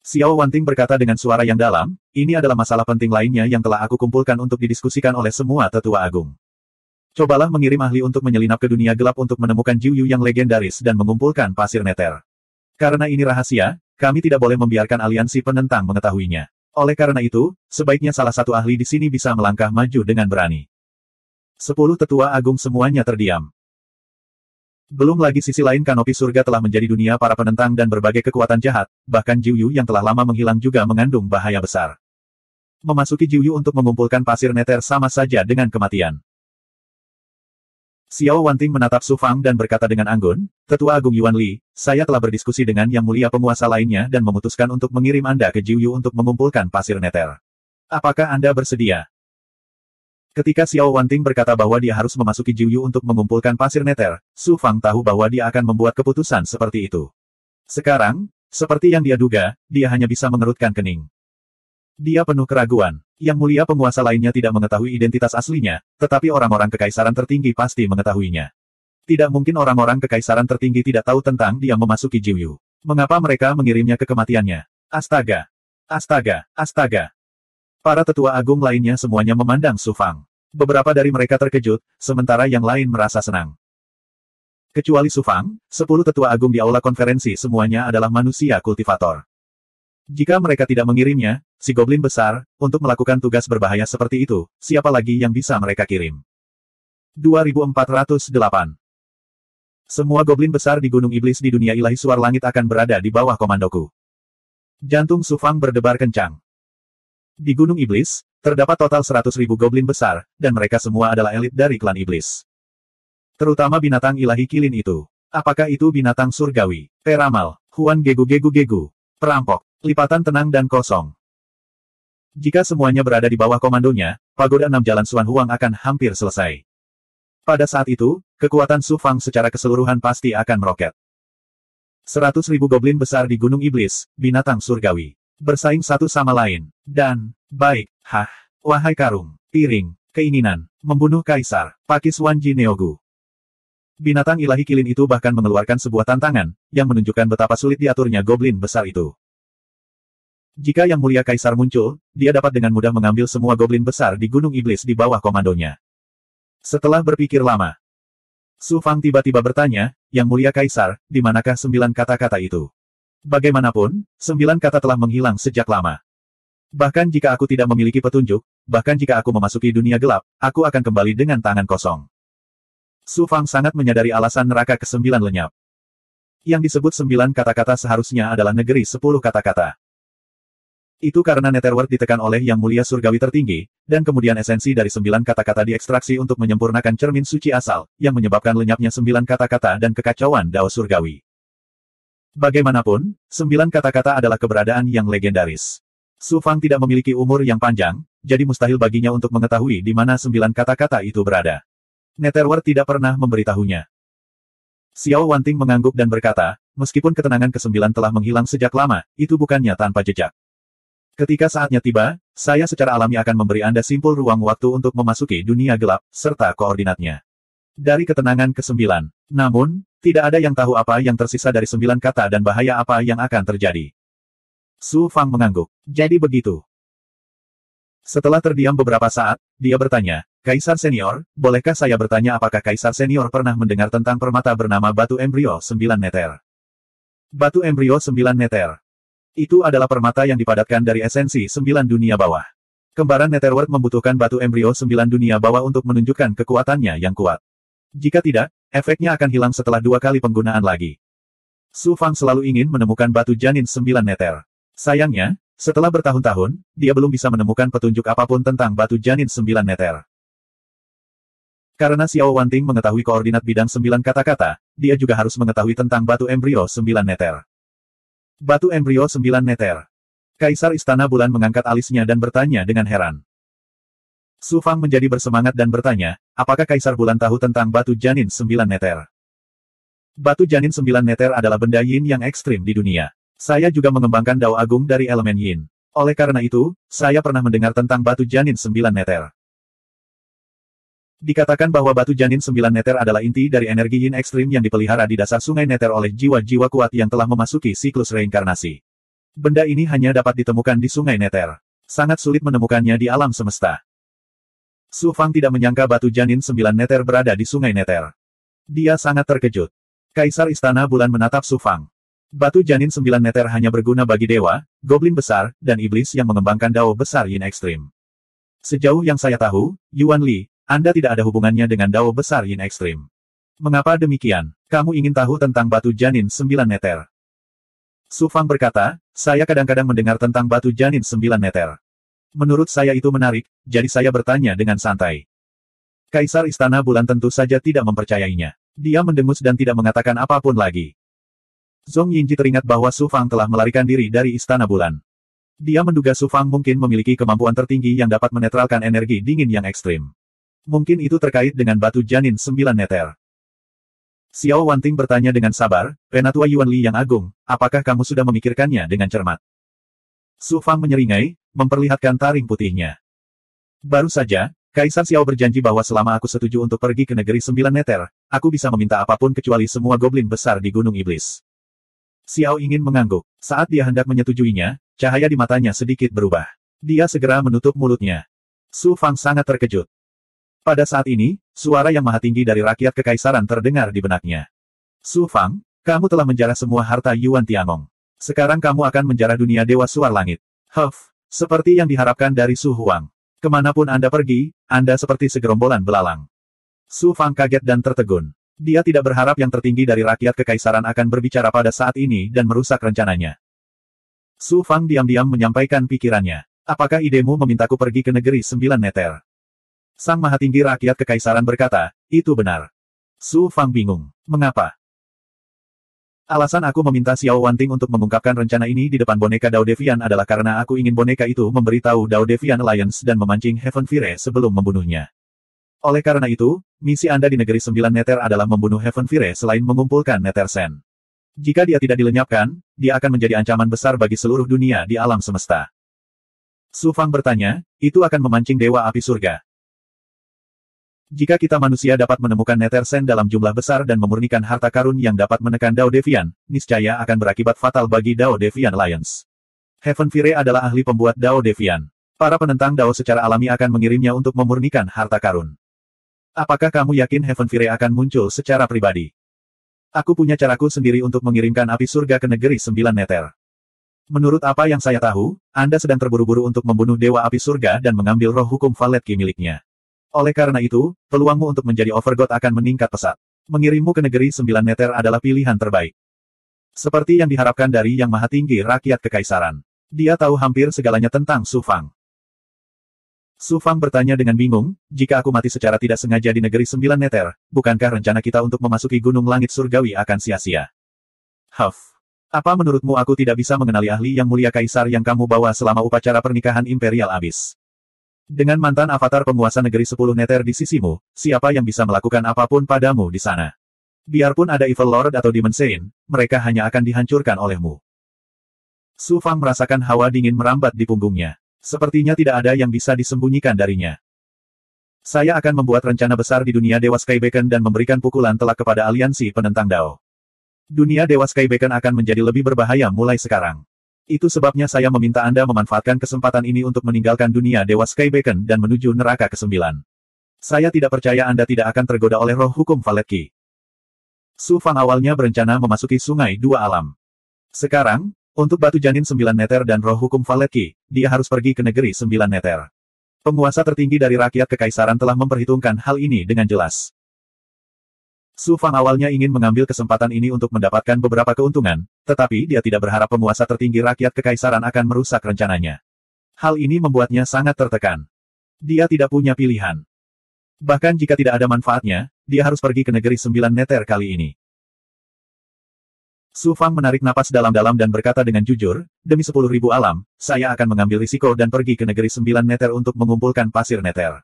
Xiao Wanting berkata dengan suara yang dalam, ini adalah masalah penting lainnya yang telah aku kumpulkan untuk didiskusikan oleh semua tetua agung. Cobalah mengirim ahli untuk menyelinap ke dunia gelap untuk menemukan Jiuyu yang legendaris dan mengumpulkan pasir Nether. Karena ini rahasia, kami tidak boleh membiarkan aliansi penentang mengetahuinya. Oleh karena itu, sebaiknya salah satu ahli di sini bisa melangkah maju dengan berani. 10 tetua agung semuanya terdiam. Belum lagi sisi lain kanopi surga telah menjadi dunia para penentang dan berbagai kekuatan jahat, bahkan Jiuyu yang telah lama menghilang juga mengandung bahaya besar. Memasuki Jiuyu untuk mengumpulkan pasir Nether sama saja dengan kematian. Xiao Wanting menatap Su Fang dan berkata dengan anggun, Tetua Agung Yuan Li, saya telah berdiskusi dengan yang mulia penguasa lainnya dan memutuskan untuk mengirim Anda ke Jiuyu untuk mengumpulkan pasir Nether. Apakah Anda bersedia? Ketika Xiao Wanting berkata bahwa dia harus memasuki Jiuyu untuk mengumpulkan pasir Nether, Su Fang tahu bahwa dia akan membuat keputusan seperti itu. Sekarang, seperti yang dia duga, dia hanya bisa mengerutkan kening. Dia penuh keraguan. Yang mulia penguasa lainnya tidak mengetahui identitas aslinya, tetapi orang-orang kekaisaran tertinggi pasti mengetahuinya. Tidak mungkin orang-orang kekaisaran tertinggi tidak tahu tentang dia memasuki Jiuyu. Mengapa mereka mengirimnya ke kematiannya? Astaga! Astaga! Astaga! Para tetua agung lainnya semuanya memandang Su Fang. Beberapa dari mereka terkejut, sementara yang lain merasa senang. Kecuali Su Fang, 10 tetua agung di aula konferensi semuanya adalah manusia kultivator. Jika mereka tidak mengirimnya, si goblin besar, untuk melakukan tugas berbahaya seperti itu, siapa lagi yang bisa mereka kirim? 2408. Semua goblin besar di Gunung Iblis di dunia ilahi suar langit akan berada di bawah komandoku. Jantung Su Fang berdebar kencang. Di Gunung Iblis, terdapat total 100.000 goblin besar, dan mereka semua adalah elit dari klan Iblis. Terutama binatang ilahi kilin itu. Apakah itu binatang surgawi? Peramal, Huan Gegu, perampok, lipatan tenang dan kosong. Jika semuanya berada di bawah komandonya, pagoda 6 jalan Xuan Huang akan hampir selesai. Pada saat itu, kekuatan Su Fang secara keseluruhan pasti akan meroket. 100.000 goblin besar di Gunung Iblis, binatang surgawi. Bersaing satu sama lain. Dan, baik, wahai karung, piring, keinginan, membunuh kaisar, Pakis Wanji Neogu. Binatang ilahi kilin itu bahkan mengeluarkan sebuah tantangan, yang menunjukkan betapa sulit diaturnya goblin besar itu. Jika Yang Mulia Kaisar muncul, dia dapat dengan mudah mengambil semua goblin besar di Gunung Iblis di bawah komandonya. Setelah berpikir lama, Su Fang tiba-tiba bertanya, Yang Mulia Kaisar, di manakah 9 kata-kata itu? Bagaimanapun, 9 kata telah menghilang sejak lama. Bahkan jika aku tidak memiliki petunjuk, bahkan jika aku memasuki dunia gelap, aku akan kembali dengan tangan kosong. Su Fang sangat menyadari alasan neraka ke-9 lenyap. Yang disebut 9 kata-kata seharusnya adalah negeri 10 kata-kata. Itu karena Netherworld ditekan oleh Yang Mulia Surgawi tertinggi, dan kemudian esensi dari 9 kata-kata diekstraksi untuk menyempurnakan cermin suci asal, yang menyebabkan lenyapnya 9 kata-kata dan kekacauan Dao Surgawi. Bagaimanapun, 9 kata-kata adalah keberadaan yang legendaris. Su Fang tidak memiliki umur yang panjang, jadi mustahil baginya untuk mengetahui di mana 9 kata-kata itu berada. Netherworld tidak pernah memberitahunya. Xiao Wanting mengangguk dan berkata, meskipun ketenangan ke-9 telah menghilang sejak lama, itu bukannya tanpa jejak. Ketika saatnya tiba, saya secara alami akan memberi Anda simpul ruang waktu untuk memasuki dunia gelap, serta koordinatnya. Dari ketenangan ke-9. Namun, tidak ada yang tahu apa yang tersisa dari 9 kata dan bahaya apa yang akan terjadi. Su Fang mengangguk. Jadi begitu. Setelah terdiam beberapa saat, dia bertanya, Kaisar Senior, bolehkah saya bertanya apakah Kaisar Senior pernah mendengar tentang permata bernama Batu Embrio 9 Neter? Batu Embrio 9 Neter. Itu adalah permata yang dipadatkan dari esensi 9 dunia bawah. Kembaran Netherworld membutuhkan Batu Embrio 9 dunia bawah untuk menunjukkan kekuatannya yang kuat. Jika tidak, efeknya akan hilang setelah 2 kali penggunaan lagi. Su Fang selalu ingin menemukan batu janin 9 Neter. Sayangnya, setelah bertahun-tahun, dia belum bisa menemukan petunjuk apapun tentang batu janin 9 Neter. Karena Xiao Wanting mengetahui koordinat bidang 9 kata-kata, dia juga harus mengetahui tentang batu embrio 9 Neter. Batu embrio 9 Neter. Kaisar Istana Bulan mengangkat alisnya dan bertanya dengan heran. Su Fang menjadi bersemangat dan bertanya, apakah Kaisar Bulan tahu tentang batu janin 9 Neter? Batu janin 9 Neter adalah benda yin yang ekstrim di dunia. Saya juga mengembangkan Dao Agung dari elemen yin. Oleh karena itu, saya pernah mendengar tentang batu janin 9 Neter. Dikatakan bahwa batu janin 9 Neter adalah inti dari energi yin ekstrim yang dipelihara di dasar sungai Neter oleh jiwa-jiwa kuat yang telah memasuki siklus reinkarnasi. Benda ini hanya dapat ditemukan di sungai Neter. Sangat sulit menemukannya di alam semesta. Su Fang tidak menyangka batu janin 9 Neter berada di sungai Neter. Dia sangat terkejut. Kaisar Istana Bulan menatap Su Fang. Batu janin 9 Neter hanya berguna bagi dewa, goblin besar, dan iblis yang mengembangkan dao besar yin ekstrim. Sejauh yang saya tahu, Yuan Li, Anda tidak ada hubungannya dengan dao besar yin ekstrim. Mengapa demikian? Kamu ingin tahu tentang batu janin 9 Neter? Su Fang berkata, saya kadang-kadang mendengar tentang batu janin 9 Neter. Menurut saya itu menarik, jadi saya bertanya dengan santai. Kaisar Istana Bulan tentu saja tidak mempercayainya. Dia mendengus dan tidak mengatakan apapun lagi. Zhong Yinji teringat bahwa Su Fang telah melarikan diri dari Istana Bulan. Dia menduga Su Fang mungkin memiliki kemampuan tertinggi yang dapat menetralkan energi dingin yang ekstrim. Mungkin itu terkait dengan batu janin 9 Neter. Xiao Wanting bertanya dengan sabar, Penatua Yuan Li yang agung, apakah kamu sudah memikirkannya dengan cermat? Su Fang menyeringai, memperlihatkan taring putihnya. Baru saja, Kaisar Xiao berjanji bahwa selama aku setuju untuk pergi ke negeri 9 Neter, aku bisa meminta apapun kecuali semua goblin besar di Gunung Iblis. Xiao ingin mengangguk. Saat dia hendak menyetujuinya, cahaya di matanya sedikit berubah. Dia segera menutup mulutnya. Su Fang sangat terkejut. Pada saat ini, suara yang maha tinggi dari rakyat kekaisaran terdengar di benaknya. Su Fang, kamu telah menjarah semua harta Yuan Tiangong. Sekarang kamu akan menjarah dunia Dewa Suar Langit. Seperti yang diharapkan dari Su Huang. Kemanapun Anda pergi, Anda seperti segerombolan belalang. Su Fang kaget dan tertegun. Dia tidak berharap yang tertinggi dari rakyat kekaisaran akan berbicara pada saat ini dan merusak rencananya. Su Fang diam-diam menyampaikan pikirannya. Apakah idemu memintaku pergi ke negeri 9 neter? Sang Mahatinggi Rakyat Kekaisaran berkata, itu benar. Su Fang bingung. Mengapa? Alasan aku meminta Xiao Wanting untuk mengungkapkan rencana ini di depan boneka Dao Devian adalah karena aku ingin boneka itu memberitahu Dao Devian Alliance dan memancing Heaven Fire sebelum membunuhnya. Oleh karena itu, misi Anda di negeri 9 neter adalah membunuh Heaven Fire selain mengumpulkan Nether Sen. Jika dia tidak dilenyapkan, dia akan menjadi ancaman besar bagi seluruh dunia di alam semesta. Su Fang bertanya, itu akan memancing Dewa Api Surga. Jika kita manusia dapat menemukan Nether Sen dalam jumlah besar dan memurnikan harta karun yang dapat menekan Dao Devian, niscaya akan berakibat fatal bagi Dao Devian Alliance. Heaven Fire adalah ahli pembuat Dao Devian. Para penentang Dao secara alami akan mengirimnya untuk memurnikan harta karun. Apakah kamu yakin Heaven Fire akan muncul secara pribadi? Aku punya caraku sendiri untuk mengirimkan api surga ke negeri 9 neter. Menurut apa yang saya tahu, Anda sedang terburu-buru untuk membunuh Dewa Api Surga dan mengambil roh hukum Valet Ki miliknya. Oleh karena itu, peluangmu untuk menjadi Overgod akan meningkat pesat. Mengirimmu ke negeri 9 neter adalah pilihan terbaik. Seperti yang diharapkan dari Yang Maha Tinggi Rakyat Kekaisaran. Dia tahu hampir segalanya tentang Su Fang. Su Fang bertanya dengan bingung, jika aku mati secara tidak sengaja di negeri 9 neter, bukankah rencana kita untuk memasuki Gunung Langit Surgawi akan sia-sia? Apa menurutmu aku tidak bisa mengenali ahli yang mulia kaisar yang kamu bawa selama upacara pernikahan Imperial Abyss? Dengan mantan avatar penguasa negeri 10 neter di sisimu, siapa yang bisa melakukan apapun padamu di sana? Biarpun ada Evil Lord atau Demon Saint, mereka hanya akan dihancurkan olehmu. Su Fang merasakan hawa dingin merambat di punggungnya. Sepertinya tidak ada yang bisa disembunyikan darinya. Saya akan membuat rencana besar di dunia Dewa Skybeacon dan memberikan pukulan telak kepada aliansi penentang Dao. Dunia Dewa Skybeacon akan menjadi lebih berbahaya mulai sekarang. Itu sebabnya saya meminta Anda memanfaatkan kesempatan ini untuk meninggalkan dunia Dewa Skybeacon dan menuju neraka ke-9. Saya tidak percaya Anda tidak akan tergoda oleh roh hukum Valet Ki. Su Fang awalnya berencana memasuki sungai dua alam. Sekarang, untuk batu janin 9 neter dan roh hukum Valet Ki, dia harus pergi ke negeri 9 neter. Penguasa tertinggi dari rakyat kekaisaran telah memperhitungkan hal ini dengan jelas. Su Fang awalnya ingin mengambil kesempatan ini untuk mendapatkan beberapa keuntungan, tetapi dia tidak berharap penguasa tertinggi rakyat kekaisaran akan merusak rencananya. Hal ini membuatnya sangat tertekan. Dia tidak punya pilihan. Bahkan jika tidak ada manfaatnya, dia harus pergi ke negeri 9 neter kali ini. Su Fang menarik napas dalam-dalam dan berkata dengan jujur, demi 10.000 alam, saya akan mengambil risiko dan pergi ke negeri 9 neter untuk mengumpulkan pasir neter.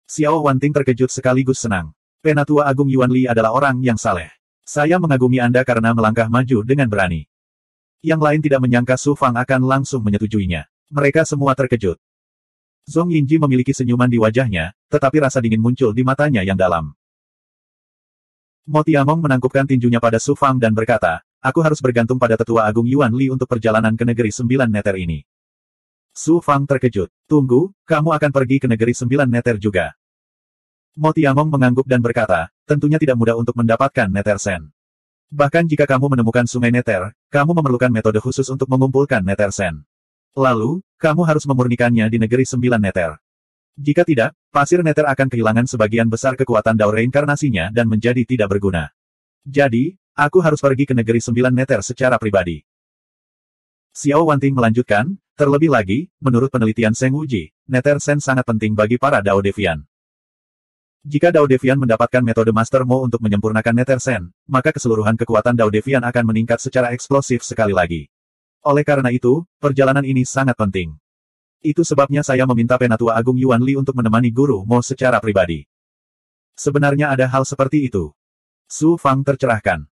Xiao Wanting terkejut sekaligus senang. Penatua Agung Yuan Li adalah orang yang saleh. Saya mengagumi Anda karena melangkah maju dengan berani. Yang lain tidak menyangka Su Fang akan langsung menyetujuinya. Mereka semua terkejut. Zhong Yinji memiliki senyuman di wajahnya, tetapi rasa dingin muncul di matanya yang dalam. Mo Tiamong menangkupkan tinjunya pada Su Fang dan berkata, aku harus bergantung pada Tetua Agung Yuan Li untuk perjalanan ke negeri 9 neter ini. Su Fang terkejut. Tunggu, kamu akan pergi ke negeri 9 neter juga. Mo Tiamong mengangguk dan berkata, tentunya tidak mudah untuk mendapatkan Nether Sen. Bahkan jika kamu menemukan sungai Nether, kamu memerlukan metode khusus untuk mengumpulkan Nether Sen. Lalu, kamu harus memurnikannya di negeri 9 Nether. Jika tidak, pasir Nether akan kehilangan sebagian besar kekuatan Dao reinkarnasinya dan menjadi tidak berguna. Jadi, aku harus pergi ke negeri 9 Nether secara pribadi. Xiao Wanting melanjutkan, terlebih lagi, menurut penelitian Seng Wuji, Nether Sen sangat penting bagi para Dao Devian. Jika Dao Devian mendapatkan metode Master Mo untuk menyempurnakan Nether Sen, maka keseluruhan kekuatan Dao Devian akan meningkat secara eksplosif sekali lagi. Oleh karena itu, perjalanan ini sangat penting. Itu sebabnya saya meminta Penatua Agung Yuan Li untuk menemani Guru Mo secara pribadi. Sebenarnya ada hal seperti itu. Su Fang tercerahkan.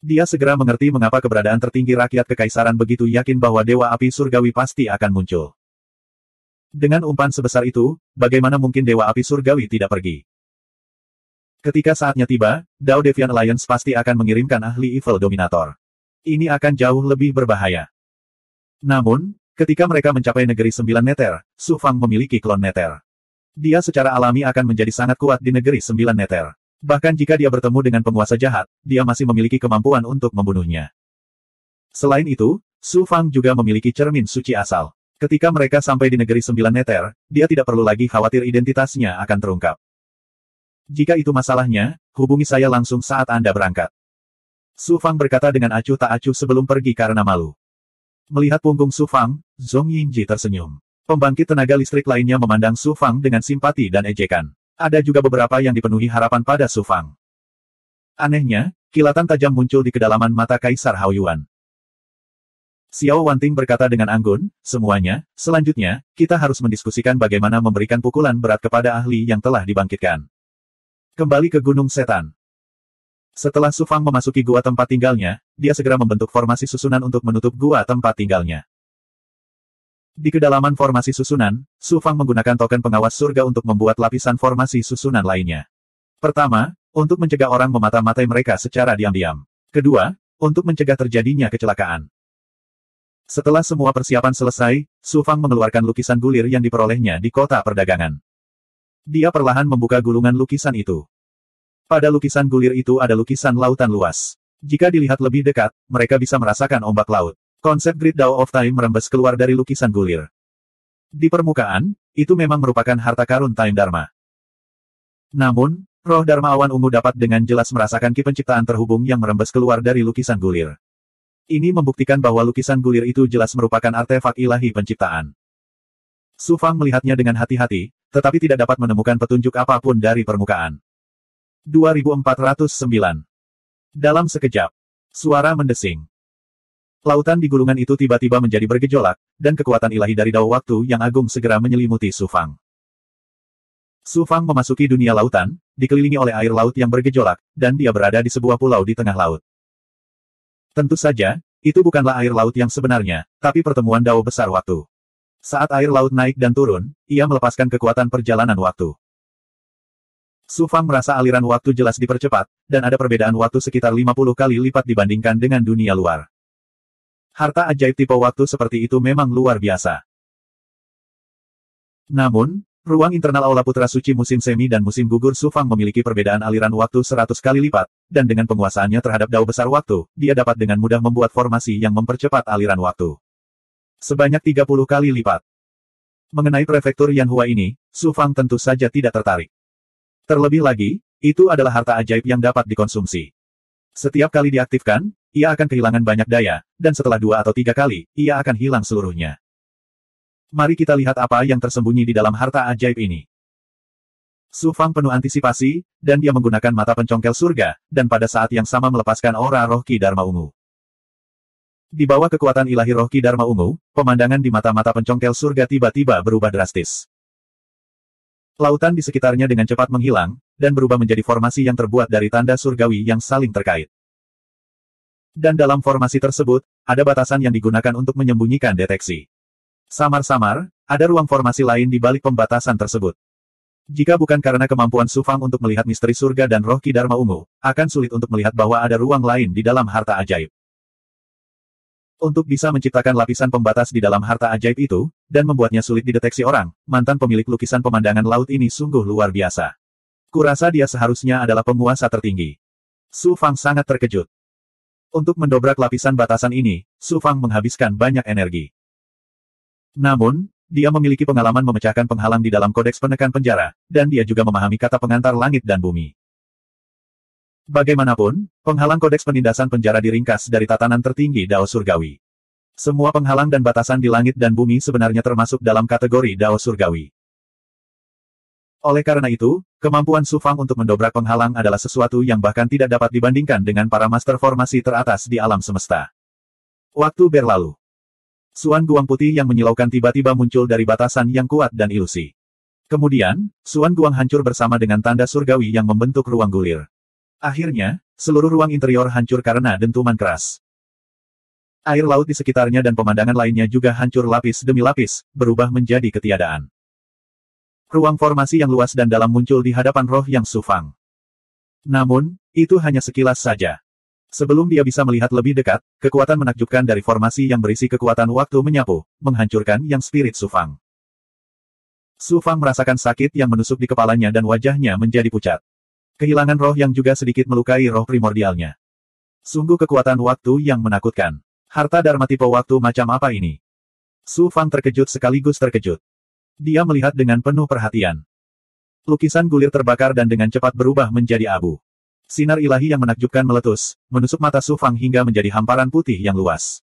Dia segera mengerti mengapa keberadaan tertinggi rakyat kekaisaran begitu yakin bahwa Dewa Api Surgawi pasti akan muncul. Dengan umpan sebesar itu, bagaimana mungkin Dewa Api Surgawi tidak pergi? Ketika saatnya tiba, Dao Devian Alliance pasti akan mengirimkan ahli Evil Dominator. Ini akan jauh lebih berbahaya. Namun, ketika mereka mencapai negeri 9 neter, Su Fang memiliki klon neter. Dia secara alami akan menjadi sangat kuat di negeri 9 neter. Bahkan jika dia bertemu dengan penguasa jahat, dia masih memiliki kemampuan untuk membunuhnya. Selain itu, Su Fang juga memiliki cermin suci asal. Ketika mereka sampai di negeri 9 Neter, dia tidak perlu lagi khawatir identitasnya akan terungkap. Jika itu masalahnya, hubungi saya langsung saat Anda berangkat. Su Fang berkata dengan acuh tak acuh sebelum pergi karena malu. Melihat punggung Su Fang, Zhong Yingji tersenyum. Pembangkit tenaga listrik lainnya memandang Su Fang dengan simpati dan ejekan. Ada juga beberapa yang dipenuhi harapan pada Su Fang. Anehnya, kilatan tajam muncul di kedalaman mata Kaisar Hao Yuan. Xiao Wanting berkata dengan anggun, selanjutnya, kita harus mendiskusikan bagaimana memberikan pukulan berat kepada ahli yang telah dibangkitkan. Kembali ke Gunung Setan. Setelah Su Fang memasuki gua tempat tinggalnya, dia segera membentuk formasi susunan untuk menutup gua tempat tinggalnya. Di kedalaman formasi susunan, Su Fang menggunakan token pengawas surga untuk membuat lapisan formasi susunan lainnya. Pertama, untuk mencegah orang memata-matai mereka secara diam-diam. Kedua, untuk mencegah terjadinya kecelakaan. Setelah semua persiapan selesai, Su Fang mengeluarkan lukisan gulir yang diperolehnya di kota perdagangan. Dia perlahan membuka gulungan lukisan itu. Pada lukisan gulir itu ada lukisan lautan luas. Jika dilihat lebih dekat, mereka bisa merasakan ombak laut. Konsep Great Dao of Time merembes keluar dari lukisan gulir. Di permukaan, itu memang merupakan harta karun Time Dharma. Namun, roh Dharma awan ungu dapat dengan jelas merasakan ki penciptaan terhubung yang merembes keluar dari lukisan gulir. Ini membuktikan bahwa lukisan gulir itu jelas merupakan artefak ilahi penciptaan. Su Fang melihatnya dengan hati-hati, tetapi tidak dapat menemukan petunjuk apapun dari permukaan. 2409. Dalam sekejap, suara mendesing. Lautan di gulungan itu tiba-tiba menjadi bergejolak, dan kekuatan ilahi dari Dao Waktu yang agung segera menyelimuti Su Fang. Su Fang memasuki dunia lautan, dikelilingi oleh air laut yang bergejolak, dan dia berada di sebuah pulau di tengah laut. Tentu saja, itu bukanlah air laut yang sebenarnya, tapi pertemuan Dao besar waktu. Saat air laut naik dan turun, ia melepaskan kekuatan perjalanan waktu. Su Fang merasa aliran waktu jelas dipercepat, dan ada perbedaan waktu sekitar 50 kali lipat dibandingkan dengan dunia luar. Harta ajaib tipe waktu seperti itu memang luar biasa. Namun, ruang internal Aula Putra Suci musim semi dan musim gugur Su Fang memiliki perbedaan aliran waktu 100 kali lipat, dan dengan penguasaannya terhadap Dao besar waktu, dia dapat dengan mudah membuat formasi yang mempercepat aliran waktu. Sebanyak 30 kali lipat. Mengenai prefektur Yanhua ini, Su Fang tentu saja tidak tertarik. Terlebih lagi, itu adalah harta ajaib yang dapat dikonsumsi. Setiap kali diaktifkan, ia akan kehilangan banyak daya, dan setelah 2 atau 3 kali, ia akan hilang seluruhnya. Mari kita lihat apa yang tersembunyi di dalam harta ajaib ini. Su Fang penuh antisipasi, dan dia menggunakan mata pencongkel surga, dan pada saat yang sama melepaskan aura roh Ki Dharma ungu. Di bawah kekuatan ilahi roh Ki Dharma ungu, pemandangan di mata-mata pencongkel surga tiba-tiba berubah drastis. Lautan di sekitarnya dengan cepat menghilang, dan berubah menjadi formasi yang terbuat dari tanda surgawi yang saling terkait. Dan dalam formasi tersebut, ada batasan yang digunakan untuk menyembunyikan deteksi. Samar-samar, ada ruang formasi lain di balik pembatasan tersebut. Jika bukan karena kemampuan Su Fang untuk melihat misteri surga dan roh Ki Dharma ungu, akan sulit untuk melihat bahwa ada ruang lain di dalam harta ajaib. Untuk bisa menciptakan lapisan pembatas di dalam harta ajaib itu, dan membuatnya sulit dideteksi orang, mantan pemilik lukisan pemandangan laut ini sungguh luar biasa. Kurasa dia seharusnya adalah penguasa tertinggi. Su Fang sangat terkejut. Untuk mendobrak lapisan batasan ini, Su Fang menghabiskan banyak energi. Namun, dia memiliki pengalaman memecahkan penghalang di dalam kodeks penekan penjara, dan dia juga memahami kata pengantar langit dan bumi. Bagaimanapun, penghalang kodeks penindasan penjara diringkas dari tatanan tertinggi Dao Surgawi. Semua penghalang dan batasan di langit dan bumi sebenarnya termasuk dalam kategori Dao Surgawi. Oleh karena itu, kemampuan Su Fang untuk mendobrak penghalang adalah sesuatu yang bahkan tidak dapat dibandingkan dengan para master formasi teratas di alam semesta. Waktu berlalu. Suan Guang putih yang menyilaukan tiba-tiba muncul dari batasan yang kuat dan ilusi. Kemudian, Suan Guang hancur bersama dengan tanda surgawi yang membentuk ruang gulir. Akhirnya, seluruh ruang interior hancur karena dentuman keras. Air laut di sekitarnya dan pemandangan lainnya juga hancur lapis demi lapis, berubah menjadi ketiadaan. Ruang formasi yang luas dan dalam muncul di hadapan roh yang Su Fang. Namun, itu hanya sekilas saja. Sebelum dia bisa melihat lebih dekat, kekuatan menakjubkan dari formasi yang berisi kekuatan waktu menyapu, menghancurkan yang spirit Su Fang. Su Fang merasakan sakit yang menusuk di kepalanya dan wajahnya menjadi pucat. Kehilangan roh yang juga sedikit melukai roh primordialnya. Sungguh kekuatan waktu yang menakutkan. Harta Dharma tipe waktu macam apa ini? Su Fang terkejut sekaligus terkejut. Dia melihat dengan penuh perhatian. Lukisan gulir terbakar dan dengan cepat berubah menjadi abu. Sinar ilahi yang menakjubkan meletus, menusuk mata Su Fang hingga menjadi hamparan putih yang luas.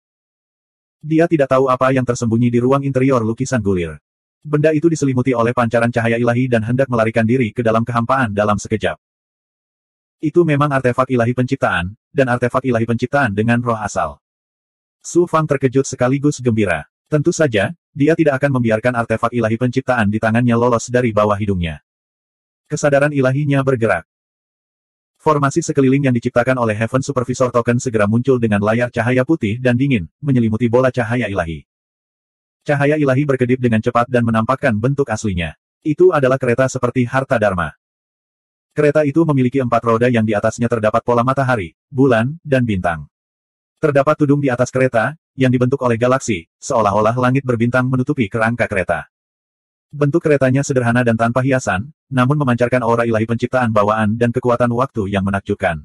Dia tidak tahu apa yang tersembunyi di ruang interior lukisan gulir. Benda itu diselimuti oleh pancaran cahaya ilahi dan hendak melarikan diri ke dalam kehampaan dalam sekejap. Itu memang artefak ilahi penciptaan, dan artefak ilahi penciptaan dengan roh asal. Su Fang terkejut sekaligus gembira. Tentu saja, dia tidak akan membiarkan artefak ilahi penciptaan di tangannya lolos dari bawah hidungnya. Kesadaran ilahinya bergerak. Formasi sekeliling yang diciptakan oleh Heaven Supervisor Token segera muncul dengan layar cahaya putih dan dingin, menyelimuti bola cahaya ilahi. Cahaya ilahi berkedip dengan cepat dan menampakkan bentuk aslinya. Itu adalah kereta seperti harta Dharma. Kereta itu memiliki 4 roda yang di atasnya terdapat pola matahari, bulan, dan bintang. Terdapat tudung di atas kereta, yang dibentuk oleh galaksi, seolah-olah langit berbintang menutupi kerangka kereta. Bentuk keretanya sederhana dan tanpa hiasan, namun memancarkan aura ilahi penciptaan bawaan dan kekuatan waktu yang menakjubkan.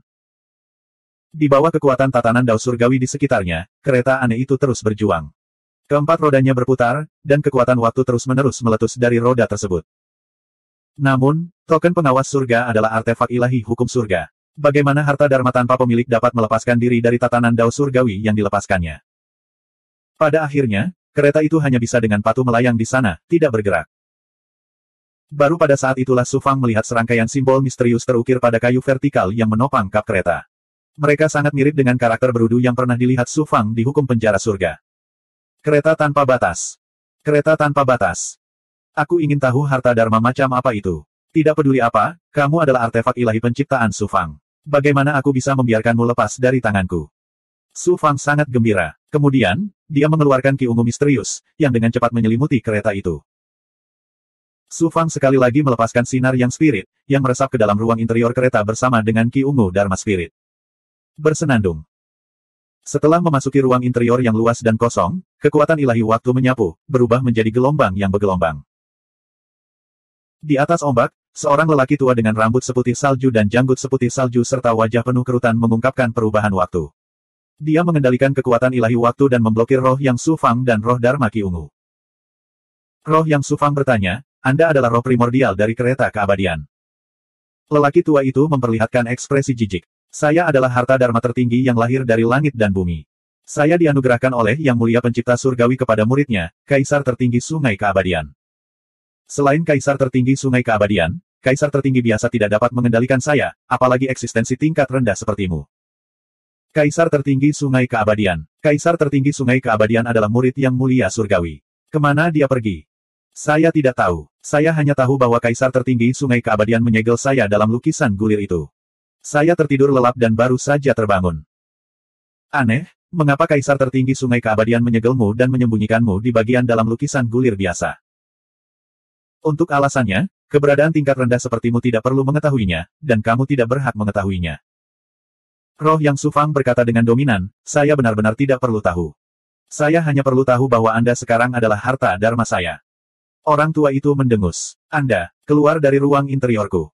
Di bawah kekuatan tatanan Dao Surgawi di sekitarnya, kereta aneh itu terus berjuang. Keempat rodanya berputar, dan kekuatan waktu terus-menerus meletus dari roda tersebut. Namun, token pengawas surga adalah artefak ilahi hukum surga. Bagaimana harta Dharma tanpa pemilik dapat melepaskan diri dari tatanan Dao Surgawi yang dilepaskannya? Pada akhirnya, kereta itu hanya bisa dengan patuh melayang di sana, tidak bergerak. Baru pada saat itulah Su Fang melihat serangkaian simbol misterius terukir pada kayu vertikal yang menopang kap kereta. Mereka sangat mirip dengan karakter berudu yang pernah dilihat Su Fang di hukum penjara surga. Kereta tanpa batas. Kereta tanpa batas. Aku ingin tahu harta Dharma macam apa itu. Tidak peduli apa, kamu adalah artefak ilahi penciptaan Su Fang. Bagaimana aku bisa membiarkanmu lepas dari tanganku? Su Fang sangat gembira. Kemudian, dia mengeluarkan ki ungu misterius, yang dengan cepat menyelimuti kereta itu. Su Fang sekali lagi melepaskan sinar yang spirit, yang meresap ke dalam ruang interior kereta bersama dengan ki ungu Dharma Spirit. Bersenandung. Setelah memasuki ruang interior yang luas dan kosong, kekuatan ilahi waktu menyapu, berubah menjadi gelombang yang bergelombang. Di atas ombak, seorang lelaki tua dengan rambut seputih salju dan janggut seputih salju serta wajah penuh kerutan mengungkapkan perubahan waktu. Dia mengendalikan kekuatan ilahi waktu dan memblokir roh yang Su Fang dan roh Dharma Ki Ungu. Roh yang Su Fang bertanya, Anda adalah roh primordial dari kereta keabadian. Lelaki tua itu memperlihatkan ekspresi jijik. Saya adalah harta Dharma tertinggi yang lahir dari langit dan bumi. Saya dianugerahkan oleh Yang Mulia Pencipta Surgawi kepada muridnya, Kaisar Tertinggi Sungai Keabadian. Selain Kaisar Tertinggi Sungai Keabadian, Kaisar Tertinggi biasa tidak dapat mengendalikan saya, apalagi eksistensi tingkat rendah sepertimu. Kaisar Tertinggi Sungai Keabadian. Kaisar Tertinggi Sungai Keabadian adalah murid yang mulia surgawi. Kemana dia pergi? Saya tidak tahu. Saya hanya tahu bahwa Kaisar Tertinggi Sungai Keabadian menyegel saya dalam lukisan gulir itu. Saya tertidur lelap dan baru saja terbangun. Aneh, mengapa Kaisar Tertinggi Sungai Keabadian menyegelmu dan menyembunyikanmu di bagian dalam lukisan gulir biasa? Untuk alasannya, keberadaan tingkat rendah sepertimu tidak perlu mengetahuinya, dan kamu tidak berhak mengetahuinya. Roh yang Su Fang berkata dengan dominan, saya benar-benar tidak perlu tahu. Saya hanya perlu tahu bahwa Anda sekarang adalah harta Dharma saya. Orang tua itu mendengus. Anda, keluar dari ruang interiorku.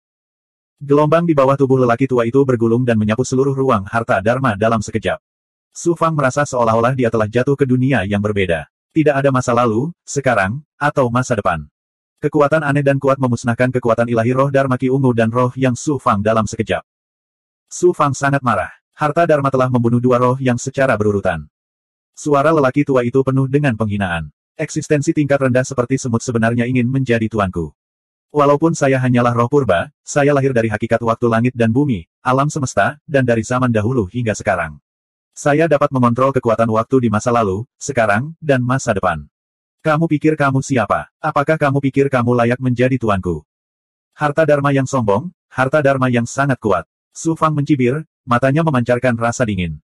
Gelombang di bawah tubuh lelaki tua itu bergulung dan menyapu seluruh ruang harta Dharma dalam sekejap. Su Fang merasa seolah-olah dia telah jatuh ke dunia yang berbeda. Tidak ada masa lalu, sekarang, atau masa depan. Kekuatan aneh dan kuat memusnahkan kekuatan ilahi roh Dharma Ki Ungu dan roh yang Su Fang dalam sekejap. Su Fang sangat marah. Harta Dharma telah membunuh dua roh yang secara berurutan. Suara lelaki tua itu penuh dengan penghinaan. Eksistensi tingkat rendah seperti semut sebenarnya ingin menjadi tuanku. Walaupun saya hanyalah roh purba, saya lahir dari hakikat waktu langit dan bumi, alam semesta, dan dari zaman dahulu hingga sekarang. Saya dapat mengontrol kekuatan waktu di masa lalu, sekarang, dan masa depan. Kamu pikir kamu siapa? Apakah kamu pikir kamu layak menjadi tuanku? Harta Dharma yang sombong, harta Dharma yang sangat kuat. Su Fang mencibir, matanya memancarkan rasa dingin.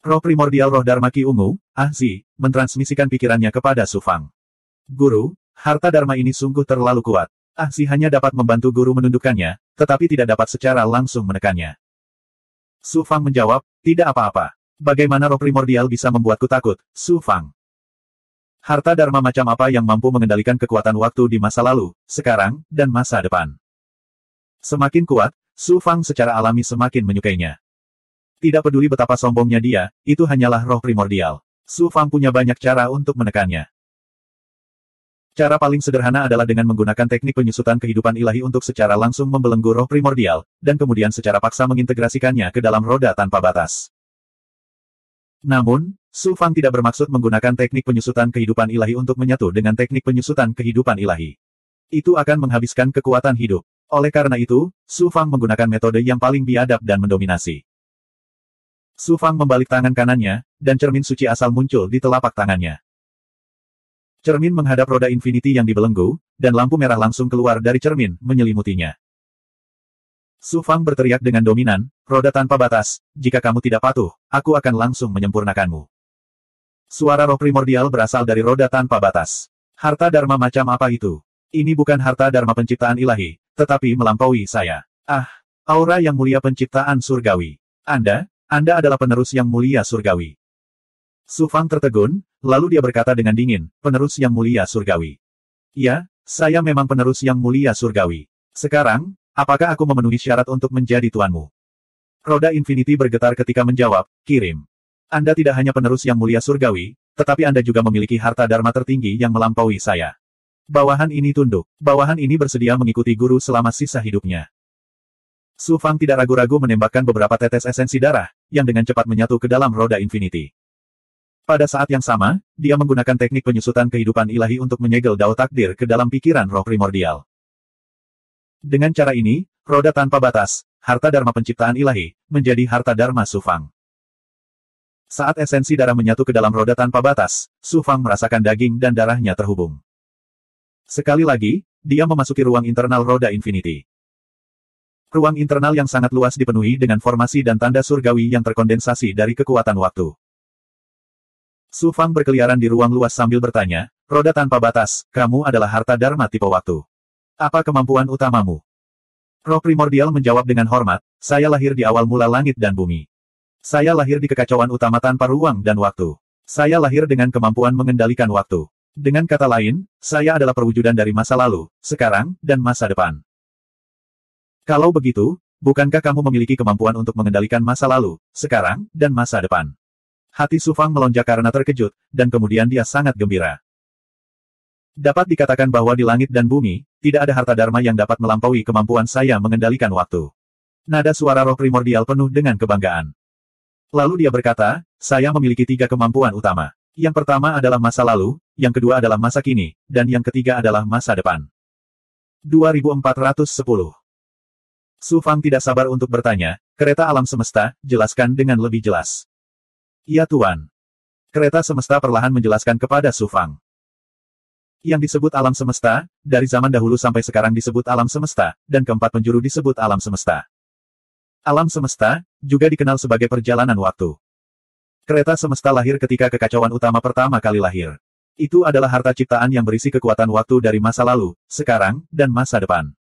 Roh primordial roh Dharma Ki Ungu, Ahzi, mentransmisikan pikirannya kepada Su Fang. Guru, harta Dharma ini sungguh terlalu kuat. Ahzi hanya dapat membantu guru menundukkannya, tetapi tidak dapat secara langsung menekannya. Su Fang menjawab, tidak apa-apa. Bagaimana roh primordial bisa membuatku takut, Su Fang? Harta Dharma macam apa yang mampu mengendalikan kekuatan waktu di masa lalu, sekarang, dan masa depan? Semakin kuat, Su Fang secara alami semakin menyukainya. Tidak peduli betapa sombongnya dia, itu hanyalah roh primordial. Su Fang punya banyak cara untuk menekannya. Cara paling sederhana adalah dengan menggunakan teknik penyusutan kehidupan ilahi untuk secara langsung membelenggu roh primordial, dan kemudian secara paksa mengintegrasikannya ke dalam roda tanpa batas. Namun, Su Fang tidak bermaksud menggunakan teknik penyusutan kehidupan ilahi untuk menyatu dengan teknik penyusutan kehidupan ilahi. Itu akan menghabiskan kekuatan hidup. Oleh karena itu, Su Fang menggunakan metode yang paling biadab dan mendominasi. Su Fang membalik tangan kanannya, dan cermin suci asal muncul di telapak tangannya. Cermin menghadap roda infinity yang dibelenggu, dan lampu merah langsung keluar dari cermin, menyelimutinya. Su Fang berteriak dengan dominan, roda tanpa batas, jika kamu tidak patuh, aku akan langsung menyempurnakanmu. Suara roh primordial berasal dari roda tanpa batas. Harta Dharma macam apa itu? Ini bukan harta Dharma penciptaan ilahi, tetapi melampaui saya. Ah, aura yang mulia penciptaan surgawi. Anda adalah penerus yang mulia surgawi. Su Fang tertegun, lalu dia berkata dengan dingin, penerus yang mulia surgawi. Ya, saya memang penerus yang mulia surgawi. Sekarang, apakah aku memenuhi syarat untuk menjadi tuanmu? Roda Infinity bergetar ketika menjawab, kirim. Anda tidak hanya penerus yang mulia surgawi, tetapi Anda juga memiliki harta Dharma tertinggi yang melampaui saya. Bawahan ini tunduk. Bawahan ini bersedia mengikuti guru selama sisa hidupnya. Su Fang tidak ragu-ragu menembakkan beberapa tetes esensi darah, yang dengan cepat menyatu ke dalam roda Infinity. Pada saat yang sama, dia menggunakan teknik penyusutan kehidupan ilahi untuk menyegel dao takdir ke dalam pikiran roh primordial. Dengan cara ini, roda tanpa batas, harta Dharma penciptaan ilahi, menjadi harta Dharma Su Fang. Saat esensi darah menyatu ke dalam roda tanpa batas, Su Fang merasakan daging dan darahnya terhubung. Sekali lagi, dia memasuki ruang internal roda Infinity. Ruang internal yang sangat luas dipenuhi dengan formasi dan tanda surgawi yang terkondensasi dari kekuatan waktu. Su Fang berkeliaran di ruang luas sambil bertanya, roda tanpa batas, kamu adalah harta Dharma tipe waktu. Apa kemampuan utamamu? Roh primordial menjawab dengan hormat, saya lahir di awal mula langit dan bumi. Saya lahir di kekacauan utama tanpa ruang dan waktu. Saya lahir dengan kemampuan mengendalikan waktu. Dengan kata lain, saya adalah perwujudan dari masa lalu, sekarang, dan masa depan. Kalau begitu, bukankah kamu memiliki kemampuan untuk mengendalikan masa lalu, sekarang, dan masa depan? Hati Su Fang melonjak karena terkejut, dan kemudian dia sangat gembira. Dapat dikatakan bahwa di langit dan bumi, tidak ada harta Dharma yang dapat melampaui kemampuan saya mengendalikan waktu. Nada suara roh primordial penuh dengan kebanggaan. Lalu dia berkata, saya memiliki 3 kemampuan utama. Yang pertama adalah masa lalu, yang kedua adalah masa kini, dan yang ketiga adalah masa depan. 2410. Su Fang tidak sabar untuk bertanya, kereta alam semesta, jelaskan dengan lebih jelas. Ya Tuan. Kereta semesta perlahan menjelaskan kepada Su Fang. Yang disebut alam semesta, dari zaman dahulu sampai sekarang disebut alam semesta, dan keempat penjuru disebut alam semesta. Alam semesta, juga dikenal sebagai perjalanan waktu. Kereta semesta lahir ketika kekacauan utama pertama kali lahir. Itu adalah harta ciptaan yang berisi kekuatan waktu dari masa lalu, sekarang, dan masa depan.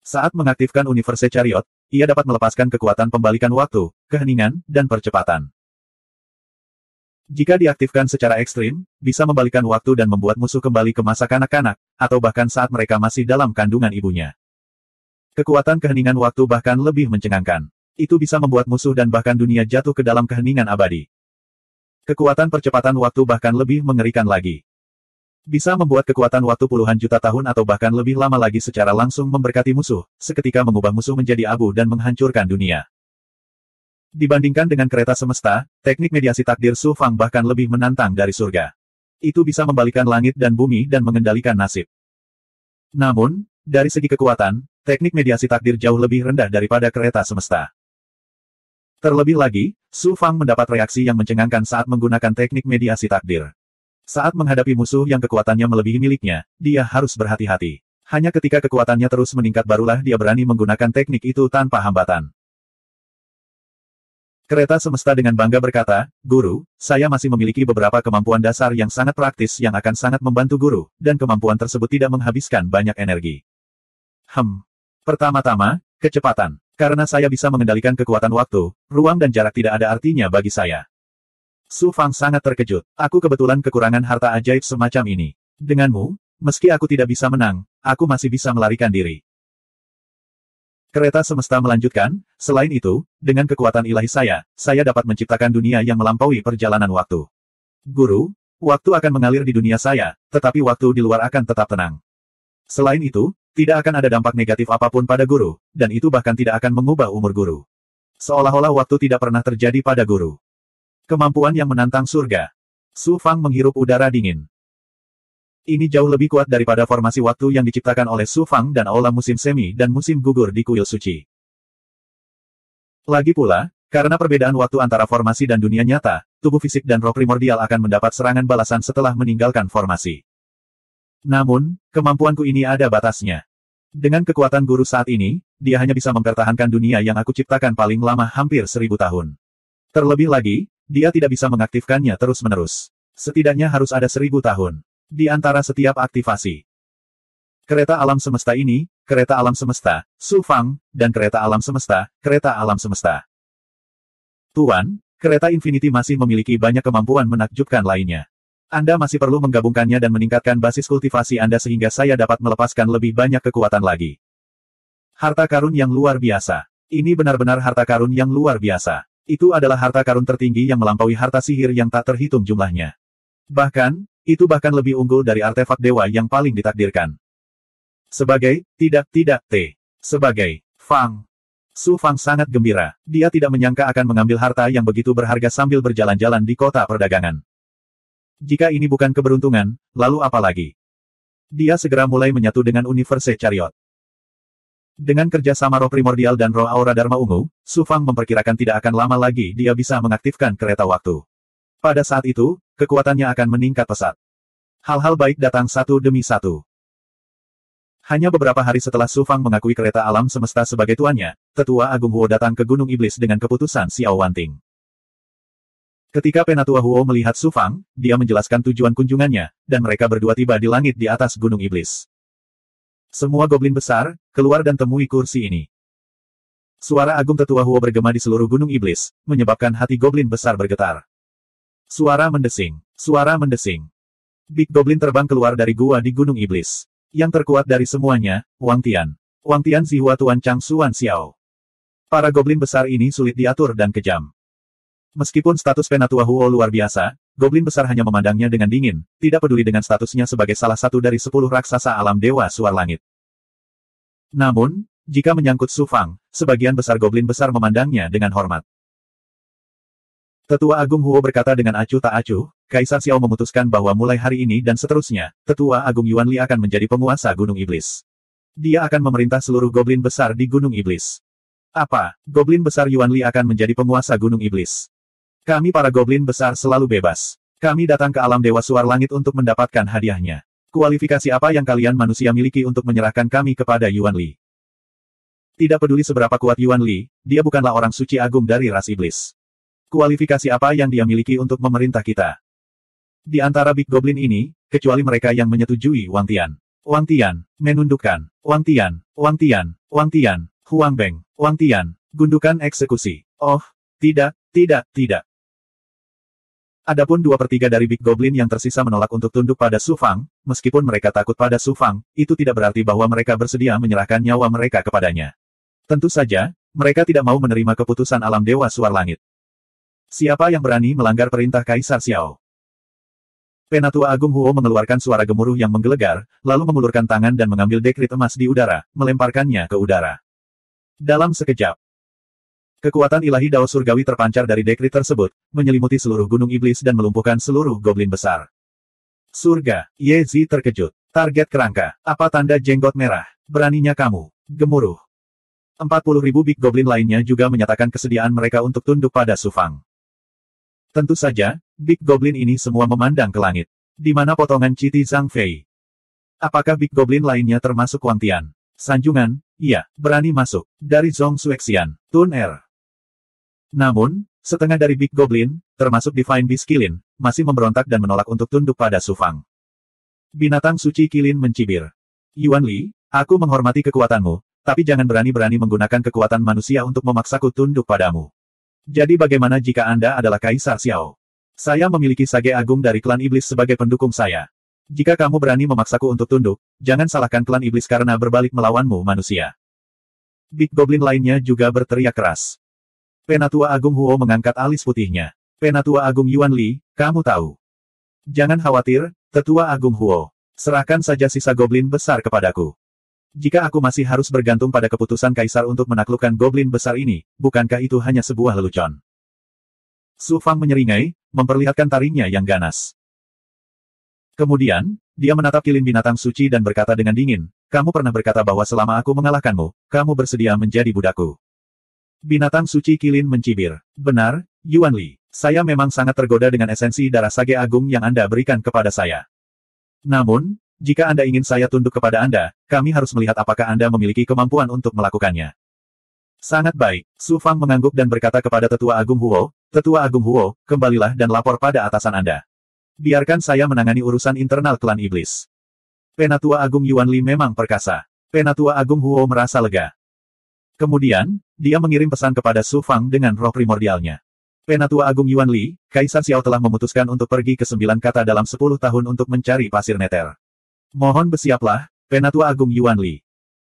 Saat mengaktifkan Universe Chariot, ia dapat melepaskan kekuatan pembalikan waktu, keheningan, dan percepatan. Jika diaktifkan secara ekstrim, bisa membalikan waktu dan membuat musuh kembali ke masa kanak-kanak, atau bahkan saat mereka masih dalam kandungan ibunya. Kekuatan keheningan waktu bahkan lebih mencengangkan. Itu bisa membuat musuh dan bahkan dunia jatuh ke dalam keheningan abadi. Kekuatan percepatan waktu bahkan lebih mengerikan lagi. Bisa membuat kekuatan waktu puluhan juta tahun atau bahkan lebih lama lagi secara langsung memberkati musuh, seketika mengubah musuh menjadi abu dan menghancurkan dunia. Dibandingkan dengan kereta semesta, teknik mediasi takdir Su Fang bahkan lebih menantang dari surga. Itu bisa membalikan langit dan bumi dan mengendalikan nasib. Namun, dari segi kekuatan, teknik mediasi takdir jauh lebih rendah daripada kereta semesta. Terlebih lagi, Su Fang mendapat reaksi yang mencengangkan saat menggunakan teknik mediasi takdir. Saat menghadapi musuh yang kekuatannya melebihi miliknya, dia harus berhati-hati. Hanya ketika kekuatannya terus meningkat barulah dia berani menggunakan teknik itu tanpa hambatan. Kereta semesta dengan bangga berkata, Guru, saya masih memiliki beberapa kemampuan dasar yang sangat praktis yang akan sangat membantu Guru, dan kemampuan tersebut tidak menghabiskan banyak energi. Pertama-tama, kecepatan. Karena saya bisa mengendalikan kekuatan waktu, ruang dan jarak tidak ada artinya bagi saya. Su Fang sangat terkejut. Aku kebetulan kekurangan harta ajaib semacam ini. Denganmu, meski aku tidak bisa menang, aku masih bisa melarikan diri. Kereta semesta melanjutkan, selain itu, dengan kekuatan ilahi saya dapat menciptakan dunia yang melampaui perjalanan waktu. Guru, waktu akan mengalir di dunia saya, tetapi waktu di luar akan tetap tenang. Selain itu, tidak akan ada dampak negatif apapun pada guru, dan itu bahkan tidak akan mengubah umur guru. Seolah-olah waktu tidak pernah terjadi pada guru. Kemampuan yang menantang surga. Su Fang menghirup udara dingin. Ini jauh lebih kuat daripada formasi waktu yang diciptakan oleh Su Fang dan aula musim semi dan musim gugur di kuil suci. Lagi pula, karena perbedaan waktu antara formasi dan dunia nyata, tubuh fisik dan roh primordial akan mendapat serangan balasan setelah meninggalkan formasi. Namun, kemampuanku ini ada batasnya. Dengan kekuatan guru saat ini, dia hanya bisa mempertahankan dunia yang aku ciptakan paling lama hampir 1000 tahun. Terlebih lagi, dia tidak bisa mengaktifkannya terus-menerus. Setidaknya harus ada 1000 tahun. Di antara setiap aktivasi. Kereta alam semesta ini, kereta alam semesta, Su Fang, dan kereta alam semesta, kereta alam semesta. Tuan, kereta Infinity masih memiliki banyak kemampuan menakjubkan lainnya. Anda masih perlu menggabungkannya dan meningkatkan basis kultivasi Anda sehingga saya dapat melepaskan lebih banyak kekuatan lagi. Harta karun yang luar biasa. Ini benar-benar harta karun yang luar biasa. Itu adalah harta karun tertinggi yang melampaui harta sihir yang tak terhitung jumlahnya. Bahkan, itu bahkan lebih unggul dari artefak dewa yang paling ditakdirkan. Sebagai Fang. Su Fang sangat gembira. Dia tidak menyangka akan mengambil harta yang begitu berharga sambil berjalan-jalan di kota perdagangan. Jika ini bukan keberuntungan, lalu apa lagi? Dia segera mulai menyatu dengan Universe Chariot. Dengan kerjasama roh primordial dan roh aura Dharma Ungu, Su Fang memperkirakan tidak akan lama lagi dia bisa mengaktifkan kereta waktu. Pada saat itu, kekuatannya akan meningkat pesat. Hal-hal baik datang satu demi satu. Hanya beberapa hari setelah Su Fang mengakui kereta alam semesta sebagai tuannya, Tetua Agung Huo datang ke Gunung Iblis dengan keputusan Xiao Wanting. Ketika Penatua Huo melihat Su Fang, dia menjelaskan tujuan kunjungannya, dan mereka berdua tiba di langit di atas Gunung Iblis. Semua goblin besar, keluar dan temui kursi ini. Suara agung Tetua Huo bergema di seluruh Gunung Iblis, menyebabkan hati goblin besar bergetar. Suara mendesing. Suara mendesing. Big Goblin terbang keluar dari gua di Gunung Iblis. Yang terkuat dari semuanya, Wang Tian. Wang Tian Zihua Tuan Chang Xuan Xiao. Para goblin besar ini sulit diatur dan kejam. Meskipun status Penatua Huo luar biasa, goblin besar hanya memandangnya dengan dingin, tidak peduli dengan statusnya sebagai salah satu dari 10 raksasa alam dewa suar langit. Namun, jika menyangkut Su Fang, sebagian besar goblin besar memandangnya dengan hormat. Tetua Agung Huo berkata dengan acuh tak acuh, Kaisar Xiao memutuskan bahwa mulai hari ini dan seterusnya, Tetua Agung Yuan Li akan menjadi penguasa Gunung Iblis. Dia akan memerintah seluruh goblin besar di Gunung Iblis. Apa, goblin besar Yuan Li akan menjadi penguasa Gunung Iblis? Kami para goblin besar selalu bebas. Kami datang ke alam dewa suar langit untuk mendapatkan hadiahnya. Kualifikasi apa yang kalian manusia miliki untuk menyerahkan kami kepada Yuan Li? Tidak peduli seberapa kuat Yuan Li, dia bukanlah orang suci agung dari ras iblis. Kualifikasi apa yang dia miliki untuk memerintah kita? Di antara Big Goblin ini, kecuali mereka yang menyetujui Wang Tian. Wang Tian, menundukkan. Wang Tian, Wang Tian, Wang Tian, Huang Beng, Wang Tian, gundukan eksekusi. Oh, tidak. Adapun 2/3 dari Big Goblin yang tersisa menolak untuk tunduk pada Su Fang, meskipun mereka takut pada Su Fang, itu tidak berarti bahwa mereka bersedia menyerahkan nyawa mereka kepadanya. Tentu saja, mereka tidak mau menerima keputusan alam dewa suar langit. Siapa yang berani melanggar perintah Kaisar Xiao? Penatua Agung Huo mengeluarkan suara gemuruh yang menggelegar, lalu mengulurkan tangan dan mengambil dekrit emas di udara, melemparkannya ke udara. Dalam sekejap, kekuatan ilahi Dao Surgawi terpancar dari dekrit tersebut, menyelimuti seluruh gunung iblis dan melumpuhkan seluruh goblin besar. Surga, Ye Zi terkejut. Target kerangka, apa tanda jenggot merah? Beraninya kamu. Gemuruh. 40.000 Big Goblin lainnya juga menyatakan kesediaan mereka untuk tunduk pada Su Fang. Tentu saja, Big Goblin ini semua memandang ke langit. Di mana potongan Citi Zhang Fei? Apakah Big Goblin lainnya termasuk Wang Tian? Sanjungan, iya, berani masuk. Dari Zhong Xuexian, Tun Er. Namun, setengah dari Big Goblin, termasuk Divine Beast Kilin, masih memberontak dan menolak untuk tunduk pada Su Fang. Binatang suci Kilin mencibir. Yuan Li, aku menghormati kekuatanmu, tapi jangan berani-berani menggunakan kekuatan manusia untuk memaksaku tunduk padamu. Jadi bagaimana jika Anda adalah Kaisar Xiao? Saya memiliki sage agung dari klan iblis sebagai pendukung saya. Jika kamu berani memaksaku untuk tunduk, jangan salahkan klan iblis karena berbalik melawanmu manusia. Big Goblin lainnya juga berteriak keras. Penatua Agung Huo mengangkat alis putihnya. Penatua Agung Yuan Li, kamu tahu. Jangan khawatir, Tetua Agung Huo. Serahkan saja sisa goblin besar kepadaku. Jika aku masih harus bergantung pada keputusan Kaisar untuk menaklukkan goblin besar ini, bukankah itu hanya sebuah lelucon? Su Fang menyeringai, memperlihatkan taringnya yang ganas. Kemudian, dia menatap kilin binatang suci dan berkata dengan dingin, kamu pernah berkata bahwa selama aku mengalahkanmu, kamu bersedia menjadi budakku. Binatang suci kilin mencibir. Benar, Yuan Li. Saya memang sangat tergoda dengan esensi darah sage agung yang Anda berikan kepada saya. Namun, jika Anda ingin saya tunduk kepada Anda, kami harus melihat apakah Anda memiliki kemampuan untuk melakukannya. Sangat baik, Su Fang mengangguk dan berkata kepada Tetua Agung Huo, Tetua Agung Huo, kembalilah dan lapor pada atasan Anda. Biarkan saya menangani urusan internal klan iblis. Penatua Agung Yuan Li memang perkasa. Penatua Agung Huo merasa lega. Kemudian, dia mengirim pesan kepada Su Fang dengan roh primordialnya. Penatua Agung Yuan Li, Kaisar Xiao telah memutuskan untuk pergi ke 9 kata dalam 10 tahun untuk mencari pasir neter. Mohon bersiaplah, Penatua Agung Yuan Li.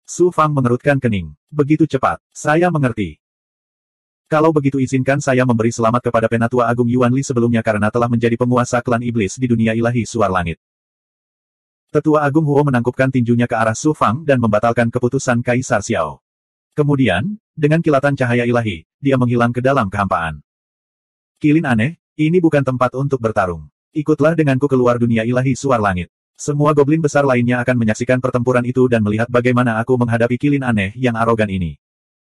Su Fang mengerutkan kening. Begitu cepat, saya mengerti. Kalau begitu izinkan saya memberi selamat kepada Penatua Agung Yuan Li sebelumnya karena telah menjadi penguasa klan iblis di dunia ilahi suar langit. Tetua Agung Huo menangkupkan tinjunya ke arah Su Fang dan membatalkan keputusan Kaisar Xiao. Kemudian, dengan kilatan cahaya ilahi, dia menghilang ke dalam kehampaan. Kilin aneh, ini bukan tempat untuk bertarung. Ikutlah denganku keluar dunia ilahi suar langit. Semua goblin besar lainnya akan menyaksikan pertempuran itu dan melihat bagaimana aku menghadapi kilin aneh yang arogan ini.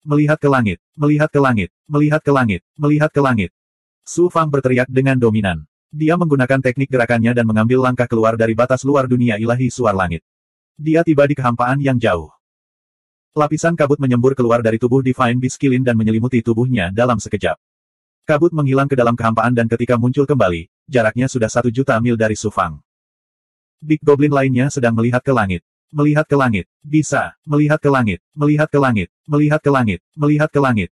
Melihat ke langit, melihat ke langit, melihat ke langit, melihat ke langit. Su Fang berteriak dengan dominan. Dia menggunakan teknik gerakannya dan mengambil langkah keluar dari batas luar dunia ilahi suar langit. Dia tiba di kehampaan yang jauh. Lapisan kabut menyembur keluar dari tubuh Divine Beast Kilin dan menyelimuti tubuhnya dalam sekejap. Kabut menghilang ke dalam kehampaan dan ketika muncul kembali, jaraknya sudah 1 juta mil dari Su Fang. Big Goblin lainnya sedang melihat ke langit. Melihat ke langit. Bisa. Melihat ke langit. Melihat ke langit. Melihat ke langit. Melihat ke langit.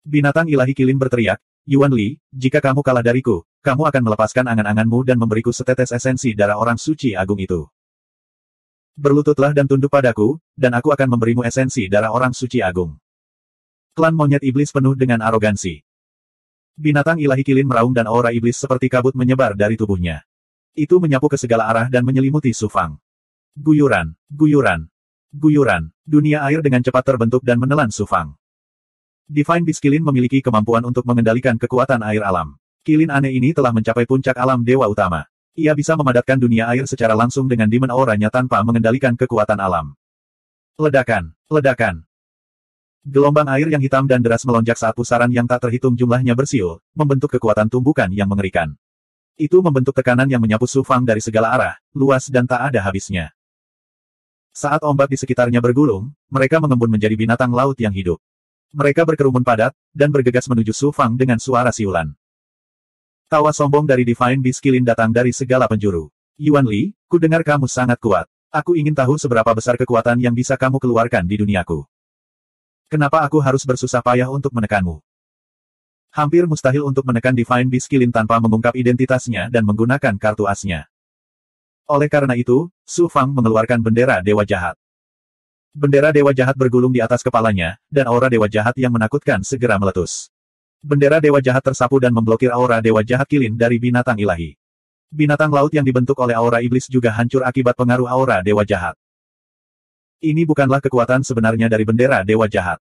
Binatang ilahi Kilin berteriak, Yuan Li, jika kamu kalah dariku, kamu akan melepaskan angan-anganmu dan memberiku setetes esensi darah orang suci agung itu. Berlututlah dan tunduk padaku, dan aku akan memberimu esensi darah orang suci agung. Klan monyet iblis penuh dengan arogansi. Binatang ilahi Kilin meraung dan aura iblis seperti kabut menyebar dari tubuhnya. Itu menyapu ke segala arah dan menyelimuti Su Fang. Guyuran, guyuran, guyuran, dunia air dengan cepat terbentuk dan menelan Su Fang. Divine Beast Kilin memiliki kemampuan untuk mengendalikan kekuatan air alam. Kilin aneh ini telah mencapai puncak alam dewa utama. Ia bisa memadatkan dunia air secara langsung dengan demon auranya tanpa mengendalikan kekuatan alam. Ledakan, ledakan. Gelombang air yang hitam dan deras melonjak saat pusaran yang tak terhitung jumlahnya bersiul, membentuk kekuatan tumbukan yang mengerikan. Itu membentuk tekanan yang menyapu Su Fang dari segala arah, luas dan tak ada habisnya. Saat ombak di sekitarnya bergulung, mereka mengembun menjadi binatang laut yang hidup. Mereka berkerumun padat, dan bergegas menuju Su Fang dengan suara siulan. Tawa sombong dari Divine Beast Kilin datang dari segala penjuru. Yuan Li, ku dengar kamu sangat kuat. Aku ingin tahu seberapa besar kekuatan yang bisa kamu keluarkan di duniaku. Kenapa aku harus bersusah payah untuk menekanmu? Hampir mustahil untuk menekan Divine Beast Kilin tanpa mengungkap identitasnya dan menggunakan kartu asnya. Oleh karena itu, Su Fang mengeluarkan bendera Dewa Jahat. Bendera Dewa Jahat bergulung di atas kepalanya, dan aura Dewa Jahat yang menakutkan segera meletus. Bendera Dewa Jahat tersapu dan memblokir aura Dewa Jahat Kilin dari binatang ilahi. Binatang laut yang dibentuk oleh aura iblis juga hancur akibat pengaruh aura Dewa Jahat. Ini bukanlah kekuatan sebenarnya dari bendera Dewa Jahat.